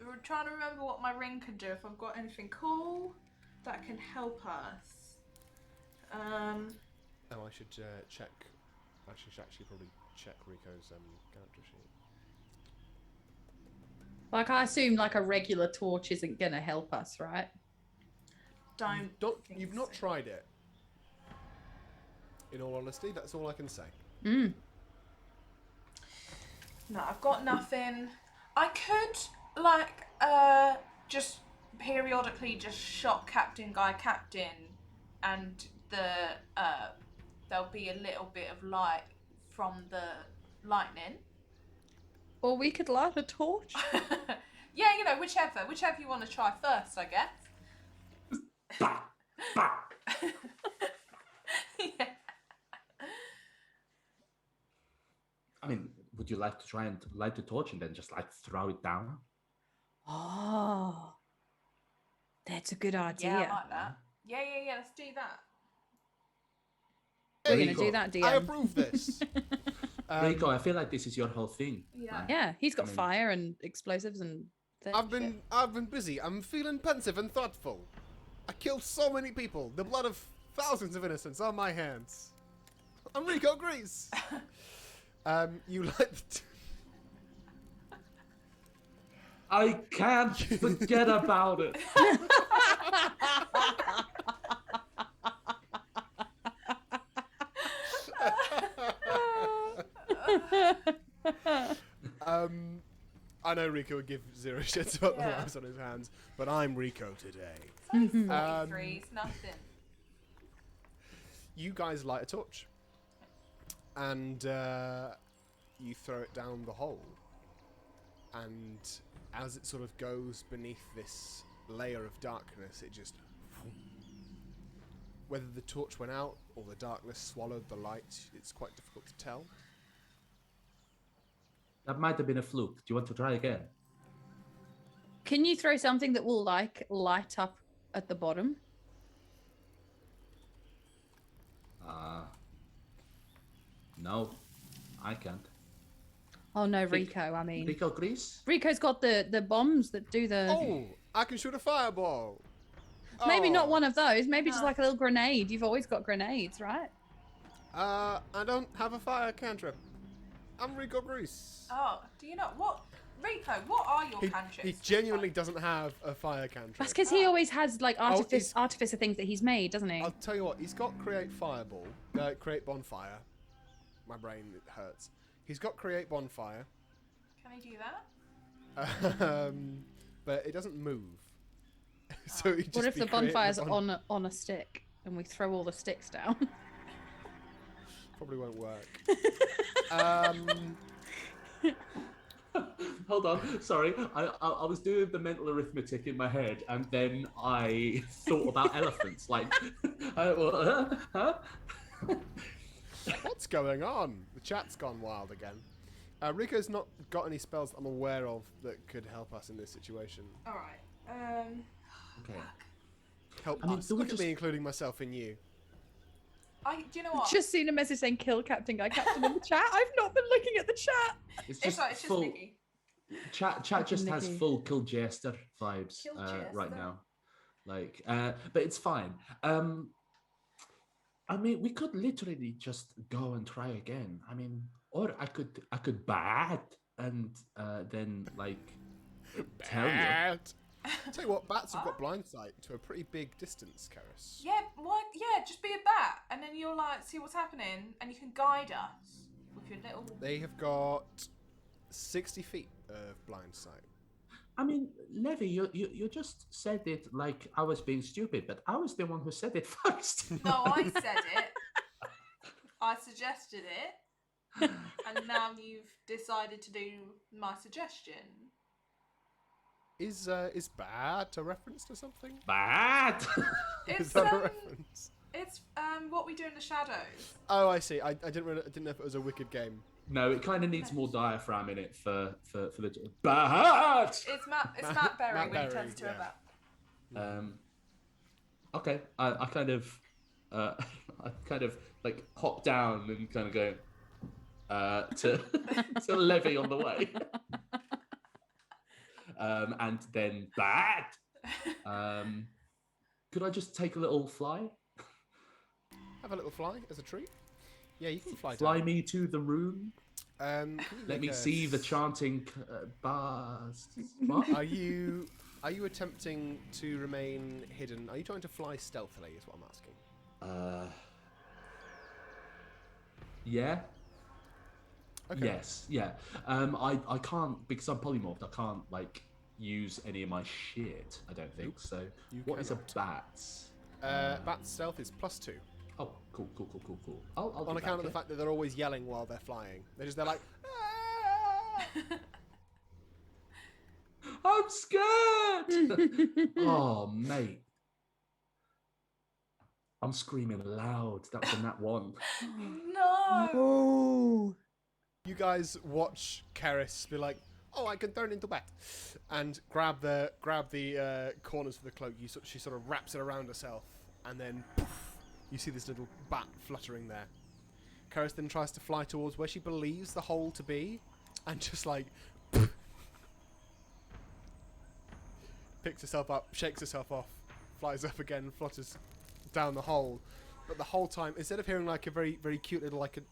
We're trying to remember what my ring can do. If I've got anything cool that can help us. Oh, I should check. I should actually probably check Rico's character sheet. Like I assume like a regular torch isn't gonna help us, right? You've not tried it. In all honesty, that's all I can say. Mm. No, I've got nothing. I could just periodically just shock Captain, and there'll be a little bit of light from the lightning. Or we could light a torch. Yeah, whichever you want to try first, I guess. Bah, bah. Yeah. I mean, would you like to try and light the torch and then just like throw it down? Oh, that's a good idea. Yeah, I like that. Yeah, let's do that. We're Hey, gonna do that, DM. I approve this. Rico, I feel like this is your whole thing. Yeah. Yeah, he's got I mean- fire and explosives and. I've been busy. I'm feeling pensive and thoughtful. I killed so many people. The blood of thousands of innocents on my hands. I'm Rico Grease. You like? I can't forget about it. I know Rico would give zero shits about the Yeah. lives on his hands, but I'm Rico today. It's only 43, it's nothing. You guys light a torch, and you throw it down the hole, and as it sort of goes beneath this layer of darkness, it just... Whether the torch went out or the darkness swallowed the light, it's quite difficult to tell. That might have been a fluke. Do you want to try again? Can you throw something that will like light up at the bottom? No, I can't. Oh no, Rico. I mean, Rico Grease? Rico's got the bombs that do the. Oh, I can shoot a fireball. Maybe not Oh. one of those. Maybe just No. like a little grenade. You've always got grenades, right? I don't have a fire cantrip. I'm Rico Grease. Oh, do you know what? Rico, what are your cantrips? He genuinely doesn't have a fire cantrip. That's because he always has like he's- artificer things that he's made, doesn't he? I'll tell you what, he's got create fireball, create bonfire. My brain it hurts. He's got create bonfire, Can I do that? but it doesn't move. So he just What if be the creating bonfire's a on a stick and we throw all the sticks down? Probably won't work. Hold on, sorry. I was doing the mental arithmetic in my head, and then I thought about elephants. Like, huh? What's going on? The chat's gone wild again. Rico's not got any spells that I'm aware of that could help us in this situation. All right. Okay. Help I mean, us. do we Look at just- me, including myself in you. Do you know what? Just seen a message saying "kill Captain Guy Captain" in the chat. I've not been looking at the chat. It's It's just like, it's just full, Mickey. Chat Fucking just has Nicky. full Kill Jester vibes Kill right Jester. now. Like, but it's fine. I mean, we could literally just go and try again. I mean, or I could bat and then like tell you. Bat. Tell you what, bats have got What? blind sight to a pretty big distance, Keres. Yeah, what? Yeah, just be a bat, and then you'll like see what's happening, and you can guide us with your little. They have got 60 feet of blind sight. I mean, Levi, you just said it like I was being stupid, but I was the one who said it first. No, I said it. I suggested it, and now you've decided to do my suggestion. Is bat a reference to something? Bad. Is It's that a reference? it's what we do in the shadows. Oh, I see. I didn't know if it was a wicked game. No, it kind of needs more diaphragm in it for the bad. It's Matt Berry Matt when he Berry, turns to a yeah. bat. Okay, I kind of I kind of like hop down and kind of go to to Levi on the way. And then bad. Could I just take a little fly? Have a little fly as a treat. Yeah, you can fly Fly down. me to the room. Can you Let make me a see the s- chanting bars. What? Are you attempting to remain hidden? Are you trying to fly stealthily? Is what I'm asking. Yeah. Okay. Yes. Yeah. I can't because I'm polymorphed. I can't like use any of my shit. I don't think so. you What is a cannot. bat? Bat stealth is +2. Oh, cool. I'll On do account of that, the fact that they're always yelling while they're flying. They're like, "Ah!" I'm scared. Oh, mate. I'm screaming loud. That was a nat one. No. Oh. You guys watch Keres be like, "Oh, I can turn into bat," and grab the corners of the cloak. She sort of wraps it around herself, and then poof, you see this little bat fluttering there. Keres then tries to fly towards where she believes the hole to be, and just like picks herself up, shakes herself off, flies up again, flutters down the hole. But the whole time, instead of hearing like a very very cute little like a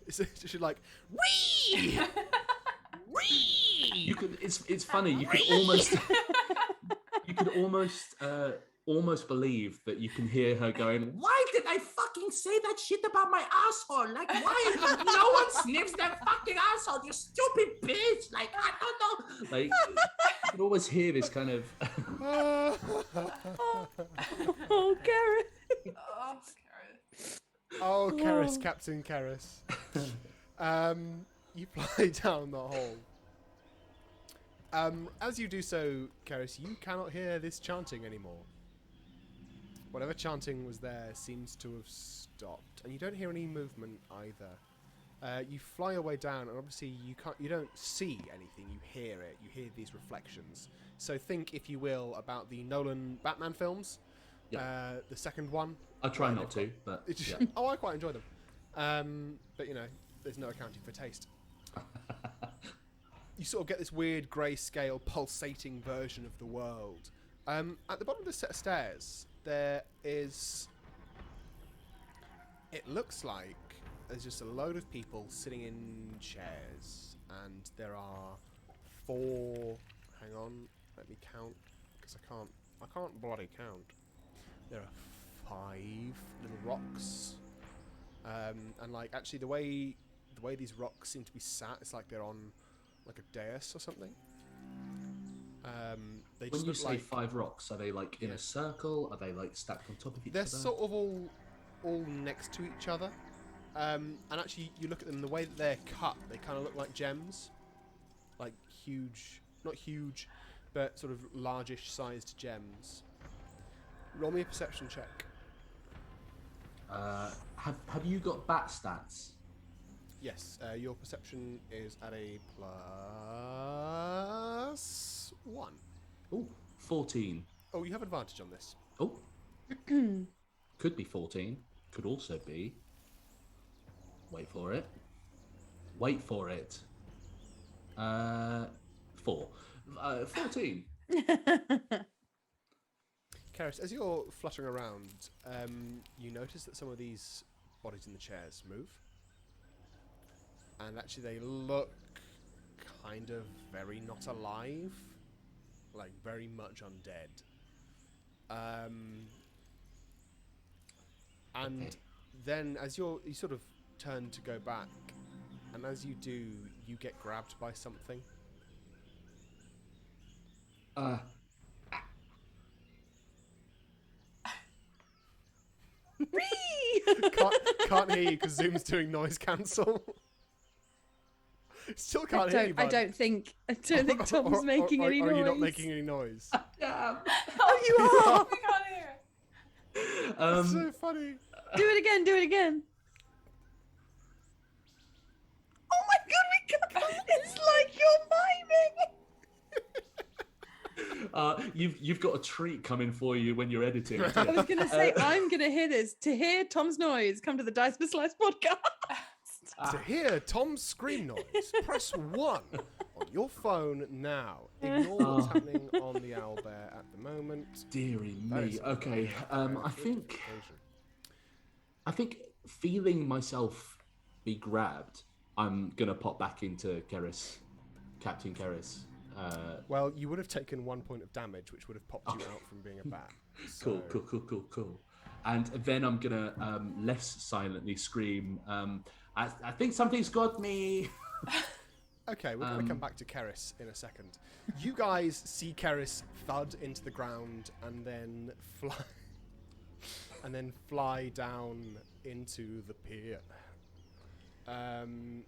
it's just like wee wee. You could. It's funny. You could almost. You could almost believe that you can hear her going, "Why did I fucking say that shit about my asshole? Like, why no one sniffs their fucking asshole? You stupid bitch! Like, I don't know." Like, you can always hear this kind of. Oh, Gareth. Oh, Gareth. Oh, Keres, Captain Keres. You fly down the hole. As you do so, Keres, you cannot hear this chanting anymore. Whatever chanting was there seems to have stopped, and you don't hear any movement either. You fly your way down, and obviously you don't see anything. You hear it. You hear these reflections. So think, if you will, about the Nolan Batman films. Yeah. The second one. I try not to, but It's yeah. Oh, I quite enjoy them. But you know, there's no accounting for taste. You sort of get this weird grayscale pulsating version of the world. At the bottom of the set of stairs, there is. It looks like there's just a load of people sitting in chairs, and there are 4. Hang on, let me count because I can't bloody count. There are 5 little rocks, and like actually the way these rocks seem to be sat, it's like they're on like a dais or something. They When just you look say like 5 rocks, are they like in Yeah. a circle? Are they like stacked on top of each they're other? sort of all next to each other. And actually, you look at them, the way that they're cut, they kind of look like gems, like huge, not huge, but sort of largish sized gems. Roll me a perception check. Have you got bat stats? Yes, your perception is at a +1. Oh, 14. Oh, you have advantage on this. Oh, could be 14. Could also be. Wait for it. Wait for it. 4. 14. Keres, as you're fluttering around, you notice that some of these bodies in the chairs move. And actually they look kind of very not alive. Like, very much undead. And Okay. then as you sort of turn to go back, and as you do, you get grabbed by something. Can't hear you because Zoom's doing noise cancel. Still can't hear you. I don't think Tom's making any noise. Are you not making any noise? Yeah. Oh, you are. We can't hear it. That's so funny. Do it again. Do it again. Oh my god, it's like you're miming. You've got a treat coming for you when you're editing. I was gonna say I'm gonna hear this. To hear Tom's noise, come to the Dice with Slice podcast. To hear Tom's scream noise, press 1 on your phone now. Ignore what's happening on the owlbear at the moment. Deary That me. is Okay. occasion. I think feeling myself be grabbed, I'm gonna pop back into Keres, Captain Keres. Well, you would have taken 1 point of damage, which would have popped you out from being a bat. Cool. And then I'm gonna less silently scream. I think something's got me. Okay, we're going to come back to Keres in a second. You guys see Keres thud into the ground and then fly down into the pier. And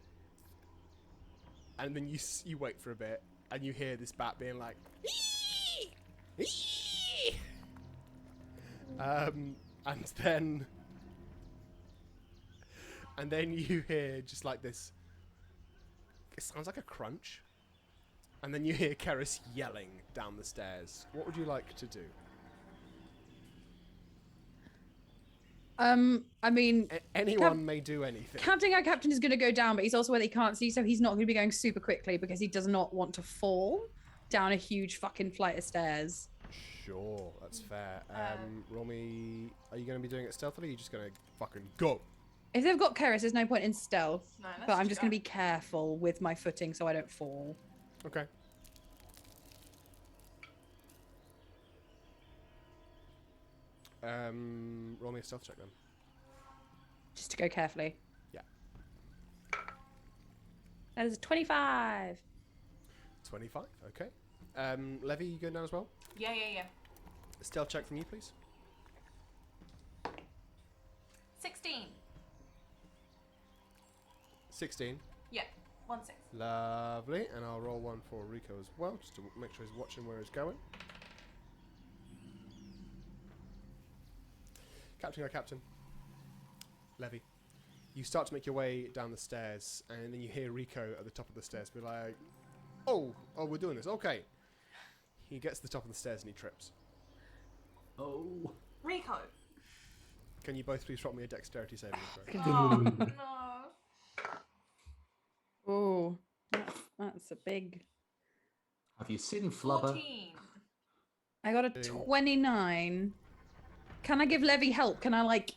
then you wait for a bit and you hear this bat being like, "Ee! Ee!" and then you hear just like this. It sounds like a crunch. And then you hear Keres yelling down the stairs. What would you like to do? I mean, Anyone may do anything. Our captain is going to go down, but he's also where they can't see, so he's not going to be going super quickly because he does not want to fall down a huge fucking flight of stairs. Sure, that's fair. Roll me. Are you going to be doing it stealthily? Or are you just going to fucking go? If they've got Keres, there's no point in stealth. No, let's But I'm do just going to that. be careful with my footing so I don't fall. Okay. Roll me a stealth check then. Just to go carefully. Yeah. That is a 25. 25. Okay. Levy, you going down as well? Yeah. A stealth check from you, please. 16. 16. Yeah, 1 6. Lovely. And I'll roll one for Rico as well, just to make sure he's watching where he's going. Captain. Levy. You start to make your way down the stairs, and then you hear Rico at the top of the stairs be like, Oh, we're doing this. Okay. He gets to the top of the stairs and he trips. Oh. Rico. Can you both please roll me a dexterity saving throw? Oh, no. Oh, that's a big... Have you seen Flubber? 14. I got a 29. Can I give Levy help? Can I, like,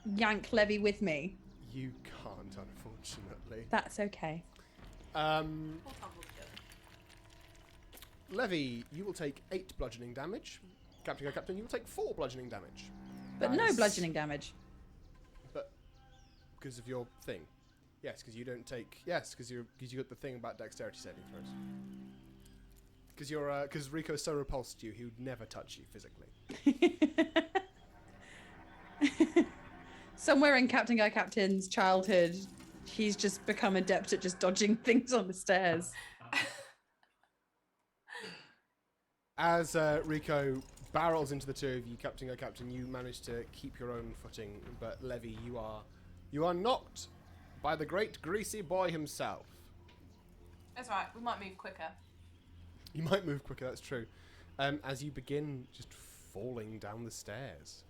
yank Levy with me? You can't, unfortunately. That's okay. Poor Tom will be good. Levy, you will take 8 bludgeoning damage. Captain, you will take 4 bludgeoning damage. But no Nice. bludgeoning damage. But because of your thing. Yes, because you don't take... Yes, because you got the thing about dexterity saving throws. Because Rico's so repulsed you, he would never touch you physically. Somewhere in Captain's childhood, he's just become adept at just dodging things on the stairs. As Rico barrels into the two of you, Captain, you manage to keep your own footing, but Levy, you are knocked by the great greasy boy himself. That's right, we might move quicker. You might move quicker, that's true. As you begin just falling down the stairs.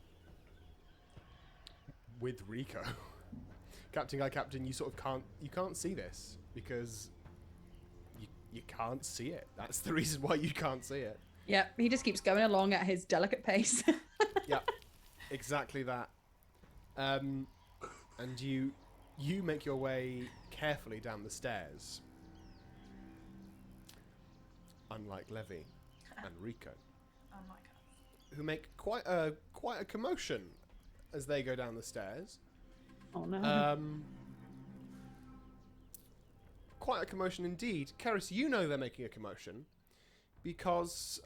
With Rico. Captain, you sort of can't see this. because you can't see it. That's the reason why you can't see it. Yeah, he just keeps going along at his delicate pace. Yep, exactly that. And you make your way carefully down the stairs. Unlike Levi and Rico, who make quite a commotion as they go down the stairs. Oh no. Quite a commotion indeed. Keres, you know they're making a commotion because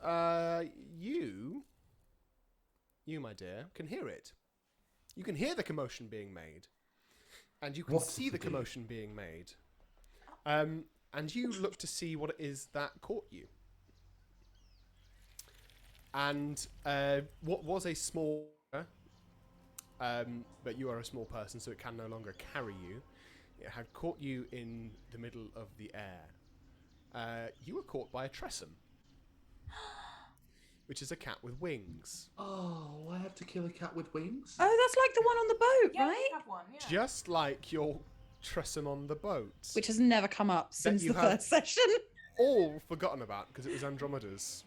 you, my dear, can hear it. You can hear the commotion being made, and you can see the commotion being made. And you look to see what it is that caught you. And what was a small, but you are a small person, so it can no longer carry you. It had caught you in the middle of the air. You were caught by a tressum, which is a cat with wings. Oh, I have to kill a cat with wings? Oh, that's like the one on the boat, Yeah, right? we have one. Yeah. Just like your tressum on the boat. Which has never come up since you the have- first session. all forgotten about because it was Andromeda's.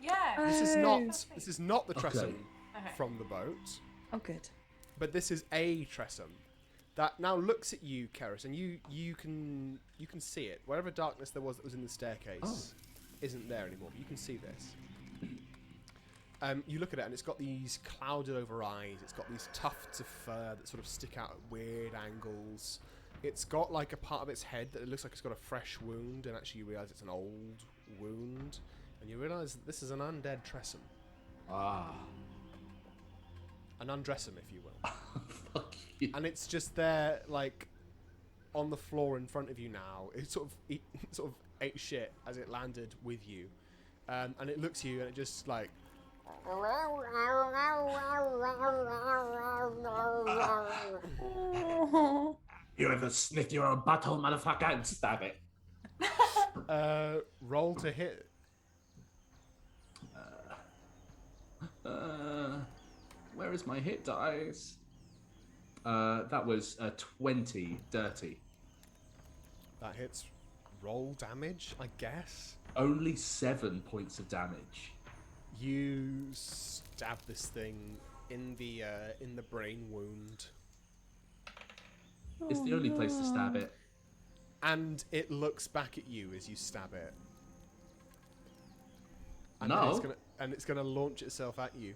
Yeah. This is Oh. not. This is not the tressum Okay. from the boat, Oh, good. but this is a tressum that now looks at you, Keres, and you can see it. Wherever darkness there was that was in the staircase isn't there anymore. But you can see this. You look at it and it's got these clouded over eyes. It's got these tufts of fur that sort of stick out at weird angles. It's got like a part of its head that it looks like it's got a fresh wound, and actually you realise it's an old wound. And you realise that this is an undead tressum. Ah. An undressum, if you will. Fuck you. And it's just there, like, on the floor in front of you now. It sort of ate shit as it landed with you. And it looks at you and it just, like... You ever sniffed your own butthole, motherfucker, and stab it? Roll to hit. Where is my hit dice? That was 20 dirty. That hits. Roll damage, I guess. Only 7 points of damage. You stab this thing in the brain wound. It's the only place to stab it. And it looks back at you as you stab it. And No. then it's gonna launch itself at you.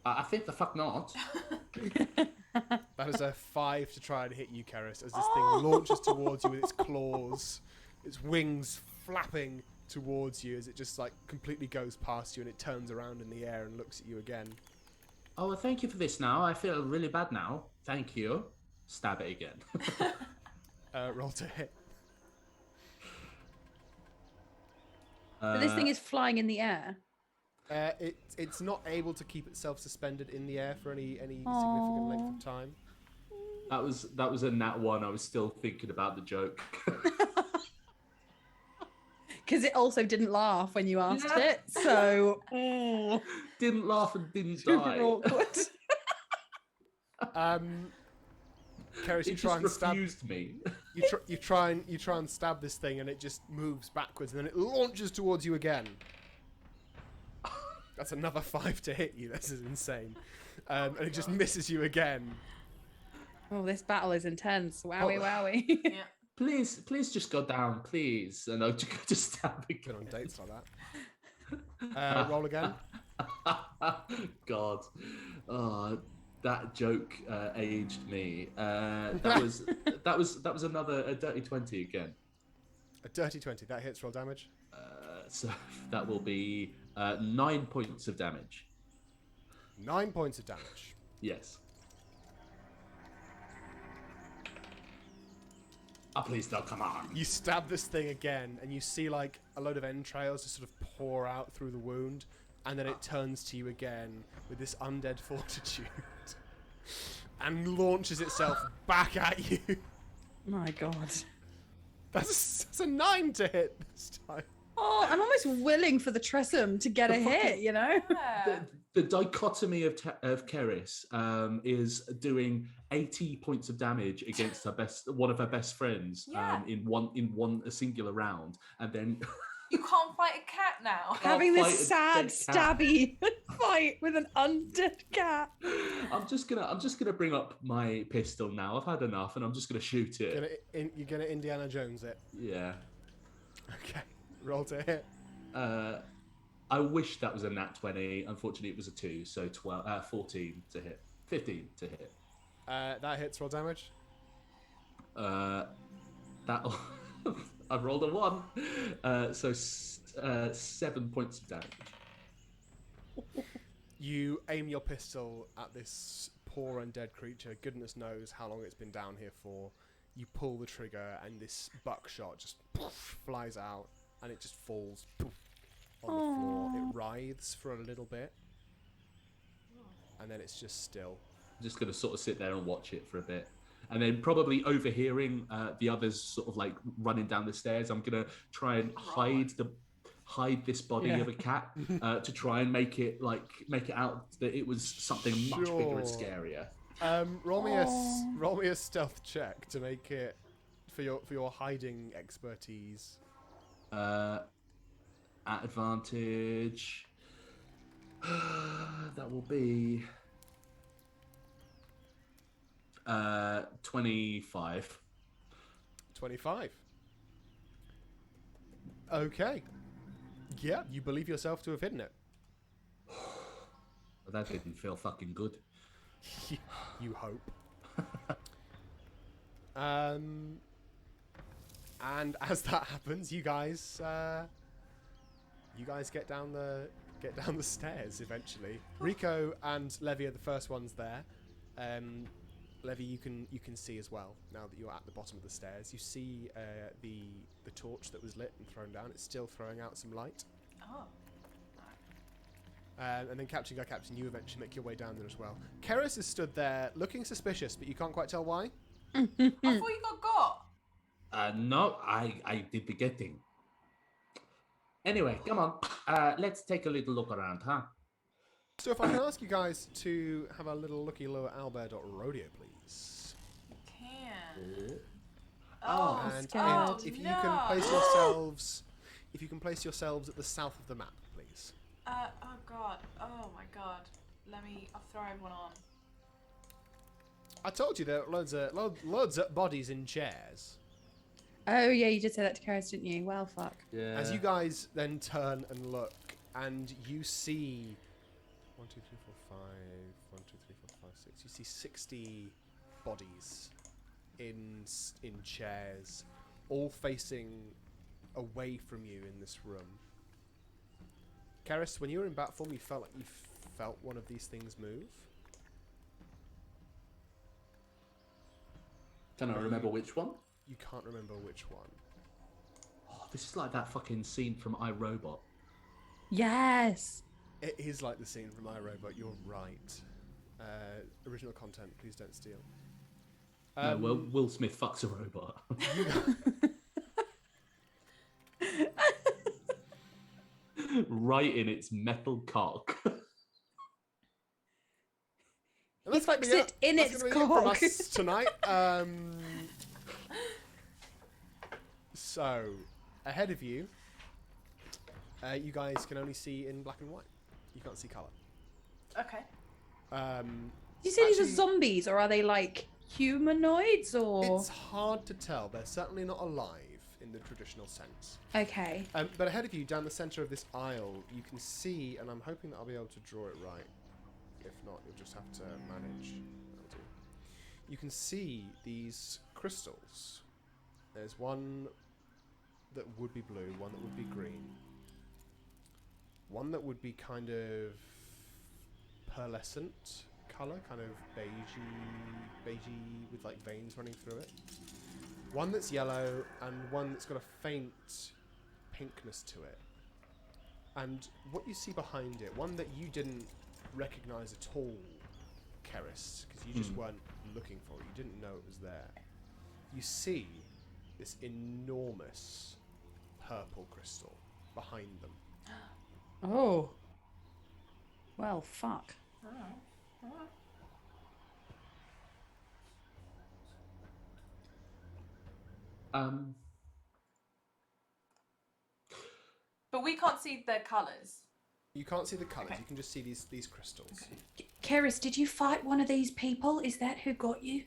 I think the fuck not. That is a 5 to try and hit you, Keres, as this thing launches towards you with its claws, its wings flapping towards you as it just like completely goes past you, and it turns around in the air and looks at you again. Oh, well, thank you for this now. I feel really bad now. Thank you. Stab it again. Roll to hit. But this thing is flying in the air. It's not able to keep itself suspended in the air for any significant length of time. That was a nat 1. I was still thinking about the joke. Because it also didn't laugh when you asked it, so Didn't laugh and didn't super die. awkward. Keres, you It try just and stab. refused me. You try and stab this thing, and it just moves backwards, and then it launches towards you again. That's another 5 to hit you. This is insane. And it just misses you again. Oh, this battle is intense. Wowie, Oh. wowie. Yeah. Please just go down, please. And I'll just stab Been again. on dates like that. Roll again. God. Oh, that joke aged me. That was another a dirty 20 again. A dirty 20. That hits. Roll damage. So that will be 9 points of damage. 9 points of damage. Yes. Oh, please don't, come on. You stab this thing again, and you see like a load of entrails just sort of pour out through the wound, and then it turns to you again with this undead fortitude and launches itself back at you. My God. That's a 9 to hit this time. Oh, I'm almost willing for the Tressum to get a hit, you know? Yeah. the dichotomy of Keres is doing 80 points of damage against one of her best friends Yeah. in a singular round, and then You can't fight a cat now. Having fight this a sad, dead cat. stabby fight with an undead cat. I'm just gonna bring up my pistol now. I've had enough, and I'm just gonna shoot it. You're gonna Indiana Jones it. Yeah. Okay. Roll to hit. I wish that was a nat 20. Unfortunately, it was a 2, so 14 to hit. 15 to hit. That hits. Roll damage. That I rolled a 1, so 7 points of damage. You aim your pistol at this poor undead creature. Goodness knows how long it's been down here for. You pull the trigger, and this buckshot just flies out, and it just falls on the floor. It writhes for a little bit, and then it's just still. I'm just going to sort of sit there and watch it for a bit. And then probably overhearing the others sort of like running down the stairs, I'm going to try and hide this body of a cat to try and make it out that it was something much bigger and scarier. Roll me a stealth check to make it for your hiding expertise. At advantage, that will be 25. 25. Okay. Yeah, you believe yourself to have hidden it. That didn't feel fucking good. You hope. And as that happens, you guys get down the stairs eventually. Rico and Levi are the first ones there. Levi, you can see as well now that you're at the bottom of the stairs. You see the torch that was lit and thrown down. It's still throwing out some light. Oh. And then Captain, you eventually make your way down there as well. Keres is stood there looking suspicious, but you can't quite tell why. I thought you got. No, I did the getting. Anyway, come on. Let's take a little look around, huh? So if I can ask you guys to have a little looky low at owlbear.rodeo, please. You can. And scared. if you can place yourselves at the south of the map, please. Oh god. Oh my god. I'll throw everyone on. I told you there are loads of bodies in chairs. Oh yeah, you did say that to Keres, didn't you? Well, fuck. Yeah. As you guys then turn and look, and you see 1, 2, 3, 4, 5, 1, 2, 3, 4, 5, 6. You see 60 bodies in chairs, all facing away from you in this room. Keres, when you were in bat form, you felt like you felt one of these things move. Can I remember which one? You can't remember which one. Oh, this is like that fucking scene from iRobot. Yes. It is like the scene from iRobot. You're right. Original content. Please don't steal. No, Will Smith fucks a robot. Right in its metal cock. And that's fucks gonna it in that's its gonna be it from cock. us tonight. So, ahead of you, you guys can only see in black and white. You can't see colour. Okay. Did you say these Actually- are zombies, or are they like humanoids, or? It's hard to tell. They're certainly not alive in the traditional sense. Okay. But ahead of you, down the centre of this aisle, you can see, and I'm hoping that I'll be able to draw it right. If not, you'll just have to manage. That'll do. You can see these crystals. There's one that would be blue, one that would be green, one that would be kind of pearlescent colour, kind of beigey with like veins running through it. One that's yellow, and one that's got a faint pinkness to it. And what you see behind it, one that you didn't recognise at all, Keres, because you just weren't looking for it, you didn't know it was there. You see this enormous purple crystal behind them. Oh. Well, fuck. But we can't see their colours. You can't see the colours. Okay. You can just see these crystals. Keres, did you fight one of these people? Is that who got you?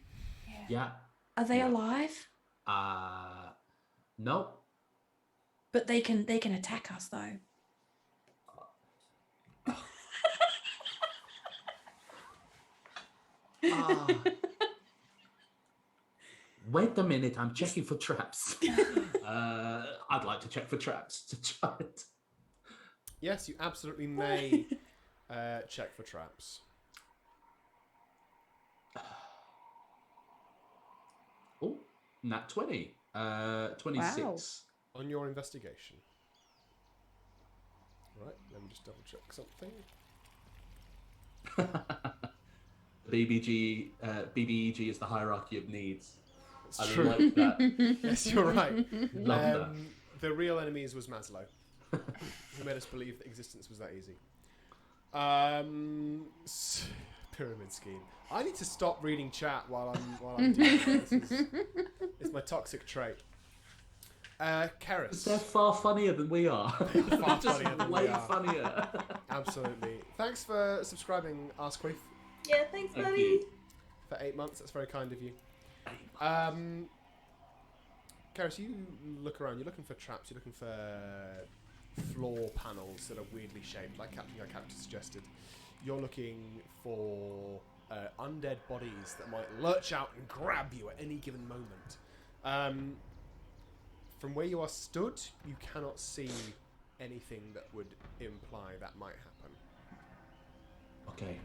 Yeah. Are they Yeah. alive? No. But they can attack us though. Wait a minute, I'm checking for traps. I'd like to check for traps to try it. Yes, you absolutely may check for traps. Oh, nat 20. 26. On your investigation. Right, let me just double check something. BBEG is the hierarchy of needs. It's I true. like that. Yes, you're right. Love The real enemies was Maslow, who made us believe that existence was that easy. Pyramid scheme. I need to stop reading chat while I'm doing this. It's my toxic trait. Keres. They're far funnier than we are. Far Just funnier than way we are. funnier. Absolutely. Thanks for subscribing, Askqueef, Yeah, thanks, Thank buddy. you. for 8 months. That's very kind of you. Keres, you look around. You're looking for traps. You're looking for floor panels that are weirdly shaped, like your character suggested. You're looking for undead bodies that might lurch out and grab you at any given moment. From where you are stood, you cannot see anything that would imply that might happen. Okay,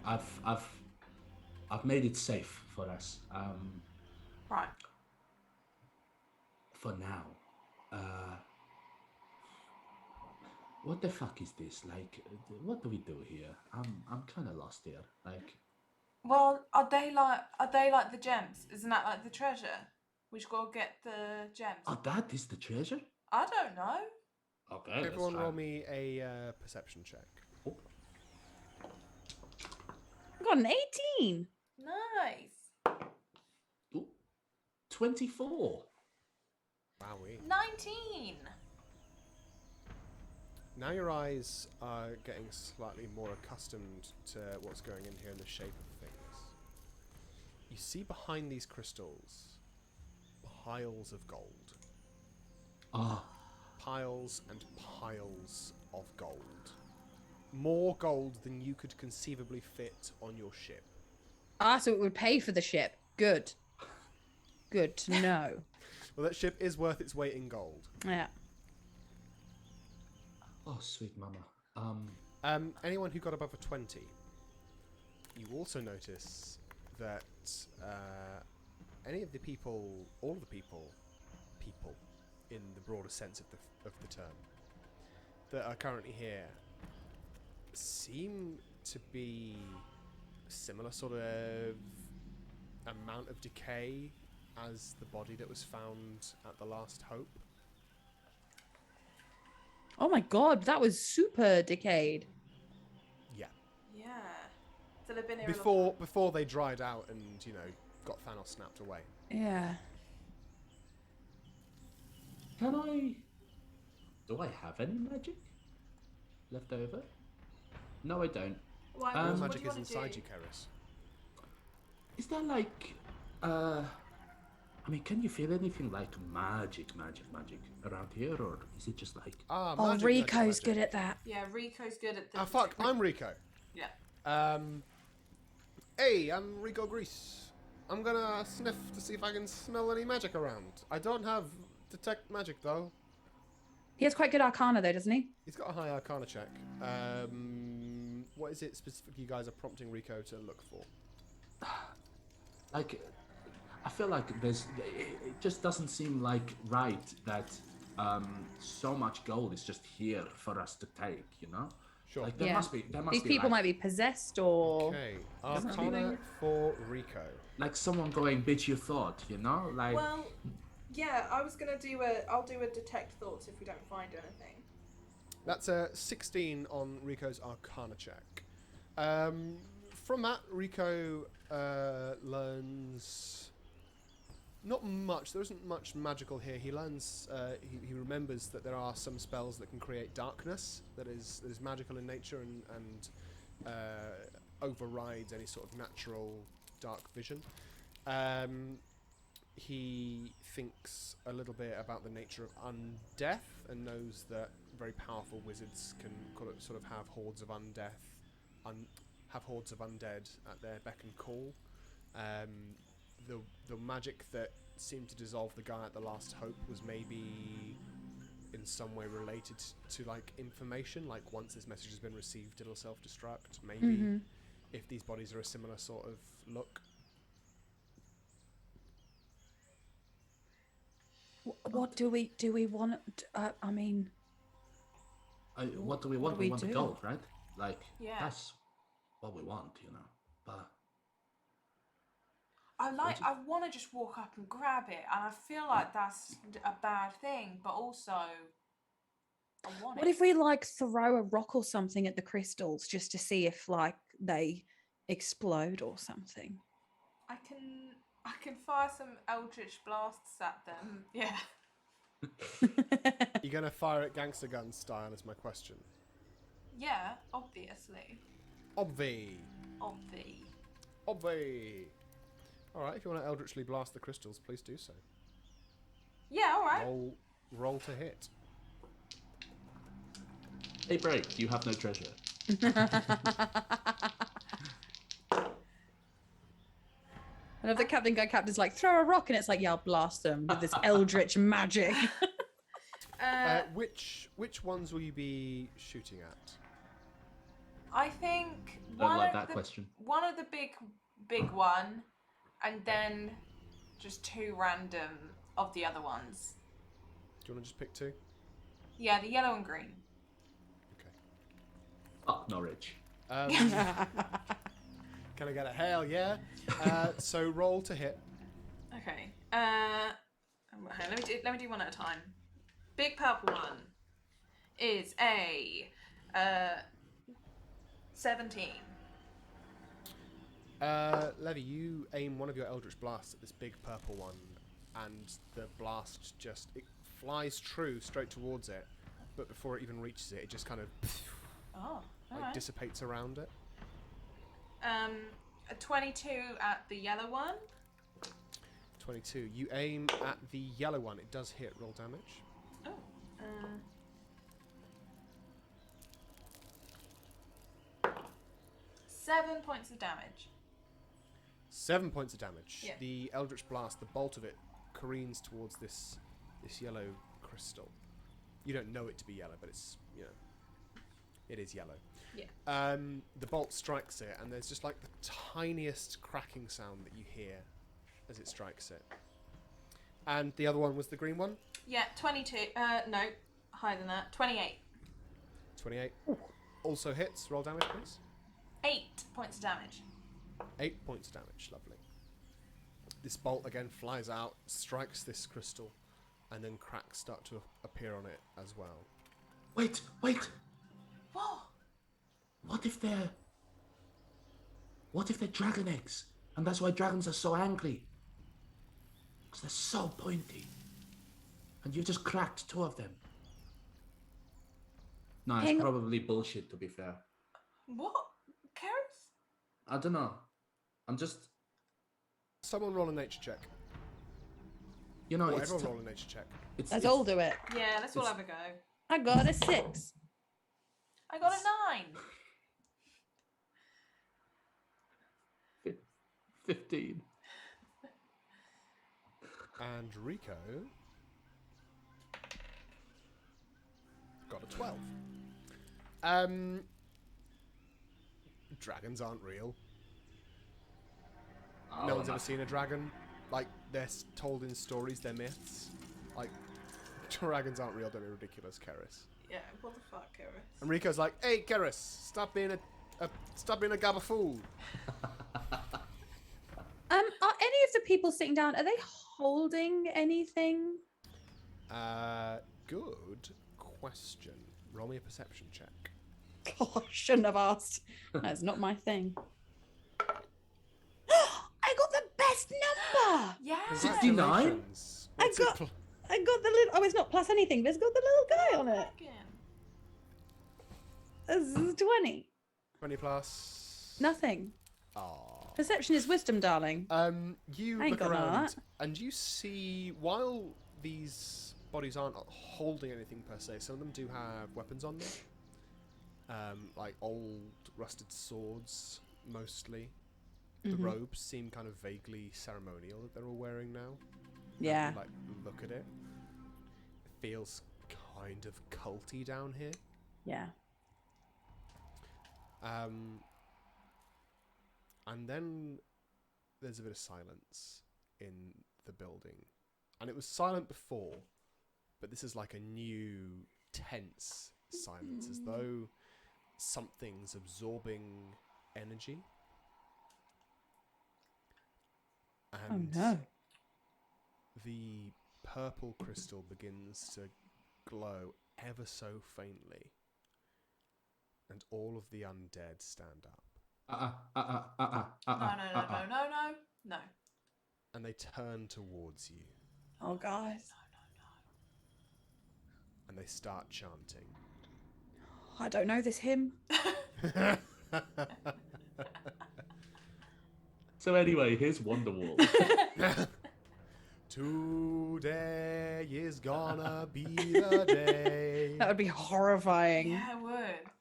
I've made it safe for us. Right. For now. What the fuck is this? Like, what do we do here? I'm kind of lost here. Like, Well, are they like the gems? Isn't that like the treasure? We should go get the gems. oh, that is the treasure. I don't know. Okay, Everyone roll me a perception check. Oh, I got an 18. Nice. ooh, 24. Wowee. 19. Now your eyes are getting slightly more accustomed to what's going in here in the shape of things. You see behind these crystals piles of gold. Ah, Piles and piles of gold. More gold than you could conceivably fit on your ship. So it would pay for the ship. Good. Good to know. Well, that ship is worth its weight in gold. Yeah. oh, sweet mama. Anyone who got above a 20, you also notice that any of the people, all of the people in the broader sense of the term, that are currently here seem to be similar sort of amount of decay as the body that was found at the Last Hope. Oh my god, that was super decayed. Yeah. Yeah. So they've been here a long Before they dried out and, got Thanos snapped away. Yeah. Do I have any magic left over? No, I don't. Why? Your what do magic you is wanna inside do? you, Keres. Is there like, I mean, can you feel anything like magic around here, or is it just like? Ah, Oh, magic, Rico's magic. good at that. Yeah, Rico's good at the. Ah, fuck, I'm Rico. Yeah. Hey, I'm Rico Grease. I'm gonna sniff to see if I can smell any magic around. I don't have detect magic, though. He has quite good arcana though, doesn't he? He's got a high arcana check. What is it specifically you guys are prompting Rico to look for? Like, I feel like it just doesn't seem like right that so much gold is just here for us to take, Sure. Like there Yeah. must be These people might be possessed or. Okay, arcana for Rico. like someone going, bitch, you thought, like Well, yeah. I was gonna do I'll do a detect thoughts if we don't find anything. That's a 16 on Rico's arcana check. From that, Rico learns not much. There isn't much magical here. He learns. He remembers that there are some spells that can create darkness that is magical in nature and overrides any sort of natural dark vision. He thinks a little bit about the nature of undeath and knows that very powerful wizards can sort of have hordes of undead at their beck and call. The magic that seemed to dissolve the guy at the Last Hope was maybe in some way related to like information, like once this message has been received it'll self-destruct. Maybe if these bodies are a similar sort of look. What do we want? I mean, What do we want? do We we want the do? gold, right? Like, Yeah. that's what we want, But I want to just walk up and grab it, and I feel like that's a bad thing, but also I want what it. if we like throw a rock or something at the crystals just to see if like they explode or something? I can fire some eldritch blasts at them. Yeah. You're gonna fire it gangster gun style is my question. Yeah, obviously. Obvi. Alright, if you want to eldritchly blast the crystals, please do so. Yeah, alright. Roll to hit. hey, break! You have no treasure. And if the captain guy captain's like, throw a rock, and it's like, yeah, I'll blast them with this eldritch magic. Which ones will you be shooting at? I think Don't like that question. one of the big one, and then just two random of the other ones. Do you want to just pick two? Yeah, the yellow and green. Okay. Fuck Norwich. Can I get a hell yeah? So roll to hit. Okay. Let me do one at a time. Big purple one is a 17. Levi, you aim one of your eldritch blasts at this big purple one, and the blast it flies true straight towards it, but before it even reaches it, it just kind of dissipates around it. A 22 at the yellow one. 22. You aim at the yellow one. It does hit. Roll damage. Oh. 7 points of damage. 7 points of damage. Yeah. The eldritch blast, the bolt of it, careens towards this yellow crystal. You don't know it to be yellow, but it's it is yellow. Yeah. The bolt strikes it, and there's just like the tiniest cracking sound that you hear as it strikes it. And the other one was the green one? Yeah, 22. No, higher than that. 28. 28. Also hits. Roll damage, please. 8 points of damage. 8 points of damage. Lovely. This bolt again flies out, strikes this crystal, and then cracks start to appear on it as well. Wait! What? What if they're dragon eggs? And that's why dragons are so angry. Because they're so pointy. And you've just cracked 2 of them. No, it's Hang on. probably bullshit, to be fair. What? Keres? I don't know. I'm just... Someone roll a nature check. Or Or it's... everyone roll a nature check. Let's all do it. Yeah, let's all have a go. I got a 6. I got a 9. 15. And Rico got a 12. Dragons aren't real. No one's ever seen a dragon. Like, they're told in stories, they're myths. Like, dragons aren't real, don't be ridiculous, Keres. Yeah, what the fuck, Keres? And Rico's like, hey, Keres, stop being a gabafool. Are any of the people sitting down, are they holding anything? Good question. Roll me a perception check. God, I shouldn't have asked. That's not my thing. I got the best number. Yeah. 69? Congratulations. I What's it got pl- the little. Oh, it's not plus anything, but it's got the little guy on it. This is 20. 20 plus. Nothing. Aww. Perception is wisdom, darling. You I ain't look got none of around that. and you see, while these bodies aren't holding anything per se, some of them do have weapons on them. Like old rusted swords, mostly. The Mhm. robes seem kind of vaguely ceremonial that they're all wearing now. Yeah. Like, look at it. It feels kind of culty down here. Yeah. And then there's a bit of silence in the building. And it was silent before, but this is like a new tense silence, as though something's absorbing energy. And Oh no. the purple crystal begins to glow ever so faintly. And all of the undead stand up. No. And they turn towards you. Oh, guys. And they start chanting. I don't know this hymn. So anyway, here's Wonderwall. Today is gonna be the day. That would be horrifying. Yeah, it would.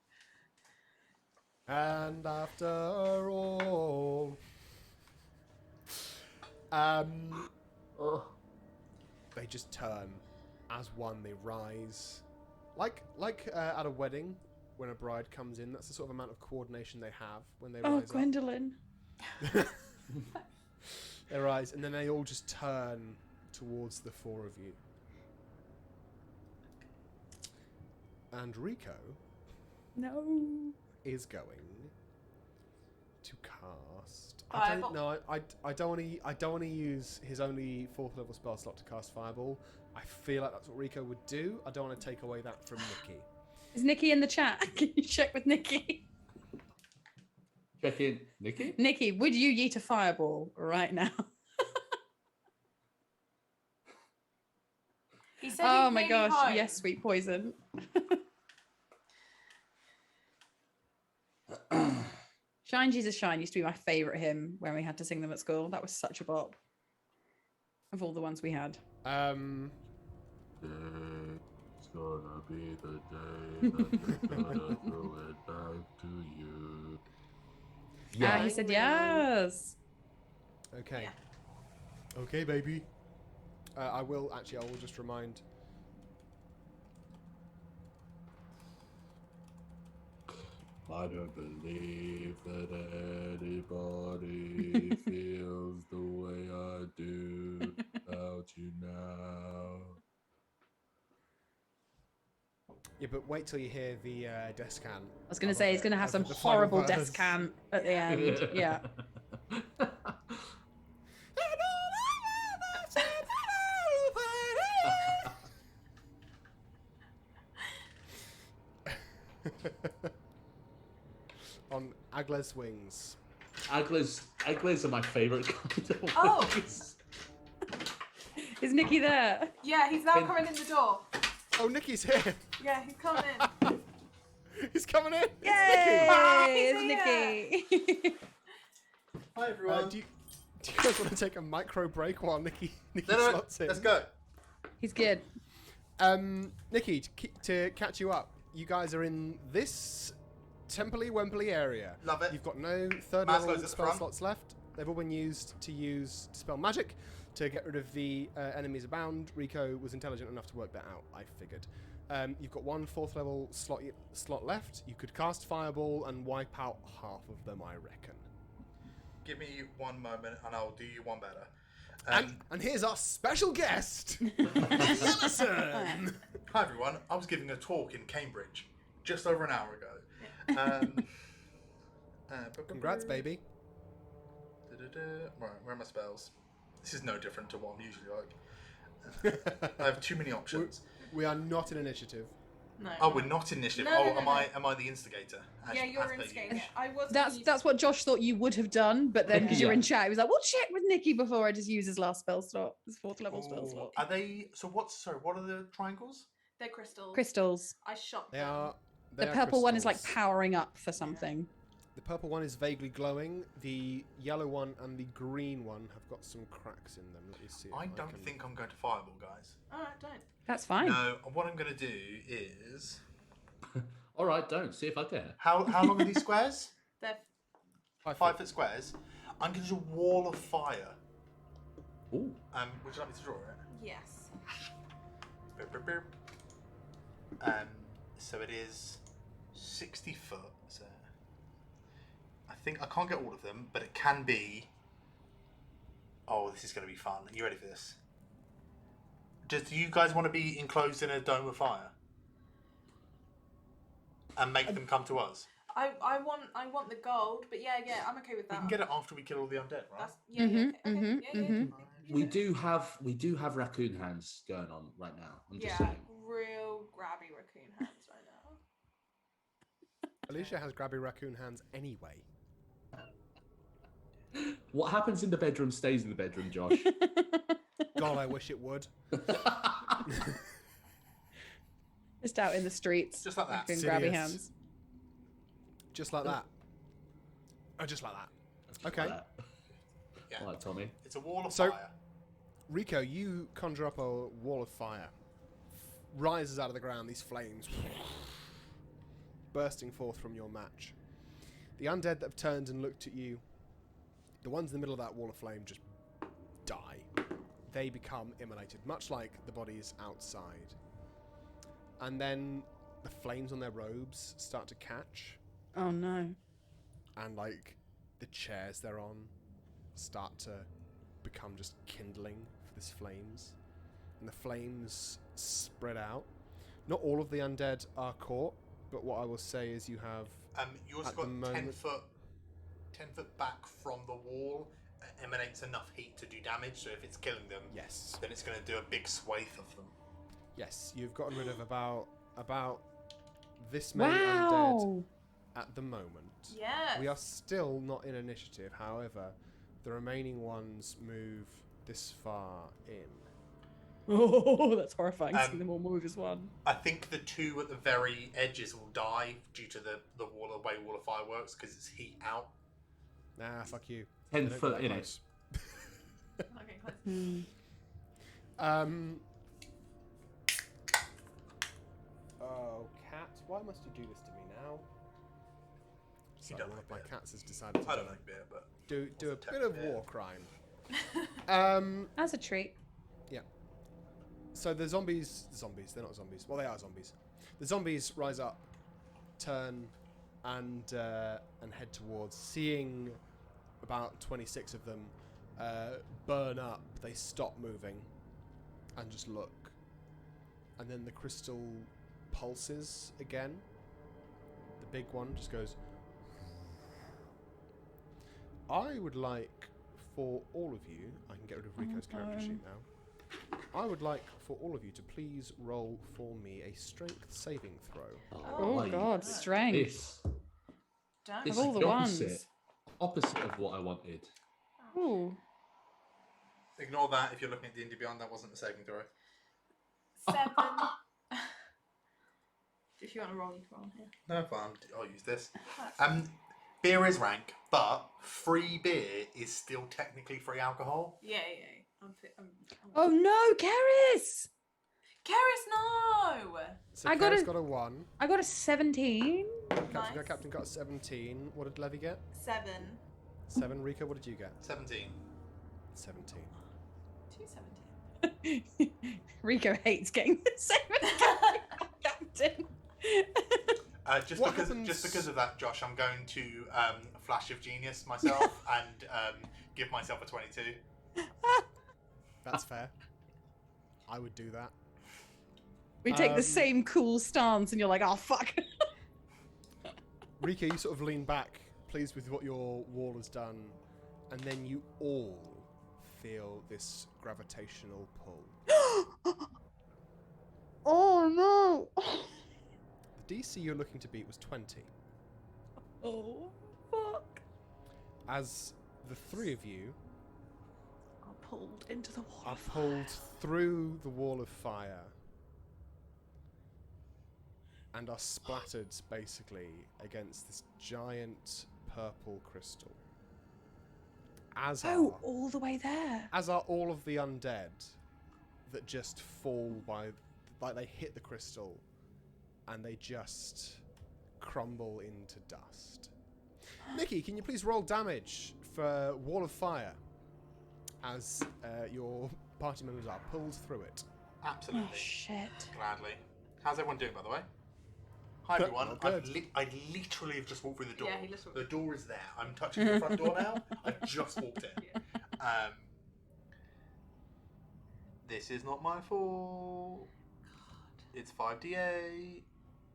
And after all, they just turn as one. They rise, like at a wedding when a bride comes in. That's the sort of amount of coordination they have when they Oh, rise Gwendolyn. up. They rise, and then they all just turn towards the four of you. And Rico No. is going to cast. Fireball. I don't want to use his only 4th level spell slot to cast Fireball. I feel like that's what Rico would do. I don't want to take away that from Nikki. Is Nikki in the chat? Can you check with Nikki? Check in. Nikki? Nikki, would you yeet a fireball right now? He said Oh he'd my bring gosh. home. Yes, sweet poison. Shine Jesus Shine used to be my favourite hymn when we had to sing them at school. That was such a bop. Of all the ones we had. It's gonna be the day that they're gonna throw it back to you. Yeah, he said yes. Okay. Yeah. Okay, baby. I will just remind. I don't believe that anybody feels the way I do about you now. Yeah, but wait till you hear the death can. I was going to say he's going to have some The final horrible verse. death can at the end. Yeah. On Agla's wings. Aglas are my favourite kind of Oh. wings. Is Nikki there? Yeah, he's now coming in the door. Oh, Nikki's here. Yeah, he's coming in. He's coming in. Yay! He's It's Nikki. Hi everyone. Do you guys want to take a micro break while Nikki no, slots in? let's go. He's good. Nikki, to catch you up, you guys are in this Templey Wembley area. Love it. You've got no third Mass level loads at the spell front. slots left. They've all been used to spell magic to get rid of the enemies abound. Rico was intelligent enough to work that out, I figured. You've got one 4th level slot left. You could cast Fireball and wipe out half of them, I reckon. Give me one moment and I'll do you one better. And here's our special guest, Yellison. Hi everyone. I was giving a talk in Cambridge just over an hour ago. Congrats, baby. Right, where are my spells? This is no different to what I'm usually like. I have too many options. We are not an initiative. No. Oh, we're not initiative. No, no, no, am no. I the instigator? Yeah, you're as per instigating you? it. I was. That's what Josh thought you would have done, but then because you're in Yeah. chat, he was like, "We'll check with Nikki before I just use his last spell slot, his 4th level spell Ooh, slot." Are they? So what's? Sorry, what are the triangles? They're crystals. Crystals. I shot They them. are. The They are purple one is like crystals. powering up for something. The purple one is vaguely glowing. The yellow one and the green one have got some cracks in them. Let me see. If I don't can... think I'm going to fireball, guys. Alright, don't. That's fine. No, what I'm going to do is. All right, don't see if I dare. How long are these squares? They're 5 foot squares. I'm going to do a wall of fire. Ooh. Would you like me to draw it? yes. Boop, boop, boop. So it is 60 foot. So I think I can't get all of them, but it can be. Oh, this is going to be fun. Are you ready for this? Do you guys want to be enclosed in a dome of fire and make them come to us? I want the gold, but yeah, I'm okay with We that. can get it after we kill all the undead, right? That's yeah, yeah. We do have raccoon hands going on right now. I'm just Yeah, saying. real grabby raccoon hands right now. Alicia has grabby raccoon hands anyway. What happens in the bedroom stays in the bedroom, Josh. God, I wish it would. Just out in the streets. Just like that. Doing Serious. grabby hands. Just like that. Oh, just like that. Okay. Yeah. All right, Tommy. It's a wall of So- fire. Rico, you conjure up a wall of fire. Rises out of the ground, these flames bursting forth from your match. The undead that have turned and looked at you, the ones in the middle of that wall of flame just die. They become immolated, much like the bodies outside. And then the flames on their robes start to catch, Oh no. and like the chairs they're on start to become just kindling for these flames, and the flames spread out. Not all of the undead are caught, but what I will say is you have You also at got the 10 moment- foot back from the wall. Emanates enough heat to do damage. So if it's killing them, yes, then it's going to do a big swathe of them. yes, you've gotten rid of about this many undead Wow. at the moment. Yes. We are still not in initiative, however, the remaining ones move this far in. Oh, that's horrifying. Um, Seeing them all move as one. I think the two at the very edges will die due to the way wall of fire works because it's heat out. Nah, fuck you. 10 They don't foot get in that it. close. Okay, close. Oh, cat, why must you do this to me now? Sorry, don't one like of my beer. cats has decided to I don't like beer, but do a What's a bit of beer? war crime. As a treat. Yeah. So the zombies, they're not zombies. Well, they are zombies. The zombies rise up, turn, and head towards. Seeing about 26 of them burn up, they stop moving and just look. And then the crystal pulses again. The big one just goes. I would like for all of you, I can get rid of Rico's character sheet now. I would like for all of you to please roll for me a strength saving throw. Oh my god, goodness. strength. This, Don't. this Of all is the the ones. opposite of what I wanted. Ooh. ignore that if you're looking at D&D Beyond. That wasn't a saving throw. 7. If you want to roll, you can roll here. No, fine. I'll use this. Beer is rank, but free beer is still technically free alcohol. Yeah. I'm Oh no, Keres! Keres, no! So I got Kara's a- got a 1. I got a 17. Captain got a 17. What did Levy get? 7. 7. Rico, what did you get? 17. 17. 217. Rico hates getting the same as Captain. Just What because happens- of that, Josh, I'm going to flash of genius myself and give myself a 22. That's fair. I would do that. We take the same cool stance, and you're like, oh fuck. Rico, you sort of lean back, pleased with what your wall has done, and then you all feel this gravitational pull. Oh no. DC you're looking to beat was 20. Oh, fuck. As the three of you I'm pulled into the wall. are pulled through the wall of fire and are splattered, basically, against this giant purple crystal. As All the way there. are all of the undead that just fall by, like they hit the crystal and they just crumble into dust. Nikki, can you please roll damage for Wall of Fire as your party members are pulled through it? Absolutely. Oh, shit. Gladly. How's everyone doing, by the way? Hi, everyone. Not good. I literally have just walked through the door. Yeah, he just walked The door is there. I'm touching the front door now. I've just walked in. Yeah. This is not my fault. It's 5d8.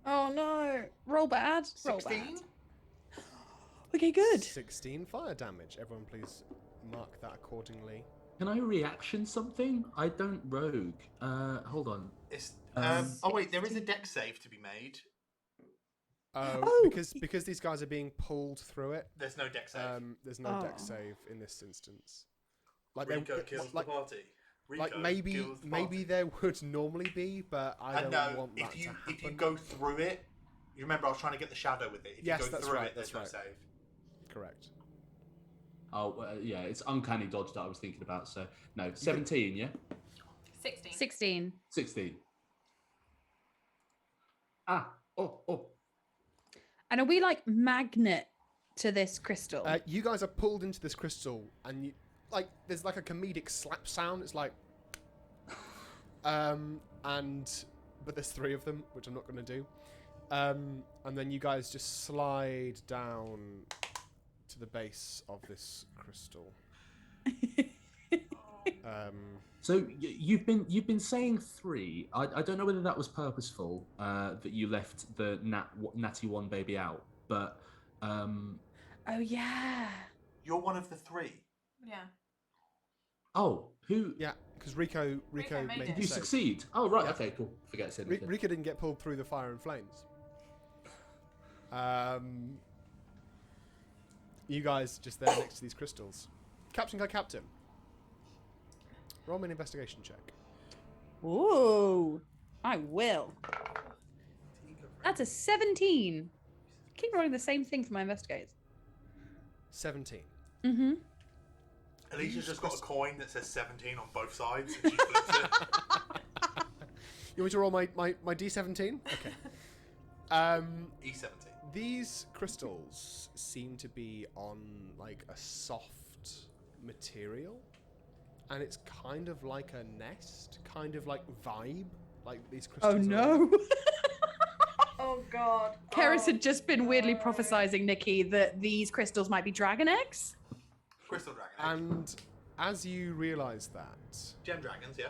Oh, no. Roll bad. Roll 16? bad. Okay, good. 16 fire damage. Everyone please mark that accordingly. Can I reaction something? I don't rogue. Hold on. It's, Um, oh, wait, there is a deck save to be made. Oh. Because these guys are being pulled through it. There's no deck save. There's no deck Oh. save in this instance. Like Rico they, kills like, the party. Rico like maybe kills the party. there would normally be, but I And don't no, want that if you to happen. if you go through it, you remember I was trying to get the shadow with it. If Yes, you go that's through right, it, there's that's no right. save. Correct. Oh, yeah, it's uncanny dodge that I was thinking about. So, no, 17, yeah? 16. 16. 16. Oh. And are we like magnet to this crystal? You guys are pulled into this crystal, and you like there's like a comedic slap sound. It's like, but there's three of them, which I'm not going to do. And then you guys just slide down to the base of this crystal. So you've been saying 3. I don't know whether that was purposeful, that you left the natty one baby out, but Oh, yeah. You're one of the 3. Yeah. oh, who Yeah, because Rico Rico made made it. the you save. succeed? Oh, right. Yeah. Okay, cool. Forget to say anything. Rico didn't get pulled through the fire and flames. You guys just there next to these crystals. Captain, roll me an investigation check. Ooh. I will. That's a 17. Keep rolling the same thing for my investigators. 17. Mm-hmm. Alicia's just got a coin that says 17 on both sides, and she flips it. You want me to roll my D17? Okay. E17. These crystals seem to be on like a soft material, and it's kind of like a nest, kind of like vibe, like these crystals. Oh, are no. Oh god. Keres had just been weirdly prophesizing, Nikki, that these crystals might be dragon eggs. Crystal dragon. And as you realise that, Gem dragons, yeah.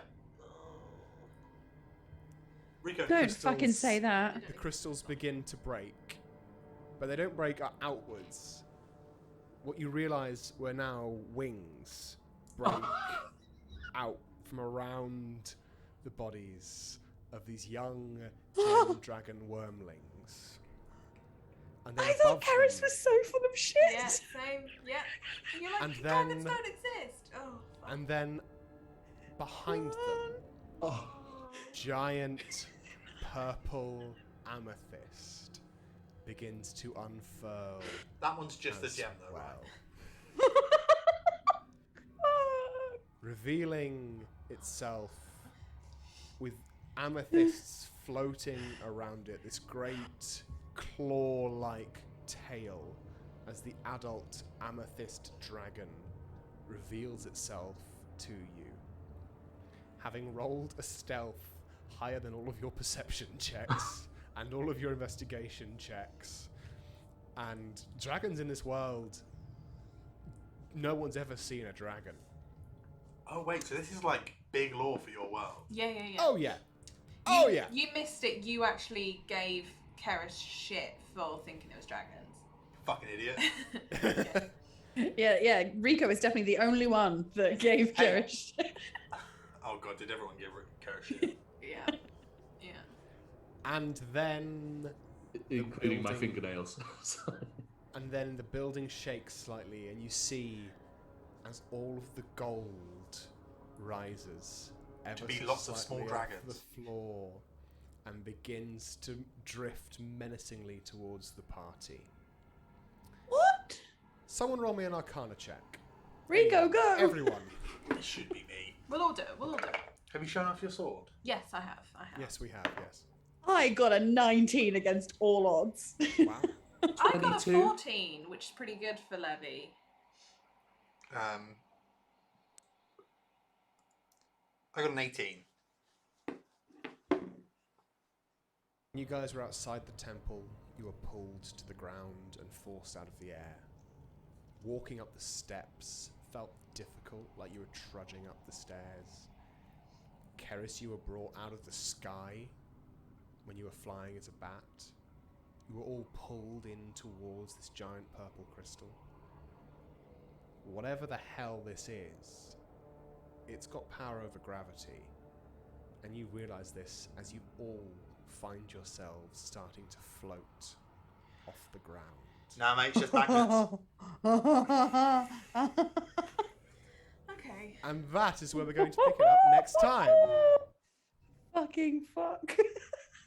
Rico. Don't crystals- fucking say that. the crystals begin to break, but they don't break outwards. What you realise were now wings break out from around the bodies of these young gem dragon wormlings. And then I thought above Keres them- was so full of shit. Yeah, same. Yeah. And you're like, And dragons then- don't exist. Oh. fuck. And then behind them, Oh, giant purple amethyst begins to unfurl That one's just the as gem, though, right? well, revealing itself with amethysts floating around it, this great claw-like tail, as the adult amethyst dragon reveals itself to you. Having rolled a stealth higher than all of your perception checks and all of your investigation checks, and dragons in this world, no one's ever seen a dragon. Oh, wait, so this is like big lore for your world. Yeah. Oh yeah. Oh yeah. You missed it. You actually gave Keres shit for thinking it was dragons. Fucking idiot. Yeah. Yeah. Rico is definitely the only one that gave Hey. Keres. Oh god, did everyone give Keres shit? Yeah. Yeah. And then including my building- fingernails. Sorry. And then the building shakes slightly, and you see as all of the gold rises ever be so lots of small slightly off dragons. the floor and begins to drift menacingly towards the party. What? Someone roll me an Arcana check. Rico, Anyone. go! Everyone. It should be me. We'll all do it. We'll all do it. Have you shown off your sword? Yes, I have. I have. Yes, we have. Yes. I got a 19 against all odds. Wow. I got a 22. 14, which is pretty good for Levy. I got an 18. You guys were outside the temple. You were pulled to the ground and forced out of the air. Walking up the steps felt difficult, like you were trudging up the stairs. Keres, you were brought out of the sky when you were flying as a bat. You were all pulled in towards this giant purple crystal. Whatever the hell this is, it's got power over gravity. And you realize this as you all find yourselves starting to float off the ground. Nah, mate, it's just magnets. Okay. And that is where we're going to pick it up next time. Fucking fuck.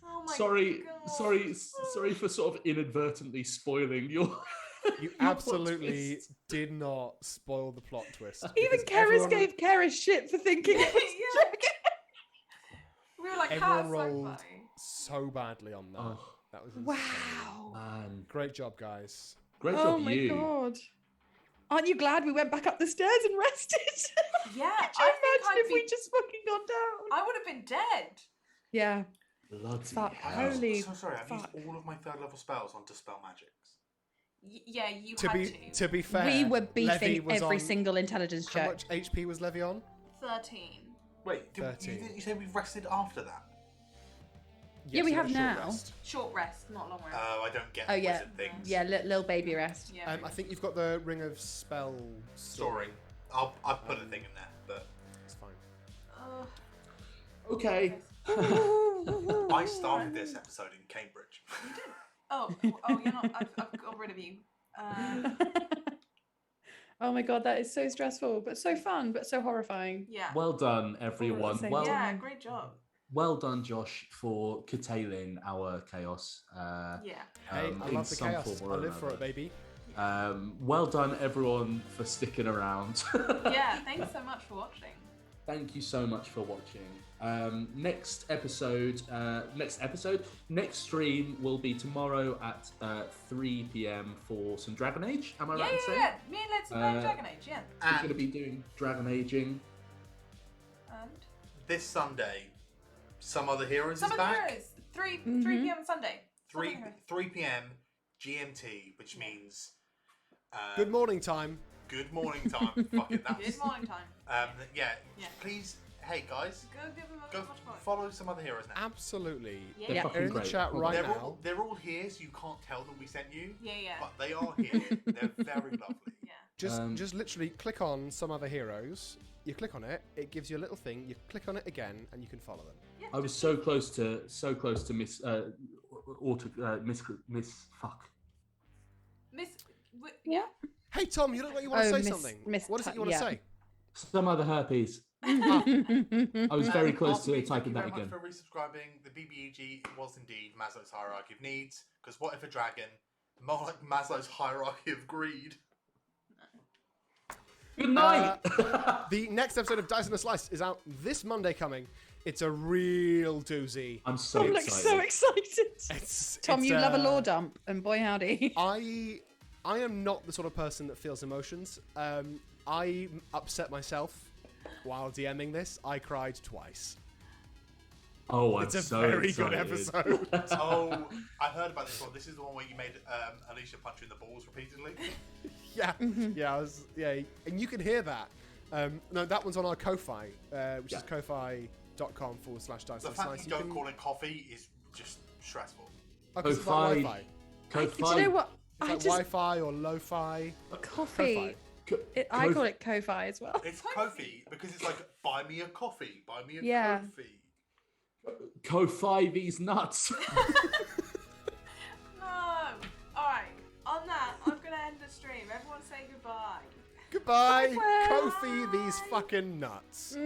Oh my Sorry, God. sorry for sort of inadvertently spoiling your. You your absolutely plot twist. did not spoil the plot twist. Even because Keres everyone- gave Keres shit for thinking it was Yeah. Dragon. We were like, Everyone how so rolled funny. so badly on that. Oh, That was insane. Wow. man, Great job, guys. great Oh job, my you. god. Aren't you glad we went back up the stairs and rested? Yeah, Could you I think imagine I'd if we be- just fucking gone down? I would have been dead. Yeah. Bloody Fuck. hell. Holy So sorry, I've fuck. used all of my third level spells on Dispel Magics. Yeah, you To had be to be fair, We were Levy beefing was every on, single intelligence How check. much HP was Levy on? 13. Wait, did 13. you say we've rested after that? Yeah, we you had have a short now. rest. Short rest, not long rest. Oh, I don't get Oh, yeah. wizard things. Yeah, little baby rest. Yeah. I think you've got the Ring of Spell Story. I'll put a thing in there, but It's fine. Ugh. Okay. I started this episode in Cambridge. Oh, you're not. I've got rid of you. Oh my god, that is so stressful, but so fun, but so horrifying. Yeah. Well done, everyone. same Well, Yeah, great job. well done, Josh, for curtailing our chaos. Yeah. Hey, I in love the some chaos. form I or live for it, another. baby. Well done, everyone, for sticking around. Yeah, thanks so much for watching. Thank you so much for watching. Next stream will be tomorrow at 3 p.m. for some Dragon Age. Am I right in saying? Yeah. Me and Let's play Uh, Dragon Age, yeah. We're going to And be doing Dragon Aging. And this Sunday, Some Other Heroes some is of the back. heroes. 3 Mhm. p.m. Sunday. Some of the 3 heroes. 3 p.m. GMT, which means Good morning time. good morning time. Fuck it, that's Good morning time. yeah. Yeah. Please, hey guys, Go give them a go much more. follow Some Other Heroes now. Absolutely. Yeah. They're Yeah. fucking They're in the great. chat right they're now. all they're all here, so you can't tell them we sent you, Yeah, yeah. but they are here. They're very lovely. Yeah. Just literally click on Some Other Heroes. You click on it, it gives you a little thing. You click on it again, and you can follow them. Yeah. I was so close to miss fuck. Miss. Yeah. Hey Tom, you look like you want to Oh, say Miss- something. Miss What is it you want yeah. to say? Some other herpes. I was very close After me, to typing that Thank you again. very much for resubscribing. The BBUG was indeed Maslow's hierarchy of needs. Because what if a dragon? More like Maslow's hierarchy of greed. Good night. The next episode of Dice and a Slice is out this Monday coming. It's a real doozy. I'm so I'm like excited. so excited. It's, Tom, you love a law dump, and boy howdy. I am not the sort of person that feels emotions. I upset myself while DMing this. I cried twice. Oh, I'm It's a so very excited. good episode. Oh, I heard about this one. This is the one where you made Alicia punch you in the balls repeatedly. Yeah, yeah, and you can hear that. No, that one's on our Ko-Fi, which is ko-fi.com/dice. The and fact slice. that you don't call it coffee is just stressful. Oh, 'cause it's Ko-Fi. like Wi-Fi. Ko-Fi. Do you know what? It's I like just Wi-Fi or lo-fi. coffee. Ko- I Ko- call it Ko-Fi as well. It's Kofi because it's like buy me a coffee, buy me a Yeah. Kofi. Ko-Fi these nuts. say goodbye. Goodbye, Bye. Kofi these fucking nuts.